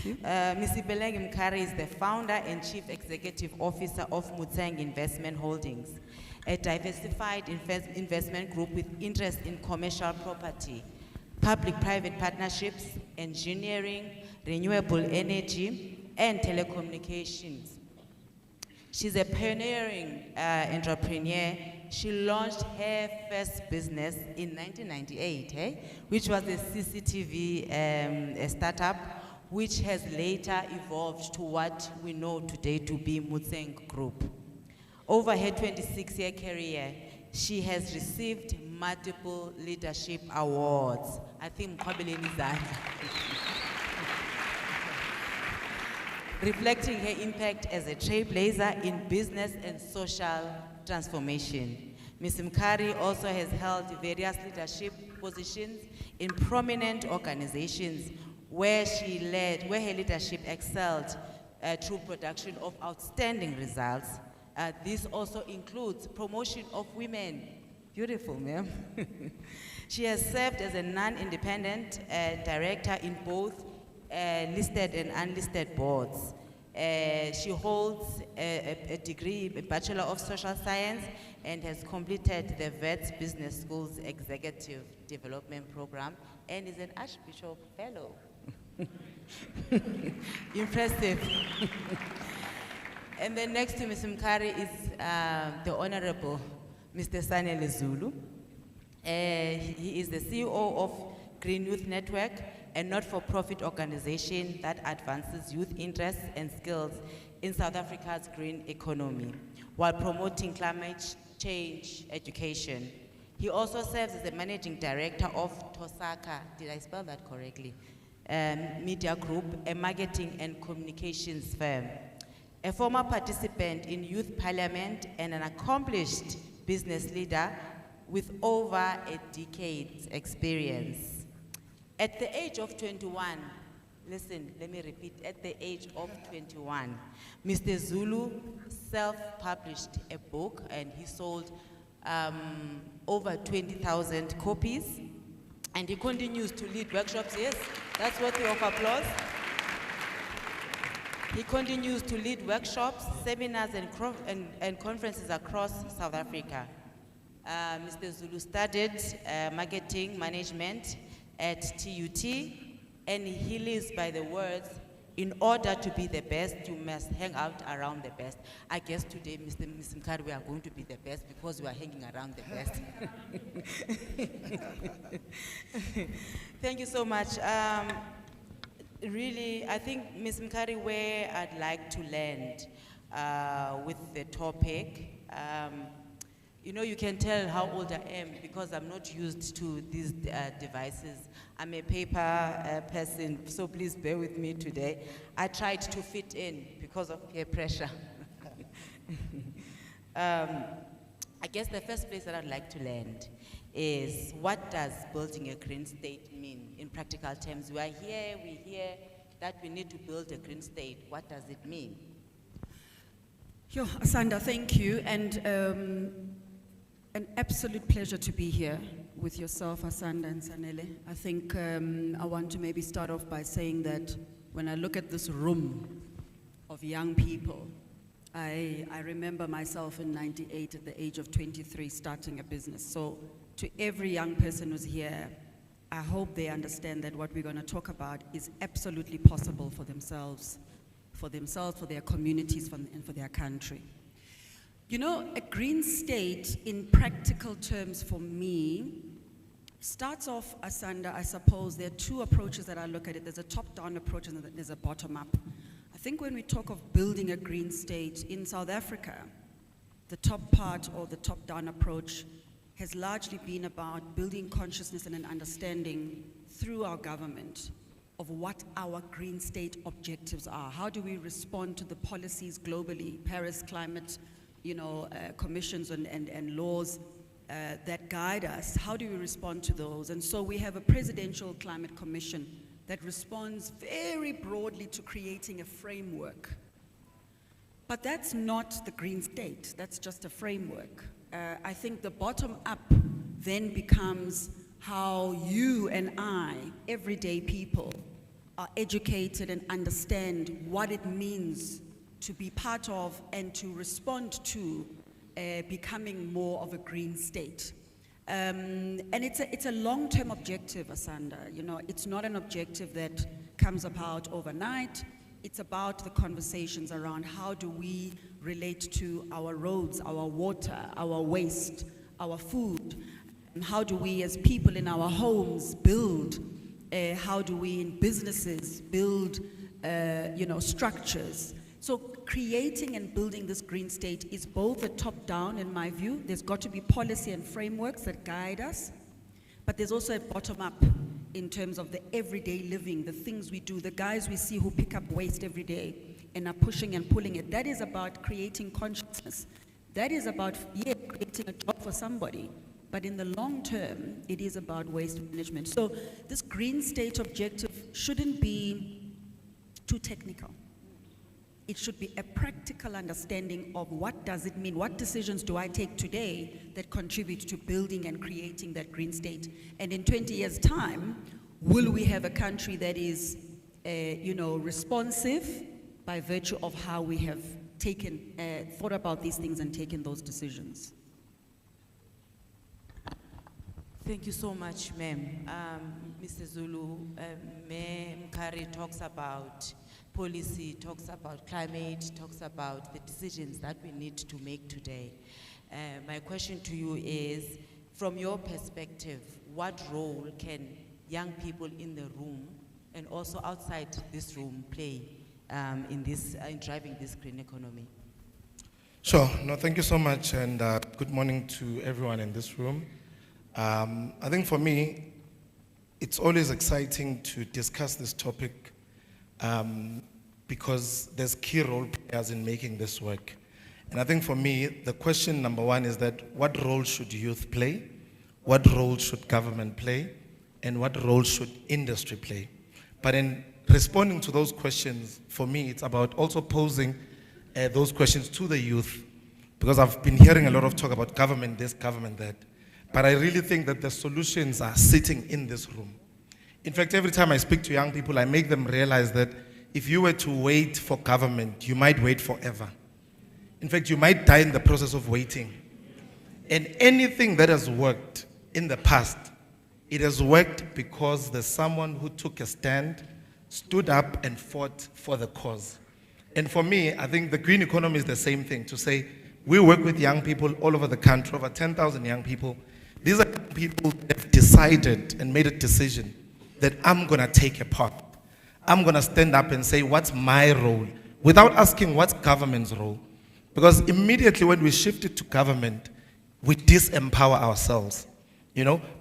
you. Ms. Ipeleng Mkari is the founder and chief executive officer of Mutseng Investment Holdings, a diversified investment group with interest in commercial property, public-private partnerships, engineering, renewable energy, and telecommunications. She's a pioneering entrepreneur. She launched her first business in 1998, which was a CCTV a startup, which has later evolved to what we know today to be Mutseng Group. Over her 26-year career, she has received multiple leadership awards. I think reflecting her impact as a trailblazer in business and social transformation. Ms. Mkari also has held various leadership positions in prominent organizations where her leadership excelled through production of outstanding results. This also includes promotion of women. Beautiful, ma'am. She has served as a non-independent director in both listed and unlisted boards. She holds a degree, a Bachelor of Social Science, and has completed the VETS Business School's Executive Development Program and is an Archbishop Fellow. Impressive. And then next to Ms. Mkari is the Honorable Mr. Sanele Zulu. He is the CEO of Green Youth Network, a not-for-profit organization that advances youth interests and skills in South Africa's green economy while promoting climate change education. He also serves as the managing director of Tosaka, did I spell that correctly? Media Group, a marketing and communications firm. A former participant in youth parliament and an accomplished business leader with over a decade's experience. At the age of 21, listen, let me repeat, at the age of 21, Mr. Zulu self-published a book and he sold over 20,000 copies, and he continues to lead workshops. Yes, that's worthy of applause. He continues to lead workshops, seminars, and conferences across South Africa. Mr. Zulu studied marketing management at TUT, and he lives by the words, in order to be the best, you must hang out around the best. I guess today, Ms. Mkari, we are going to be the best because we are hanging around the best. Thank you so much. Really, I think, Ms. Mkari, where I'd like to land with the topic, you know, you can tell how old I am because I'm not used to these devices. I'm a paper person, so please bear with me today. I tried to fit in because of peer pressure. I guess the first place that I'd like to land is what does building a green state mean in practical terms? We hear that we need to build a green state. What does it mean? Yo, Asanda, thank you. And an absolute pleasure to be here with yourself, Asanda and Sanele. I think I want to maybe start off by saying that when I look at this room of young people, I remember myself in '98 at the age of 23 starting a business. So to every young person who's here, I hope they understand that what we're going to talk about is absolutely possible for themselves, for their communities, and for their country. You know, a green state in practical terms for me starts off, Asanda, I suppose there are two approaches that I look at it. There's a top-down approach and there's a bottom-up. I think when we talk of building a green state in South Africa, the top part or the top-down approach has largely been about building consciousness and an understanding through our government of what our green state objectives are. How do we respond to the policies globally, Paris climate, commissions and laws that guide us? How do we respond to those? And so we have a presidential climate commission that responds very broadly to creating a framework. But that's not the green state, that's just a framework. I think the bottom up then becomes how you and I, everyday people, are educated and understand what it means to be part of and to respond to becoming more of a green state. And it's a long-term objective, Asanda. It's not an objective that comes about overnight. It's about the conversations around how do we relate to our roads, our water, our waste, our food, and how do we as people in our homes build, how do we in businesses build, structures. So creating and building this green state is both a top-down, in my view. There's got to be policy and frameworks that guide us, but there's also a bottom-up in terms of the everyday living, the things we do, the guys we see who pick up waste every day and are pushing and pulling it. That is about creating consciousness. That is about, creating a job for somebody. But in the long term, it is about waste management. So this green state objective shouldn't be too technical. It should be a practical understanding of what does it mean, what decisions do I take today that contribute to building and creating that green state. And in 20 years' time, will we have a country that is, responsive by virtue of how we have thought about these things and taken those decisions? Thank you so much, ma'am. Mr. Zulu, Ma'am Kari talks about policy, talks about climate, talks about the decisions that we need to make today. My question to you is, from your perspective, what role can young people in the room and also outside this room play in driving this green economy? Sure. No, thank you so much, and good morning to everyone in this room. I think for me, it's always exciting to discuss this topic because there's key role players in making this work. And I think for me, the question number one is that what role should youth play? What role should government play? And what role should industry play? But in responding to those questions, for me, it's about also posing those questions to the youth, because I've been hearing a lot of talk about government this, government that. But I really think that the solutions are sitting in this room. In fact, every time I speak to young people, I make them realize that if you were to wait for government, you might wait forever. In fact, you might die in the process of waiting. And anything that has worked in the past, it has worked because there's someone who took a stand, stood up and fought for the cause. And for me, I think the green economy is the same thing, to say we work with young people all over the country, over 10,000 young people. These are people that have decided and made a decision that I'm going to take a part. I'm going to stand up and say, what's my role? Without asking what's government's role. Because immediately when we shift it to government, we disempower ourselves.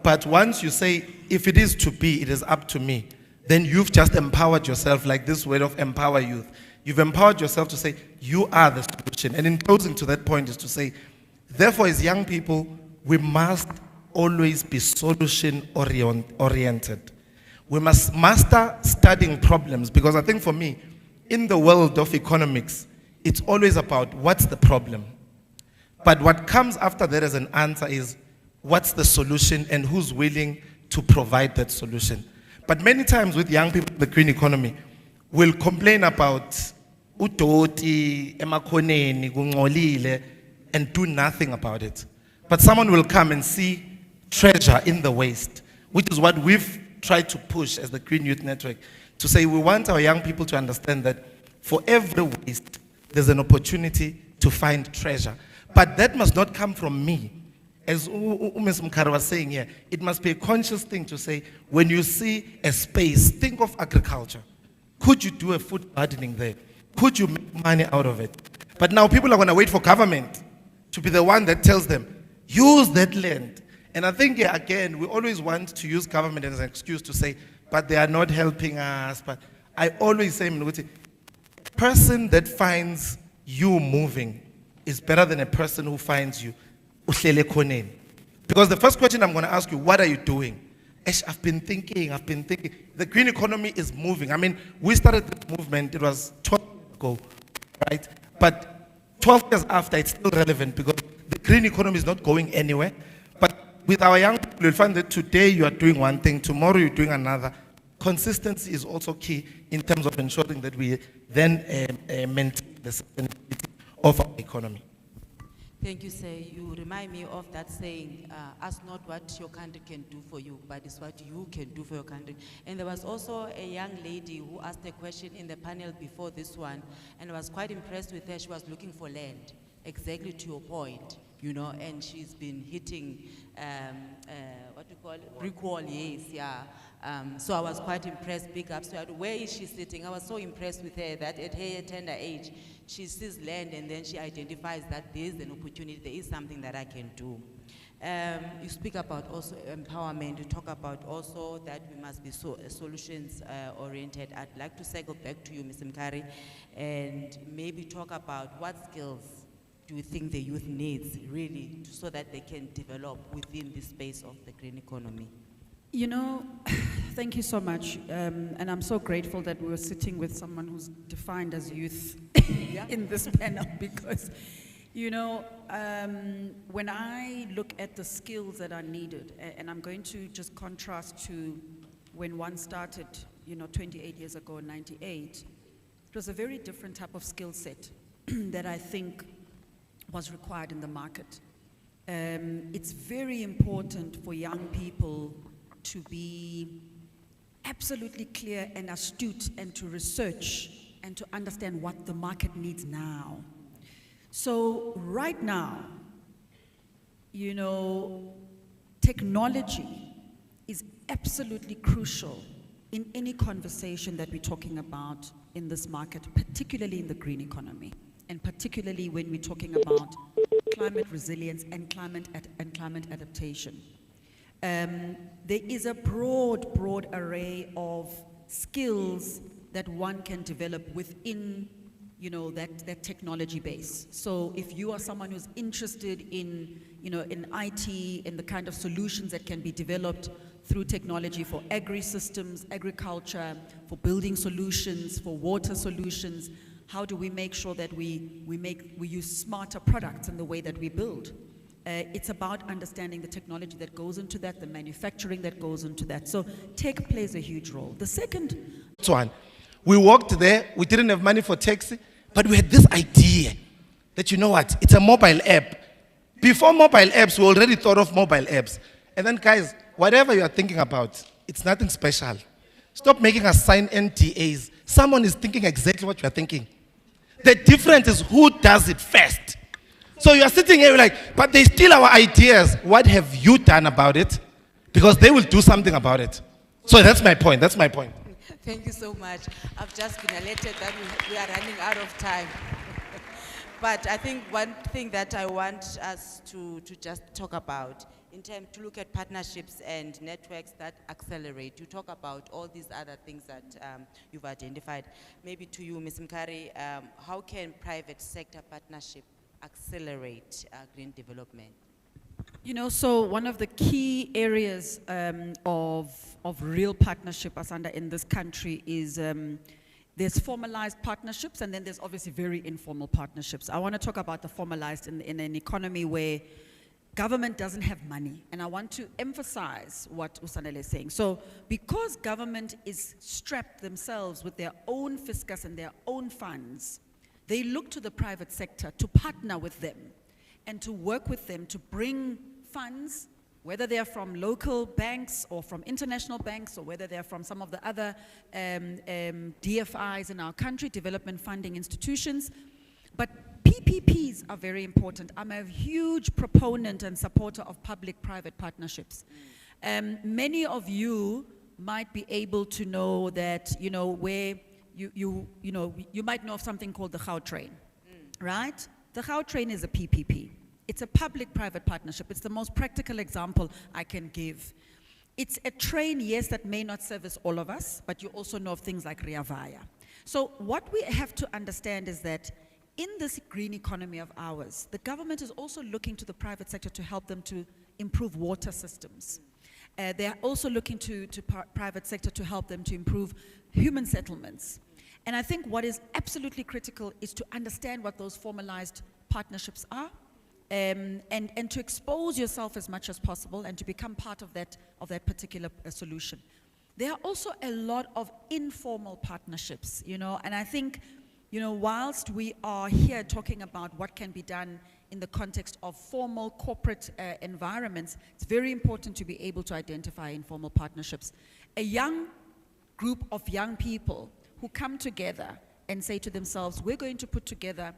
But once you say, if it is to be, it is up to me, then you've just empowered yourself, like this word of empower youth. You've empowered yourself to say, you are the solution. And in closing to that point is to say, therefore as young people, we must always be solution oriented. We must master studying problems, because I think for me, in the world of economics, it's always about what's the problem. But what comes after that as an answer is what's the solution and who's willing to provide that solution. But many times with young people in the green economy, we'll complain about udoti, emakhoneni, kungcolile, and do nothing about it. But someone will come and see treasure in the waste, which is what we've tried to push as the Green Youth Network, to say we want our young people to understand that for every waste, there's an opportunity to find treasure. But that must not come from me. As Ms. Mkara was saying here, it must be a conscious thing to say, when you see a space, think of agriculture. Could you do a food gardening there? Could you make money out of it? But now people are going to wait for government to be the one that tells them, use that land. And I think, yeah, again, we always want to use government as an excuse to say, but they are not helping us. But I always say, a person that finds you moving is better than a person who finds you uhlele khoneni. Because the first question I'm going to ask you, what are you doing? I've been thinking. The green economy is moving. I mean, we started this movement, it was 12 years ago, right? But 12 years after, it's still relevant because the green economy is not going anywhere. But with our young people, you'll find that today you are doing one thing, tomorrow you're doing another. Consistency is also key in terms of ensuring that we then maintain the sustainability of our economy. Thank you, sir. You remind me of that saying, ask not what your country can do for you, but it's what you can do for your country. And there was also a young lady who asked a question in the panel before this one, and I was quite impressed with her. She was looking for land, exactly to your point, you know, and she's been hitting, what do you call it? Brick wall, yes, yeah. So I was quite impressed, big ups to her. Where is she sitting? I was so impressed with her that at her tender age, she sees land and then she identifies that there is an opportunity, there is something that I can do. You speak about also empowerment, you talk about also that we must be solutions oriented. I'd like to circle back to you, Ms. Mkari, and maybe talk about what skills do you think the youth needs really so that they can develop within the space of the green economy? You know, thank you so much. And I'm so grateful that we were sitting with someone who's defined as youth in this panel because, you know, when I look at the skills that are needed, and I'm going to just contrast to when one started, you know, 28 years ago in 98, it was a very different type of skill set that I think was required in the market. It's very important for young people to be absolutely clear and astute and to research and to understand what the market needs now. So right now, you know, technology is absolutely crucial in any conversation that we're talking about in this market, particularly in the green economy, and particularly when we're talking about climate resilience and climate adaptation. There is a broad array of skills that one can develop within, you know, that technology base. So if you are someone who's interested in, you know, in IT, in the kind of solutions that can be developed through technology for agri-systems, agriculture, for building solutions, for water solutions, how do we make sure that we use smarter products in the way that we build? It's about understanding the technology that goes into that, the manufacturing that goes into that. So tech plays a huge role. The second one, we walked there, we didn't have money for taxi, but we had this idea that, you know what, it's a mobile app. Before mobile apps, we already thought of mobile apps. And then guys, whatever you are thinking about, it's nothing special. Stop making us sign NDAs. Someone is thinking exactly what you are thinking. The difference is who does it first. So you are sitting here like, but they steal our ideas. What have you done about it? Because they will do something about it. So that's my point. That's my point. Thank you so much. I've just been alerted that we are running out of time. But I think one thing that I want us to just talk about in terms to look at partnerships and networks that accelerate. You talk about all these other things that you've identified. Maybe to you, Ms. Mkari, how can private sector partnership accelerate green development? You know, so one of the key areas of real partnership, Asanda, in this country is there's formalized partnerships, and then there's obviously very informal partnerships. I want to talk about the formalized in an economy where government doesn't have money. And I want to emphasize what Usanele is saying. So because government is strapped themselves with their own fiscus and their own funds, they look to the private sector to partner with them and to work with them to bring funds, whether they're from local banks or from international banks, or whether they're from some of the other DFIs in our country, development funding institutions. But PPPs are very important. I'm a huge proponent and supporter of public-private partnerships. Many of you might be able to know that, you know, where you might know of something called the Gau train, right? The Gau train is a PPP. It's a public-private partnership. It's the most practical example I can give. It's a train, yes, that may not service all of us, but you also know of things like Rea Vaya. So what we have to understand is that in this green economy of ours, the government is also looking to the private sector to help them to improve water systems. They're also looking to private sector to help them to improve human settlements. And I think what is absolutely critical is to understand what those formalized partnerships are, and to expose yourself as much as possible and to become part of that particular solution. There are also a lot of informal partnerships, you know, and I think, you know, whilst we are here talking about what can be done in the context of formal corporate environments, it's very important to be able to identify informal partnerships. A young group of young people who come together and say to themselves, we're going to put together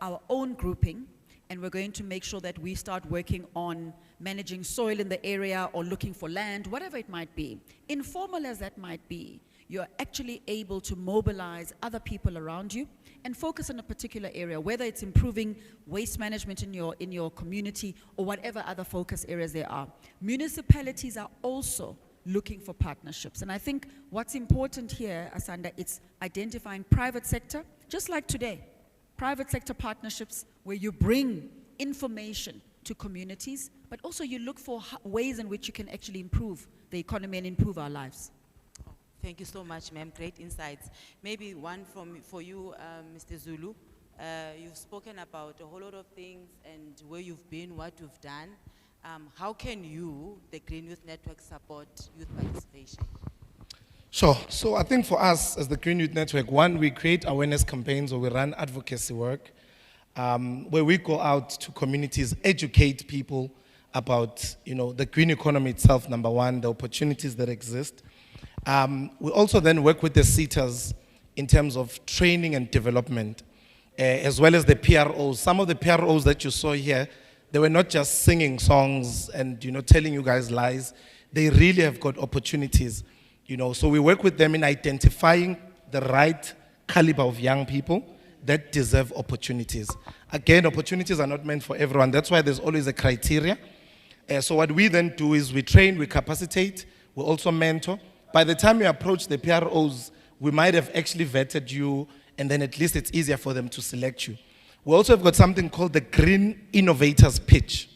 our own grouping, and we're going to make sure that we start working on managing soil in the area or looking for land, whatever it might be. Informal as that might be, you're actually able to mobilize other people around you and focus on a particular area, whether it's improving waste management in your community or whatever other focus areas there are. Municipalities are also looking for partnerships. And I think what's important here, Asanda, it's identifying private sector, just like today. Private sector partnerships where you bring information to communities, but also you look for ways in which you can actually improve the economy and improve our lives. Thank you so much, ma'am. Great insights. Maybe one for you, Mr. Zulu. You've spoken about a whole lot of things and where you've been, what you've done. How can you, the Green Youth Network, support youth participation? Sure. So I think for us as the Green Youth Network, one, we create awareness campaigns or we run advocacy work where we go out to communities, educate people about, you know, the green economy itself, number one, the opportunities that exist. We also then work with the SETAs in terms of training and development, as well as the PROs. Some of the PROs that you saw here, they were not just singing songs and, you know, telling you guys lies. They really have got opportunities. You know, so we work with them in identifying the right caliber of young people that deserve opportunities. Again, opportunities are not meant for everyone. That's why there's always a criteria. So what we then do is we train, we capacitate, we also mentor. By the time you approach the PROs, we might have actually vetted you, and then at least it's easier for them to select you. We also have got something called the Green Innovators Pitch.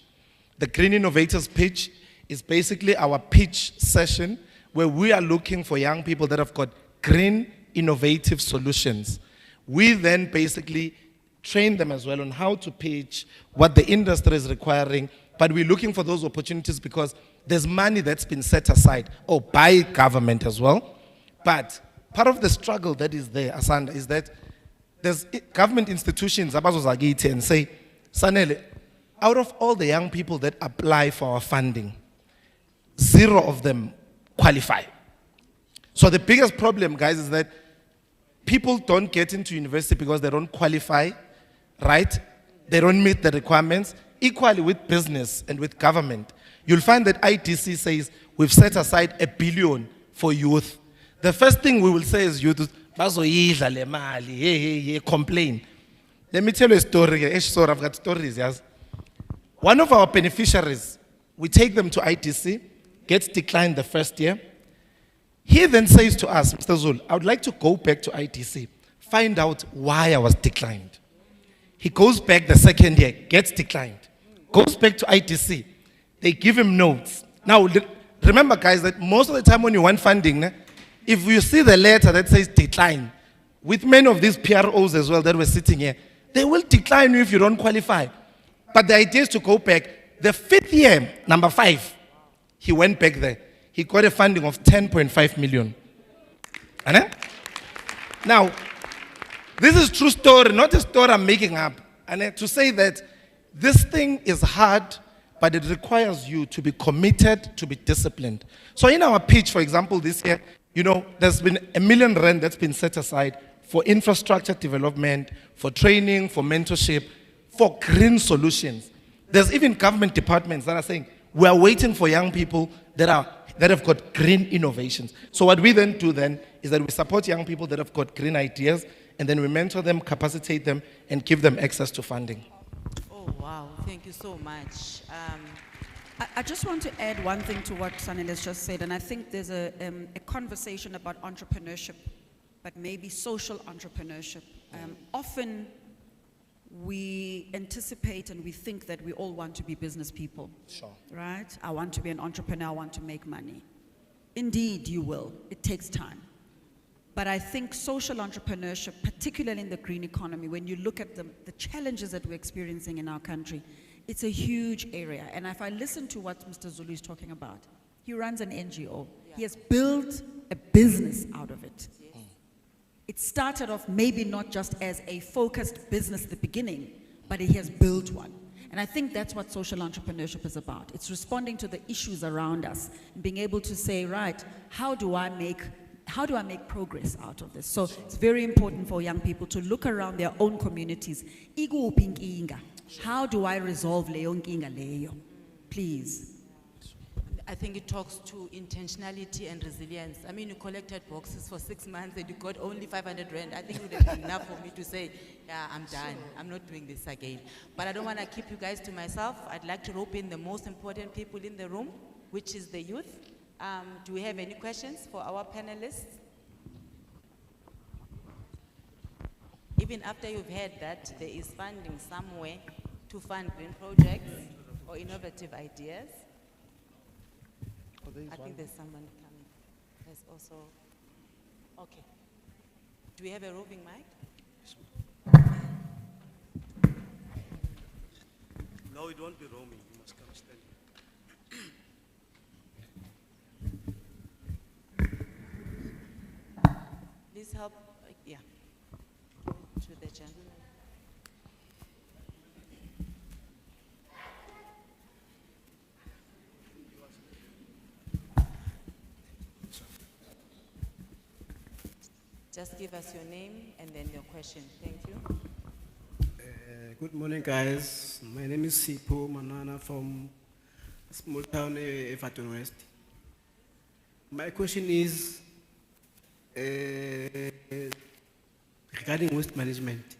The Green Innovators Pitch is basically our pitch session where we are looking for young people that have got green, innovative solutions. We then basically train them as well on how to pitch, what the industry is requiring, but we're looking for those opportunities because there's money that's been set aside, or by government as well. But part of the struggle that is there, Asanda, is that there's government institutions and say, Sanele, out of all the young people that apply for our funding, 0 of them qualify. So the biggest problem, guys, is that people don't get into university because they don't qualify, right? They don't meet the requirements. Equally with business and with government. You'll find that ITC says we've set aside $1 billion for youth. The first thing we will say is youth, complain. Let me tell you a story. Sorry, I've got stories, yes. One of our beneficiaries, we take them to ITC, gets declined the first year. He then says to us, Mr. Zul, I would like to go back to ITC, find out why I was declined. He goes back the second year, gets declined. Goes back to ITC, They give him notes. Now, remember, guys, that most of the time when you want funding, ne, if you see the letter that says decline, with many of these PROs as well that were sitting here, they will decline you if you don't qualify. But the idea is to go back. The 5th year, number 5, he went back there. He got a funding of 10.5 million. Now, this is true story, not a story I'm making up. And to say that this thing is hard, but it requires you to be committed, to be disciplined. So in our pitch, for example, this year, you know, there's been R1 million that's been set aside for infrastructure development, for training, for mentorship, for green solutions. There's even government departments that are saying, we are waiting for young people that have got green innovations. So what we then do then is that we support young people that have got green ideas, and then we mentor them, capacitate them, and give them access to funding. Oh, wow. Thank you so much. I just want to add one thing to what Sanel has just said, and I think there's a conversation about entrepreneurship, but maybe social entrepreneurship. Often we anticipate and we think that we all want to be business people. Sure. Right? I want to be an entrepreneur, I want to make money. Indeed, you will. It takes time. But I think social entrepreneurship, particularly in the green economy, when you look at the challenges that we're experiencing in our country, it's a huge area. And if I listen to what Mr. Zulu is talking about, he runs an NGO. Yeah. He has built a business out of it. Yes. It started off maybe not just as a focused business at the beginning, but he has built one. And I think that's what social entrepreneurship is about. It's responding to the issues around us and being able to say, right, how do I make progress out of this? So it's very important for young people to look around their own communities. How do I resolve leyo nkinga leyo? Please. I think it talks to intentionality and resilience. I mean, you collected boxes for 6 months and you got only 500 rand. I think it would have been enough for me to say, yeah, I'm done. I'm not doing this again. But I don't want to keep you guys to myself. I'd like to rope in the most important people in the room, which is the youth. Do we have any questions for our panelists? Even after you've heard that there is funding somewhere to fund green projects or innovative ideas. I think there's someone coming. There's also, okay. Do we have a roving mic? No, it won't be roaming. You must come stand. Please help, yeah, to the gentleman. Just give us your name and then your question. Thank you. Good morning, guys. My name is Sipho Manana from a small town, Everton West. My question is regarding waste management.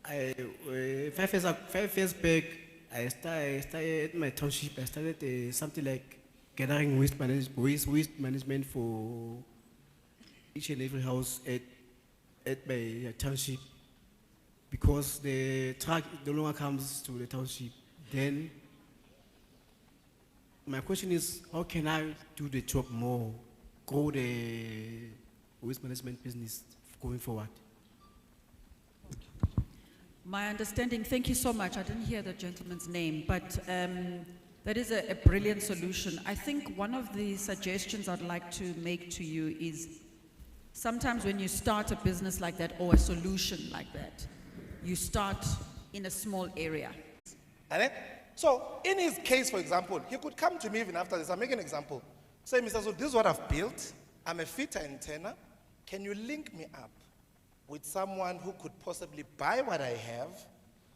5 years back, I started my township. I started something like gathering waste management for each and every house at my township, because the truck no longer comes to the township. Then my question is, how can I do the job more, grow the waste management business going forward? My understanding, thank you so much. I didn't hear the gentleman's name, but that is a brilliant solution. I think one of the suggestions I'd like to make to you is, sometimes when you start a business like that or a solution like that, you start in a small area. So in his case, for example, he could come to me even after this. I'll make an example. Say, Mr. Zulu, this is what I've built. I'm a fitter and tenor. Can you link me up with someone who could possibly buy what I have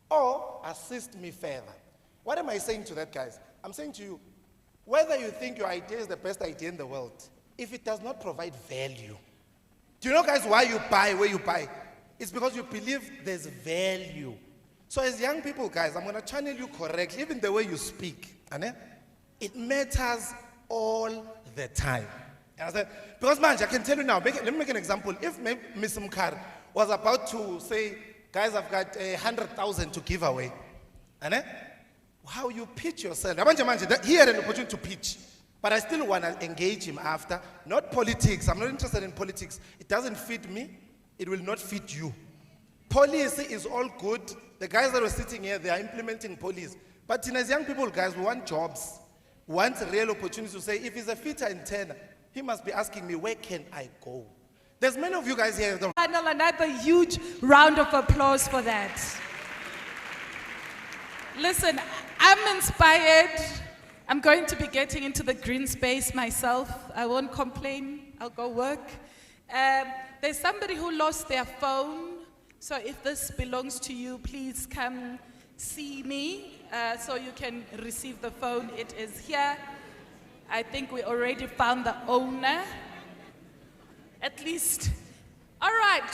or assist me further? What am I saying to that, guys? I'm saying to you, whether you think your idea is the best idea in the world, if it does not provide value, do you know, guys, why you buy where you buy? It's because you believe there's value. So as young people, guys, I'm going to channel you correctly, even the way you speak. It matters all the time. Because, man, I can tell you now, let me make an example. If Ms. Mkar was about to say, guys, I've got 100,000 to give away, how you pitch yourself. He had an opportunity to pitch, but I still want to engage him after. Not politics. I'm not interested in politics. It doesn't fit me. It will not fit you. Policy is all good. The guys that are sitting here, they are implementing policy. But as young people, guys, we want jobs. We want real opportunities to say, if he's a fitter and turner, he must be asking me, where can I go? There's many of you guys here. Panel, another huge round of applause for that. Listen, I'm inspired. I'm going to be getting into the green space myself. I won't complain. I'll go work. There's somebody who lost their phone. So if this belongs to you, please come see me so you can receive the phone. It is here. I think we already found the owner. At least. All right.